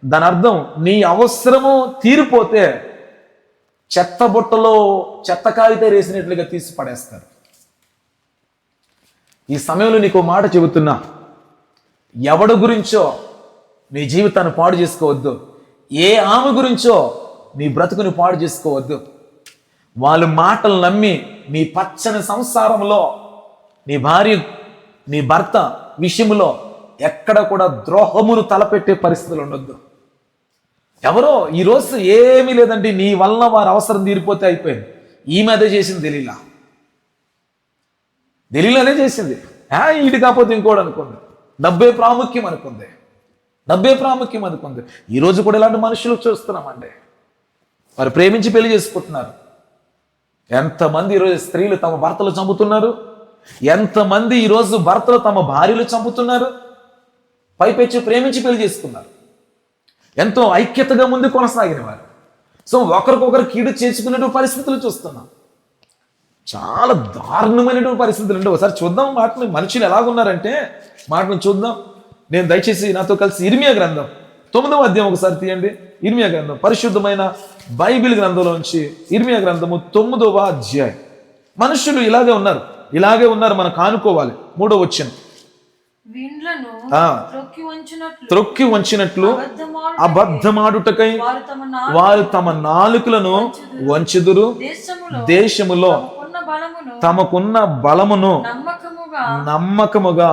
దాని అర్థం నీ అవసరము తీరిపోతే చెత్త బుట్టలో చెత్త కాగితం వేసినట్లుగా తీసి పడేస్తారు. ఈ సమయంలో నీకు మాట చెబుతున్నా, ఎవడు గురించో నీ జీవితాన్ని పాడు చేసుకోవద్దు, ఏ ఆమె గురించో నీ బ్రతుకుని పాడు చేసుకోవద్దు. వాళ్ళ మాటలు నమ్మి నీ పచ్చని సంసారంలో నీ భార్య నీ భర్త విషయంలో ఎక్కడ కూడా ద్రోహమును తలపెట్టే పరిస్థితులు ఉండొద్దు. ఎవరో ఈరోజు ఏమీ లేదండి, నీ వల్ల వారి అవసరం తీరిపోతే అయిపోయింది. ఈమె అదే చేసింది, దెలీలా అదే చేసింది. ఇది కాకపోతే ఇంకోటి అనుకుంది, డబ్బే ప్రాముఖ్యం అనుకుంది. ఈరోజు కూడా ఇలాంటి మనుషులు చూస్తున్నామండి. వారు ప్రేమించి పెళ్లి చేసుకుంటున్నారు. ఎంతమంది ఈరోజు స్త్రీలు తమ భర్తలు చంపుతున్నారు, ఎంతమంది ఈరోజు భర్తలు తమ భార్యలు చంపుతున్నారు. పైపెచ్చి ప్రేమించి పెళ్లి చేసుకున్నారు, ఎంతో ఐక్యతగా ముందు కొనసాగిన వారు. సో ఒకరికొకరు కీడు చేసుకునేటువంటి పరిస్థితులు చూస్తున్నాం. చాలా దారుణమైనటువంటి పరిస్థితులు అంటే ఒకసారి చూద్దాం మాటలు, మనుషులు ఎలాగున్నారంటే మాటను చూద్దాం. నేను దయచేసి నాతో కలిసి ఇర్మియా గ్రంథం 9వ అధ్యాయం ఒకసారి తీయండి. ఇర్మియా గ్రంథం, పరిశుద్ధమైన బైబిల్ గ్రంథంలోంచి ఇర్మియా గ్రంథము 9వ అధ్యాయం. మనుషులు ఇలాగే ఉన్నారు, మనం కానుకోవాలి. 3వ వచనం, త్రొక్కి వంచినట్లు అబద్ధమాడుటకై వారు తమ నాలుకలను వంచెదురు, దేశములో తమకున్న బలమును నమ్మకముగా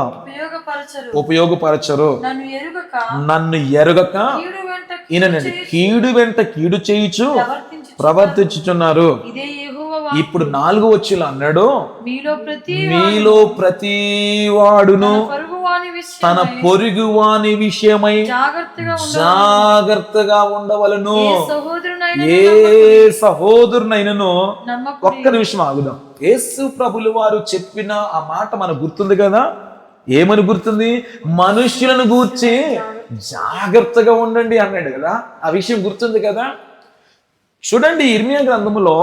ఉపయోగపరచరు, నన్ను ఎరుగక ఈయనండి కీడు వెంట కీడు చేయుచు ప్రవర్తించుచున్నారు. ఇప్పుడు 4వ వచనం అన్నాడు, మీలో ప్రతి వాడును తన పొరుగువాని విషయమై జాగ్రత్తగా ఉండవలను. ఏ సహోదరునైనను ఒక్క నిమిషం ఆగుదాం. యేసు ప్రభులు వారు చెప్పిన ఆ మాట మనకు గుర్తుంది కదా. ఏమని గుర్తుంది? మనుష్యులను గూర్చి జాగ్రత్తగా ఉండండి అన్నాడు కదా. ఆ విషయం గుర్తుంది కదా. చూడండి, ఇర్మియా గ్రంథములో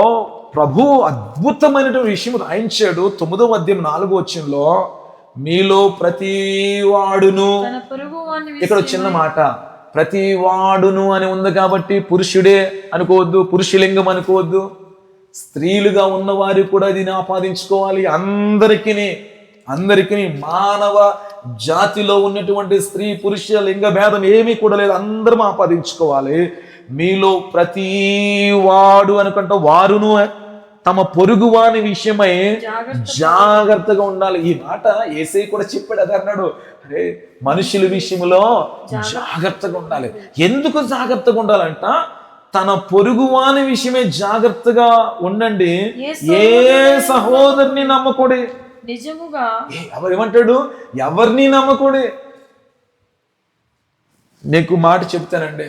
ప్రభు అద్భుతమైనటువంటి విషయం రాయించాడు. 9వ అధ్యాయం 4వ వచనంలో, మీలో ప్రతి వాడును, ఇక్కడ చిన్న మాట, ప్రతి వాడును అని ఉంది కాబట్టి పురుషుడే అనుకోవద్దు, పురుషలింగం అనుకోవద్దు. స్త్రీలుగా ఉన్నవారు కూడా దీన్ని ఆపాదించుకోవాలి. అందరికీ మానవ జాతిలో ఉన్నటువంటి స్త్రీ పురుష లింగ భేదం ఏమీ కూడా లేదు, అందరం ఆపాదించుకోవాలి. మీలో ప్రతి వాడు అనుకుంటా వారును తమ పొరుగువాని విషయమై జాగ్రత్తగా ఉండాలి. ఈ మాట యేసయ్య కూడా చెప్పాడు. అది అన్నాడు, అరే మనుషుల విషయంలో జాగ్రత్తగా ఉండాలి. ఎందుకు జాగ్రత్తగా ఉండాలంట? తన పొరుగువాని విషయమే జాగ్రత్తగా ఉండండి. ఏ సహోదరుని నమ్మకూడే. నిజముగా ఎవరేమంటాడు? ఎవరిని నమ్మకూడే. నీకు మాట చెప్తానండి,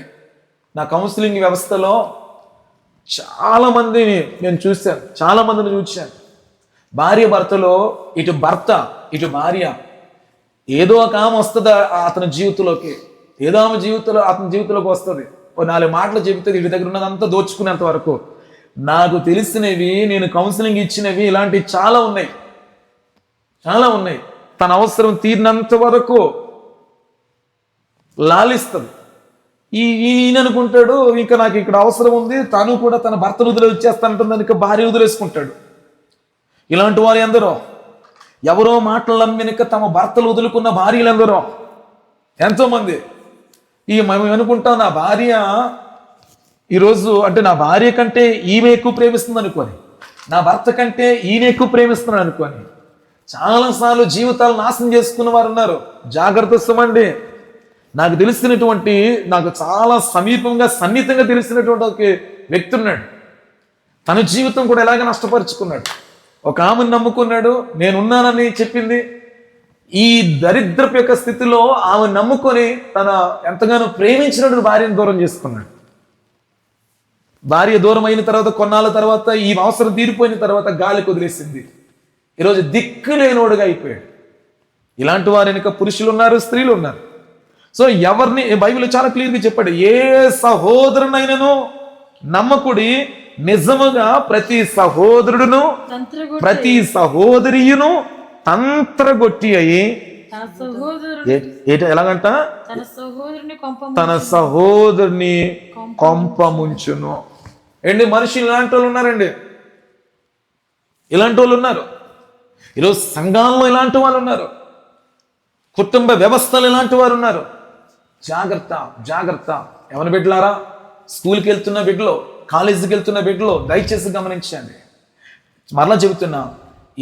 నా కౌన్సిలింగ్ వ్యవస్థలో చాలా మందిని నేను చూశాను, చాలా మందిని చూశాను. భార్య భర్తలో, ఇటు భర్త ఇటు భార్య, ఏదో ఒక ఆమె వస్తుంది అతని జీవితంలోకి, ఏదో ఆమె అతని జీవితంలోకి వస్తుంది. ఓ 4 మాటలు చెబితే వీడి దగ్గర ఉన్నదంతా దోచుకునేంత వరకు. నాకు తెలిసినవి, నేను కౌన్సిలింగ్ ఇచ్చినవి ఇలాంటివి చాలా ఉన్నాయి. తన అవసరం తీరినంత వరకు లాలిస్తుంది. ఈయన అనుకుంటాడు ఇంకా నాకు ఇక్కడ అవసరం ఉంది, తను కూడా తన భర్తను వదిలేస్తానంటుంది, ఇంకా భార్య వదిలేసుకుంటాడు. ఇలాంటి వారు ఎందరో, ఎవరో మాటలు నమ్మినక తమ భర్తలు వదులుకున్న భార్యలు ఎందరో, ఎంతోమంది. మేము అనుకుంటాం నా భార్య ఈరోజు అంటే నా భార్య కంటే ఈమె ఎక్కువ ప్రేమిస్తుంది అనుకోని, నా భర్త కంటే ఈయన ఎక్కువ ప్రేమిస్తున్నాడు అనుకోని చాలాసార్లు జీవితాలు నాశనం చేసుకున్న వారు ఉన్నారు. జాగ్రత్త సుమండి. నాకు తెలిసినటువంటి, నాకు చాలా సన్నిహితంగా తెలిసినటువంటి ఒక వ్యక్తి ఉన్నాడు. తన జీవితం కూడా ఎలాగ నష్టపరుచుకున్నాడు. ఒక ఆమెను నమ్ముకున్నాడు, నేనున్నానని చెప్పింది. ఈ దరిద్రపు యొక్క స్థితిలో ఆమె నమ్ముకొని తన ఎంతగానో ప్రేమించినటువంటి భార్యను దూరం చేసుకున్నాడు. భార్య దూరం అయిన తర్వాత, కొన్నాళ్ళ తర్వాత, ఈ అవసరం తీరిపోయిన తర్వాత గాలికి వదిలేసింది. ఈరోజు దిక్కులేనోడుగా అయిపోయాడు. ఇలాంటి వారు వెనుక పురుషులు ఉన్నారు, స్త్రీలు ఉన్నారు. సో ఎవరిని, బైబిల్ చాలా క్లియర్గా చెప్పాడు, ఏ సహోదరునైనను నమ్మకుడి, నిజముగా ప్రతి సహోదరుడును ప్రతి సహోదరియును తంత్రగొట్టి అయి ఎలాగంట తన సహోదరుని కొంపముంచును. ఏంటి మనుషులు ఇలాంటి వాళ్ళు ఉన్నారండి, ఇలాంటి వాళ్ళు ఉన్నారు. ఈరోజు సంఘాల్లో ఇలాంటి వాళ్ళు ఉన్నారు, కుటుంబ వ్యవస్థలు ఇలాంటి వారు ఉన్నారు. జాగ్రత్త. ఎవరి బిడ్డలారా, స్కూల్కి వెళ్తున్న బిడ్డలో, కాలేజీకి వెళ్తున్న బిడ్డలో దయచేసి గమనించండి. మరలా చెబుతున్నా,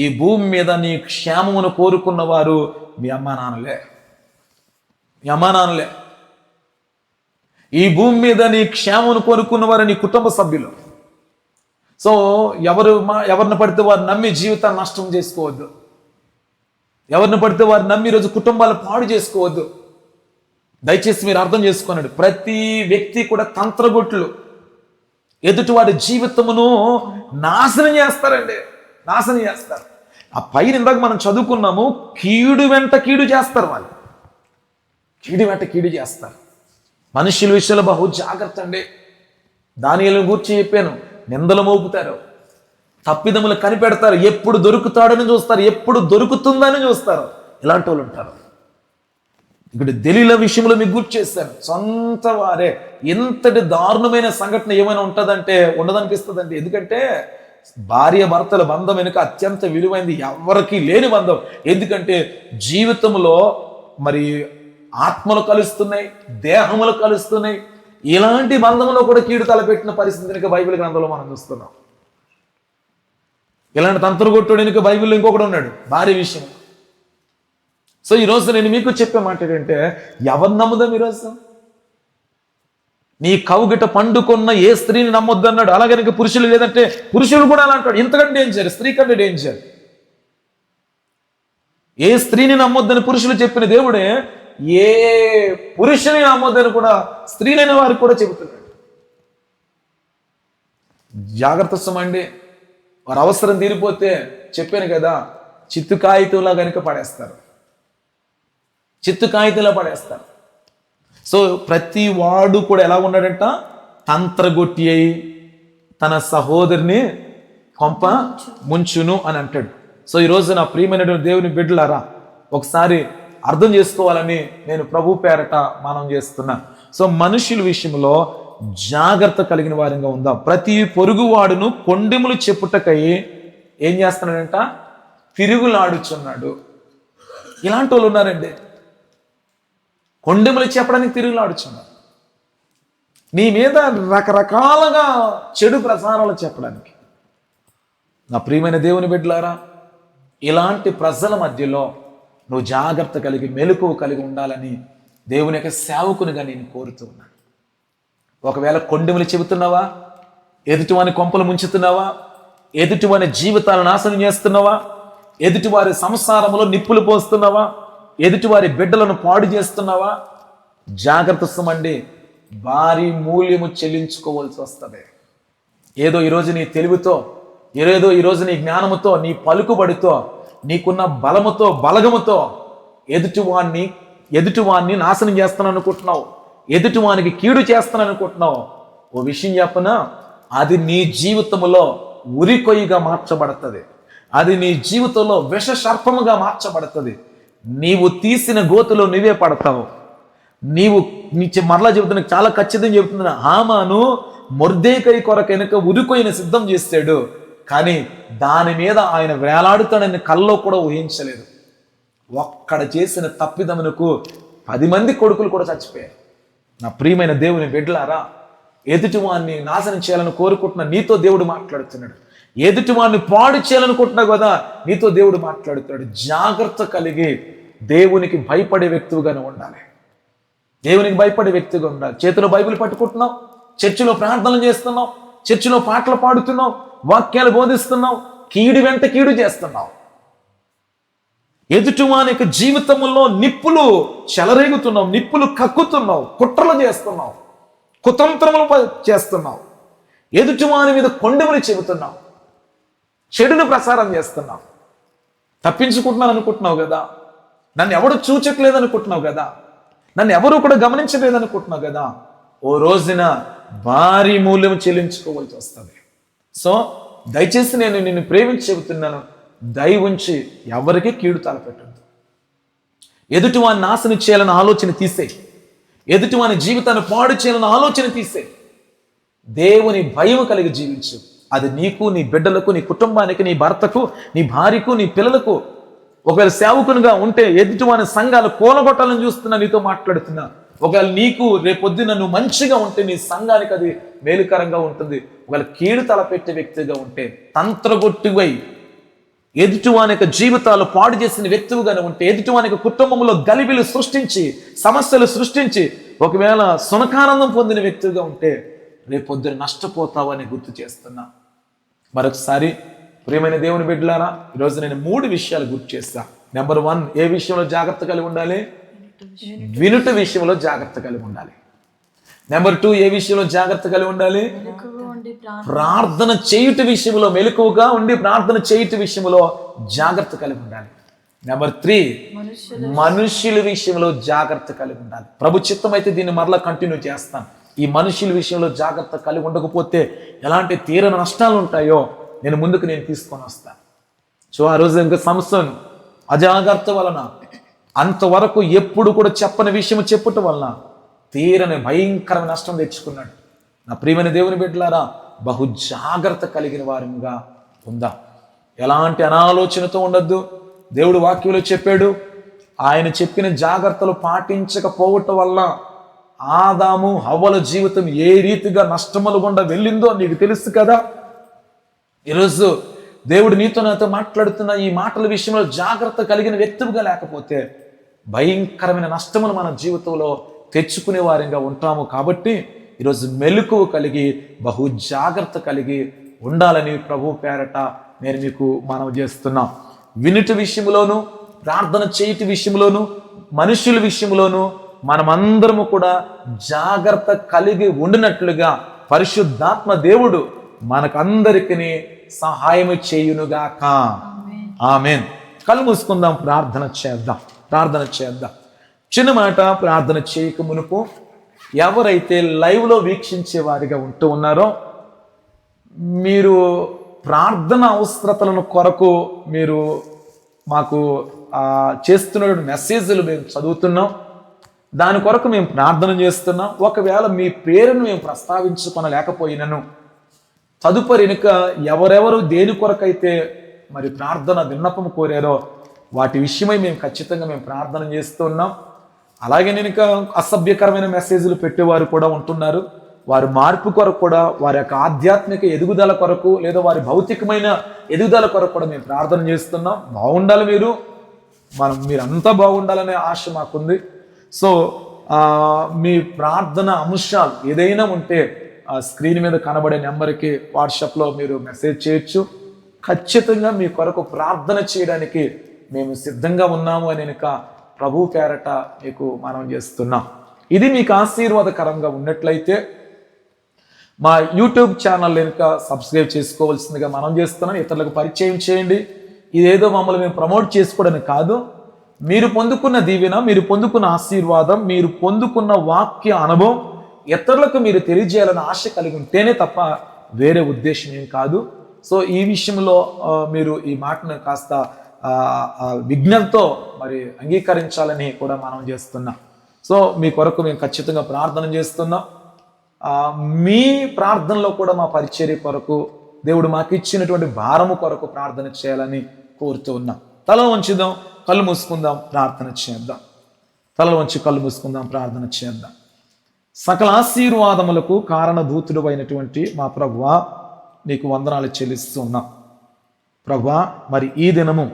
ఈ భూమి మీద నీ క్షేమమును కోరుకున్న వారు మీ అమ్మా నాన్నలే. ఈ భూమి మీద నీ క్షేమమును కోరుకున్న వారు నీ కుటుంబ సభ్యులు. సో ఎవరిని పడితే వారు నమ్మి జీవితాన్ని నష్టం చేసుకోవద్దు. ఎవరిని పడితే వారు నమ్మి ఈరోజు కుటుంబాలు పాడు చేసుకోవద్దు. దయచేసి మీరు అర్థం చేసుకోనండి. ప్రతి వ్యక్తి కూడా తంత్రగొట్లు ఎదుటి వాడి జీవితమును నాశనం చేస్తారు. ఆ పైన ఇందాక మనం చదువుకున్నాము, కీడు వెంట కీడు చేస్తారు. వాళ్ళు కీడు వెంట కీడు చేస్తారు. మనుషుల విషయంలో బహు జాగ్రత్త అండి. దానియేలును గూర్చి చెప్పాను, నిందలు మోపుతారు, తప్పిదములు కనిపెడతారు, ఎప్పుడు దొరుకుతాడని చూస్తారు, ఎప్పుడు దొరుకుతుందని చూస్తారు. ఇలాంటి వాళ్ళు ఉంటారు. ఇక్కడ దెలీలా విషయంలో మీకు గుర్తు చేశాను, సొంత వారే. ఎంతటి దారుణమైన సంఘటన ఏమైనా ఉంటుందంటే ఉండదనిపిస్తుందండి. ఎందుకంటే భార్య భర్తల బంధం వెనుక అత్యంత విలువైంది, ఎవరికి లేని బంధం. ఎందుకంటే జీవితంలో మరి ఆత్మలు కలుస్తున్నాయి, దేహములు కలుస్తున్నాయి. ఇలాంటి బంధంలో కూడా కీడు తలపెట్టిన పరిస్థితిని బైబిల్ గ్రంథంలో మనం చూస్తున్నాం. ఇలాంటి తంత్రగొట్టుడు వెనుక బైబిల్లో ఇంకొకడు ఉన్నాడు భార్య విషయం. సో ఈరోజు నేను మీకు చెప్పే మాట ఏంటంటే, ఎవరు నమ్ముదాం ఈరోజు? నీ కౌగిట పండుకున్న ఏ స్త్రీని నమ్మొద్దు అన్నాడు. అలాగే నీకు పురుషులు, లేదంటే పురుషులు కూడా అలా అంటాడు. ఇంతకంటే డేంజర్, స్త్రీ కంటే డేంజర్. ఏ స్త్రీని నమ్మొద్దని పురుషులు చెప్పిన దేవుడే ఏ పురుషుని నమ్మొద్దని కూడా స్త్రీలైన వారికి కూడా చెబుతున్నాడు. జాగ్రత్త సుమండి. వారు అవసరం తీరిపోతే చెప్పాను కదా, చిత్తు కాగితంలా కనుక పడేస్తారు, చిత్తు కాగితంలా పడేస్తారు. సో ప్రతి వాడు కూడా ఎలా ఉన్నాడంట, తంత్రగొట్టి అయి తన సహోదరిని కొంప ముంచును అని అంటాడు. సో ఈరోజు నా ప్రియమైనటువంటి దేవుని బిడ్డలారా, ఒకసారి అర్థం చేసుకోవాలని నేను ప్రభు పేరట మనం చేస్తున్నా. సో మనుషుల విషయంలో జాగ్రత్త కలిగిన వారంగా ఉందాం. ప్రతి పొరుగువాడును కొండెములు చెప్పుటకై ఏం చేస్తున్నాడంట, తిరుగులాడుచున్నాడు. ఇలాంటి వాళ్ళు ఉన్నారండి, కొండెములు చెప్పడానికి తిరుగులాడుచున్నారు. నీ మీద రకరకాలుగా చెడు ప్రసారాలు చెప్పడానికి. నా ప్రియమైన దేవుని బిడ్డలారా, ఇలాంటి ప్రజల మధ్యలో నువ్వు జాగ్రత్త కలిగి మెలకువ కలిగి ఉండాలని దేవుని యొక్క సేవకునిగా నేను కోరుతూ ఉన్నాను. ఒకవేళ కొండెములు చెబుతున్నావా, ఎదుటివాని కొంపలు ముంచుతున్నావా, ఎదుటివాని జీవితాలను నాశనం చేస్తున్నావా, ఎదుటివారి సంసారంలో నిప్పులు పోస్తున్నావా, ఎదుటివారి బిడ్డలను పాడు చేస్తున్నావా, జాగ్రత్త సుమండి, భారీ మూల్యము చెల్లించుకోవాల్సి వస్తుంది. ఏదో ఈరోజు నీ తెలివితో, ఏదో ఈరోజు నీ జ్ఞానముతో, నీ పలుకుబడితో, నీకున్న బలముతో బలగముతో ఎదుటివాన్ని నాశనం చేస్తాను అనుకుంటున్నావు, ఎదుటివానికి కీడు చేస్తాను అనుకుంటున్నావు. ఓ విషయం చెప్పనా, అది నీ జీవితంలో ఉరికొయ్యిగా మార్చబడుతుంది, అది నీ జీవితంలో విష సర్పముగా మార్చబడుతుంది. నీవు తీసిన గోతులో నువ్వే పడతావు. మరలా చెబుతున్నా, చాలా ఖచ్చితంగా చెబుతున్నా, హామాను మొర్దెకై కొరకు వెనుక ఉరికొయ్యను సిద్ధం చేస్తాడు, కానీ దాని మీద ఆయన వేలాడుతాడని కల్లో కూడా ఊహించలేదు. ఒక్కడ చేసిన తప్పిదమునకు 10 మంది కొడుకులు కూడా చచ్చిపోయారు. నా ప్రియమైన దేవుని బిడ్డలారా, ఎదుటివాన్ని నాశనం చేయాలని కోరుకుంటున్న నీతో దేవుడు మాట్లాడుతున్నాడు. ఎదుటివాన్ని పాడు చేయాలనుకుంటున్నావు కదా, నీతో దేవుడు మాట్లాడుతున్నాడు. జాగ్రత్త కలిగి దేవునికి భయపడే వ్యక్తిగానే ఉండాలి. దేవునికి భయపడే వ్యక్తిగా ఉండాలి. చేతిలో బైబిల్ పట్టుకుంటున్నావు, చర్చిలో ప్రార్థనలు చేస్తున్నావు, చర్చిలో పాటలు పాడుతున్నావు, వాక్యాలు బోధిస్తున్నావు, కీడు వెంట కీడు చేస్తున్నావు. ఎదుటివాని యొక్క జీవితంలో నిప్పులు చెలరేగుతున్నావు, నిప్పులు కక్కుతున్నావు, కుట్రలు చేస్తున్నావు, కుతంత్రములు చేస్తున్నావు, ఎదుటివాని మీద కొండెములు చెబుతున్నావు, చెడును ప్రసారం చేస్తున్నావు. తప్పించుకుంటున్నాను అనుకుంటున్నావు కదా, నన్ను ఎవడు చూచట్లేదు అనుకుంటున్నావు కదా, నన్ను ఎవరు కూడా గమనించలేదు అనుకుంటున్నావు కదా, ఓ రోజున భారీ మూల్యం చెల్లించుకోవాల్సి వస్తుంది. సో దయచేసి నేను నిన్ను ప్రేమించి చెబుతున్నాను, దయ ఉంచి ఎవరికి కీడు తలపెట్టద్దు. ఎదుటివాన్ని నాశనం చేయాలని ఆలోచన తీసేయి, ఎదుటివాని జీవితాన్ని పాడు చేయాలని ఆలోచన తీసేయి. దేవుని భయం కలిగి జీవించు. అది నీకు, నీ బిడ్డలకు, నీ కుటుంబానికి, నీ భర్తకు, నీ భార్యకు, నీ పిల్లలకు. ఒకవేళ సేవకునిగా ఉంటే ఎదుటివాని సంఘాలు కూలగొట్టాలని చూస్తున్నా, నీతో మాట్లాడుతున్నా. ఒకవేళ నీకు రేపొద్దున నువ్వు మంచిగా ఉంటే నీ సంఘానికి అది మేలుకరంగా ఉంటుంది. ఒకవేళ కీడు తలపెట్టే వ్యక్తిగా ఉంటే, తంత్రగొట్టివై ఎదుటివాని యొక్క జీవితాలు పాడు చేసిన వ్యక్తిగానే ఉంటే, ఎదుటివాని యొక్క కుటుంబంలో గలిబిలు సృష్టించి, సమస్యలు సృష్టించి, ఒకవేళ సునకానందం పొందిన వ్యక్తిగా ఉంటే రేపొద్దున నష్టపోతావని గుర్తు చేస్తున్నా. మరొకసారి ప్రియమైన దేవుని బిడ్డలారా, ఈరోజు నేను 3 విషయాలు గుర్తు చేస్తా. నెంబర్ 1, ఏ విషయంలో జాగ్రత్త కలిగి ఉండాలి? వినుట విషయంలో జాగ్రత్త కలిగి ఉండాలి. నెంబర్ 2, ఏ విషయంలో జాగ్రత్త కలిగి ఉండాలి? ప్రార్థన చేయుట విషయంలో మెలకువగా ఉండి ప్రార్థన చేయుట విషయంలో జాగ్రత్త కలిగి ఉండాలి. నెంబర్ 3, మనుషుల విషయంలో జాగ్రత్త కలిగి ఉండాలి. ప్రభు చిత్తం అయితే దీన్ని మరలా కంటిన్యూ చేస్తాను. ఈ మనుషుల విషయంలో జాగ్రత్త కలిగి ఉండకపోతే ఎలాంటి తీరని నష్టాలు ఉంటాయో నేను తీసుకొని వస్తాను. సో ఆ రోజు ఇంకా సంసోను అజాగ్రత్త వలన, అంతవరకు ఎప్పుడు కూడా చెప్పని విషయం చెప్పుట వలన తీరని భయంకరమైన నష్టం తెచ్చుకున్నాడు. నా ప్రియమైన దేవుని బిడ్డలారా, బహు జాగ్రత్త కలిగిన వారిగా ఉందా. ఎలాంటి అనాలోచనతో ఉండద్దు. దేవుడు వాక్యంలో చెప్పాడు, ఆయన చెప్పిన జాగ్రత్తలు పాటించకపోవటం వల్ల ఆదాము హవ్వల జీవితం ఏ రీతిగా నష్టములు గుండా వెళ్ళిందో నీకు తెలుసు కదా. ఈరోజు దేవుడు నీతో నాతో మాట్లాడుతున్న ఈ మాటల విషయంలో జాగ్రత్త కలిగిన వ్యక్తిగా లేకపోతే భయంకరమైన నష్టములు మన జీవితంలో తెచ్చుకునే వారిగా ఉంటాము. కాబట్టి ఈరోజు మెలకువ కలిగి బహు జాగ్రత్త కలిగి ఉండాలని ప్రభు పేరట నేను మీకు మనవి చేస్తున్నా. వినుట విషయంలోను, ప్రార్థన చేయటి విషయంలోను, మనుషుల విషయంలోను మనమందరము కూడా జాగ్రత్త కలిగి ఉండినట్లుగా పరిశుద్ధాత్మ దేవుడు మనకందరికీ సహాయం చేయునుగాక. ఆమేన్. కళ్ళు మూసుకుందాం, ప్రార్థన చేద్దాం. చిన్న మాట, ప్రార్థన చేయక మునుపు ఎవరైతే లైవ్లో వీక్షించే వారిగా ఉంటూ ఉన్నారో, మీరు ప్రార్థన అవసరతలను కొరకు మీరు మాకు చేస్తున్న మెసేజ్లు మేము చదువుతున్నాం, దాని కొరకు మేము ప్రార్థన చేస్తున్నాం. ఒకవేళ మీ పేరును మేము ప్రస్తావించుకొనలేకపోయినను తదుపరి ఎవరెవరు దేని కొరకైతే మరి ప్రార్థన విన్నపం కోరారో వాటి విషయమై మేము ఖచ్చితంగా ప్రార్థన చేస్తున్నాం. అలాగే అసభ్యకరమైన మెసేజ్లు పెట్టేవారు కూడా ఉంటున్నారు. వారి మార్పు కొరకు కూడా, వారి యొక్క ఆధ్యాత్మిక ఎదుగుదల కొరకు, లేదా వారి భౌతికమైన ఎదుగుదల కొరకు కూడా మేము ప్రార్థన చేస్తున్నాం. బాగుండాలి, మీరంతా బాగుండాలనే ఆశ మాకుంది. సో మీ ప్రార్థన అంశాలు ఏదైనా ఉంటే స్క్రీన్ మీద కనబడే నెంబర్కి వాట్సాప్లో మీరు మెసేజ్ చేయొచ్చు. ఖచ్చితంగా మీ కొరకు ప్రార్థన చేయడానికి మేము సిద్ధంగా ఉన్నాము అని ప్రభు పేరట మీకు మనం చేస్తున్నాం. ఇది మీకు ఆశీర్వాదకరంగా ఉన్నట్లయితే మా యూట్యూబ్ ఛానల్ సబ్స్క్రైబ్ చేసుకోవాల్సిందిగా మనం చేస్తున్నాం. ఇతరులకు పరిచయం చేయండి. ఇదేదో మమ్మల్ని మేము ప్రమోట్ చేసుకోవడానికి కాదు. మీరు పొందుకున్న దీవెన, మీరు పొందుకున్న ఆశీర్వాదం, మీరు పొందుకున్న వాక్య అనుభవం ఇతరులకు మీరు తెలియజేయాలని ఆశ కలిగి ఉంటేనే తప్ప వేరే ఉద్దేశం ఏం కాదు. సో ఈ విషయంలో మీరు ఈ మాటను కాస్త విజ్ఞతతో మరి అంగీకరించాలని కూడా మనం చేస్తున్నాం. సో మీ కొరకు మేము ఖచ్చితంగా ప్రార్థన చేస్తున్నాం. మీ ప్రార్థనలో కూడా మా పరిచర్య కొరకు, దేవుడు మాకు ఇచ్చినటువంటి భారము కొరకు ప్రార్థన చేయాలని కోరుతూ ఉన్నాం. తల వంచుదాం, కళ్ళు మూసుకుందాం, ప్రార్థన చేద్దాం. తల వంచి కళ్ళు మూసుకుందాం, ప్రార్థన చేద్దాం. సకల ఆశీర్వాదములకు కారణభూతుడు అయినటువంటి మా ప్రభువా, నీకు వందనాలు చెల్లిస్తున్నాం. ప్రభువా, మరి ఈ దినము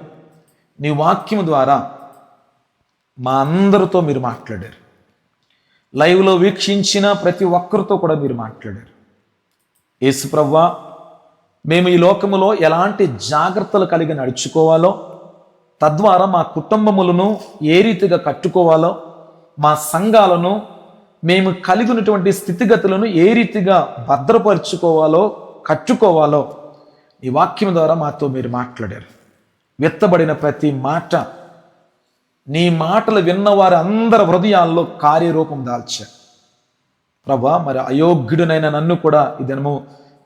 నీ వాక్యము ద్వారా మా అందరితో మీరు మాట్లాడారు. లైవ్లో వీక్షించిన ప్రతి ఒక్కరితో కూడా మీరు మాట్లాడారు. యేసు ప్రభువా, మేము ఈ లోకములో ఎలాంటి జాగ్రత్తలు కలిగి నడుచుకోవాలో, తద్వారా మా కుటుంబములను ఏ రీతిగా కట్టుకోవాలో, మా సంఘాలను మేము కలిగి ఉన్నటువంటి స్థితిగతులను ఏ రీతిగా భద్రపరుచుకోవాలో, కట్టుకోవాలో ఈ వాక్యం ద్వారా మాతో మీరు మాట్లాడారు. విత్తబడిన ప్రతి మాట, నీ మాటలు విన్నవారి అందరి హృదయాల్లో కార్యరూపం దాల్చారు. ప్రభా, మరి అయోగ్యుడినైన నన్ను కూడా ఈ దినము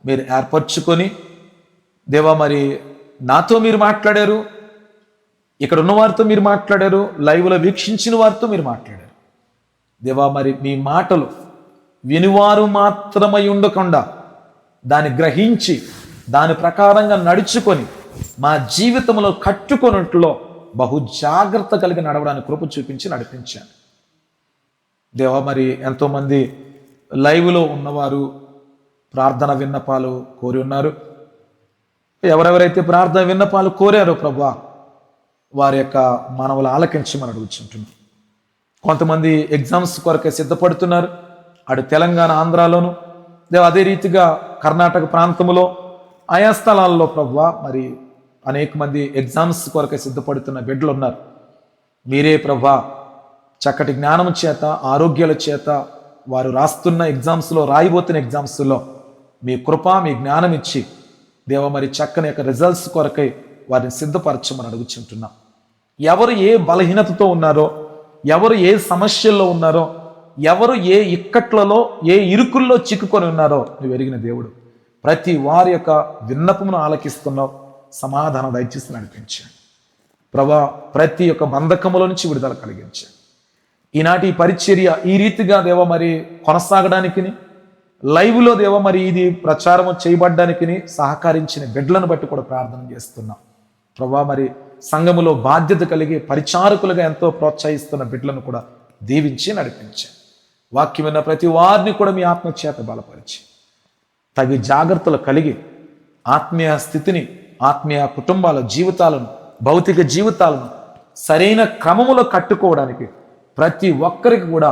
మీరు ఏర్పరచుకొని, దేవా, మరి నాతో మీరు మాట్లాడారు, ఇక్కడ ఉన్న వారితో మీరు మాట్లాడారు, లైవ్లో వీక్షించిన వారితో మీరు మాట్లాడారు. దేవా, మరి మీ మాటలు వినివారు మాత్రమై ఉండకుండా దాన్ని గ్రహించి దాని ప్రకారంగా నడుచుకొని మా జీవితంలో కట్టుకున్నట్లో బహు జాగ్రత్త కలిగి నడవడానికి కృప చూపించి నడిపించాను. దేవా, మరి ఎంతోమంది లైవ్లో ఉన్నవారు ప్రార్థన విన్నపాలు కోరి ఉన్నారు. ఎవరెవరైతే ప్రార్థన విన్నపాలు కోరారో ప్రభువా, వారి యొక్క మనవులు ఆలకించమని అడుగుతుంటున్నాం. కొంతమంది ఎగ్జామ్స్ కొరకే సిద్ధపడుతున్నారు. అటు తెలంగాణ, ఆంధ్రాలోను, అదే రీతిగా కర్ణాటక ప్రాంతంలో ఆయా స్థలాల్లో ప్రభువా, మరి అనేక మంది ఎగ్జామ్స్ కొరకే సిద్ధపడుతున్న బిడ్డలు ఉన్నారు. మీరే ప్రభువా చక్కటి జ్ఞానం చేత, ఆరోగ్యాల చేత వారు రాస్తున్న ఎగ్జామ్స్లో, రాయిపోతున్న ఎగ్జామ్స్లో మీ కృప, మీ జ్ఞానం ఇచ్చి దేవ, మరి చక్కని యొక్క రిజల్ట్స్ కొరకై వారిని సిద్ధపరచమని అడుగుచుంటున్నాం. ఎవరు ఏ బలహీనతతో ఉన్నారో, ఎవరు ఏ సమస్యల్లో ఉన్నారో, ఎవరు ఏ ఇక్కట్లలో, ఏ ఇరుకుల్లో చిక్కుకొని ఉన్నారో నువ్వు ఎరిగిన దేవుడు. ప్రతి వారి యొక్క విన్నపమును ఆలకిస్తున్నావు. సమాధానం దయచేసి నడిపించాను ప్రభా. ప్రతి ఒక్క బంధకముల నుంచి విడుదల కలిగించాను. ఈనాటి పరిచర్య ఈ రీతిగా దేవ మరి కొనసాగడానికి, లైవ్లో దేవ మరి ఇది ప్రచారం చేయబడ్డానికి సహకరించిన బిడ్డలను బట్టి కూడా ప్రార్థన చేస్తున్నాం ప్రభా. మరి సంఘములో బాధ్యత కలిగి పరిచారకులుగా ఎంతో ప్రోత్సహిస్తున్న బిడ్డలను కూడా దీవించి నడిపించాను. వాక్యం విన్న ప్రతి వారిని కూడా మీ ఆత్మచేత బలపరిచి తగి జాగ్రత్తలు కలిగి ఆత్మీయ స్థితిని, ఆత్మీయ కుటుంబాల జీవితాలను, భౌతిక జీవితాలను సరైన క్రమములో కట్టుకోవడానికి ప్రతి ఒక్కరికి కూడా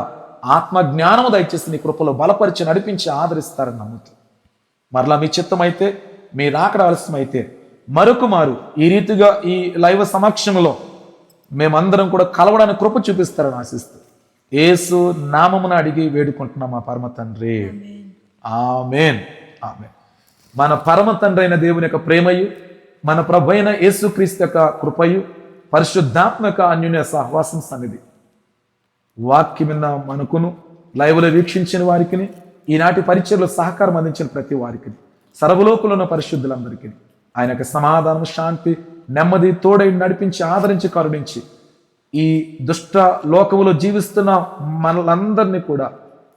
ఆత్మజ్ఞానము దయచేసి నీ కృపలో బలపరిచి నడిపించి ఆదరిస్తారని నమ్ముతూ, మరలా మీ చిత్తమైతే, మీ రాకడ ఆలస్యమైతే మరొక మారు ఈ రీతిగా ఈ లైవ్ సమక్షంలో మేమందరం కూడా కలవడానికి కృప చూపిస్తారని ఆశిస్తూ యేసు నామమున అడిగి వేడుకుంటున్నాం మా పరమ తండ్రి. ఆమేన్. ఆమేన్. మన పరమ తండ్రి అయిన దేవుని యొక్క ప్రేమయు, మన ప్రభు అయిన యేసుక్రీస్తు యొక్క కృపయు, పరిశుద్ధాత్మ యొక్క అన్యోన్య సహవాసం సన్నిధి వాక్యమిన్న మనకును, లైవ్లో వీక్షించిన వారికి, ఈనాటి పరిచయలో సహకారం అందించిన ప్రతి వారికి, సర్వలోకంలో ఉన్న పరిశుద్ధులందరికీ ఆయన యొక్క సమాధానం, శాంతి, నెమ్మది తోడై నడిపించి, ఆదరించి, కరుణించి ఈ దుష్ట లోకములో జీవిస్తున్న మనలందరినీ కూడా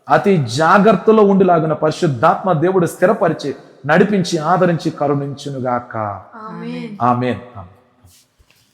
అతి జాగ్రత్తలో ఉండిలాగిన పరిశుద్ధాత్మ దేవుడు స్థిరపరిచి, నడిపించి, ఆదరించి, కరుణించునుగాక. ఆమేన్. ఆమేన్.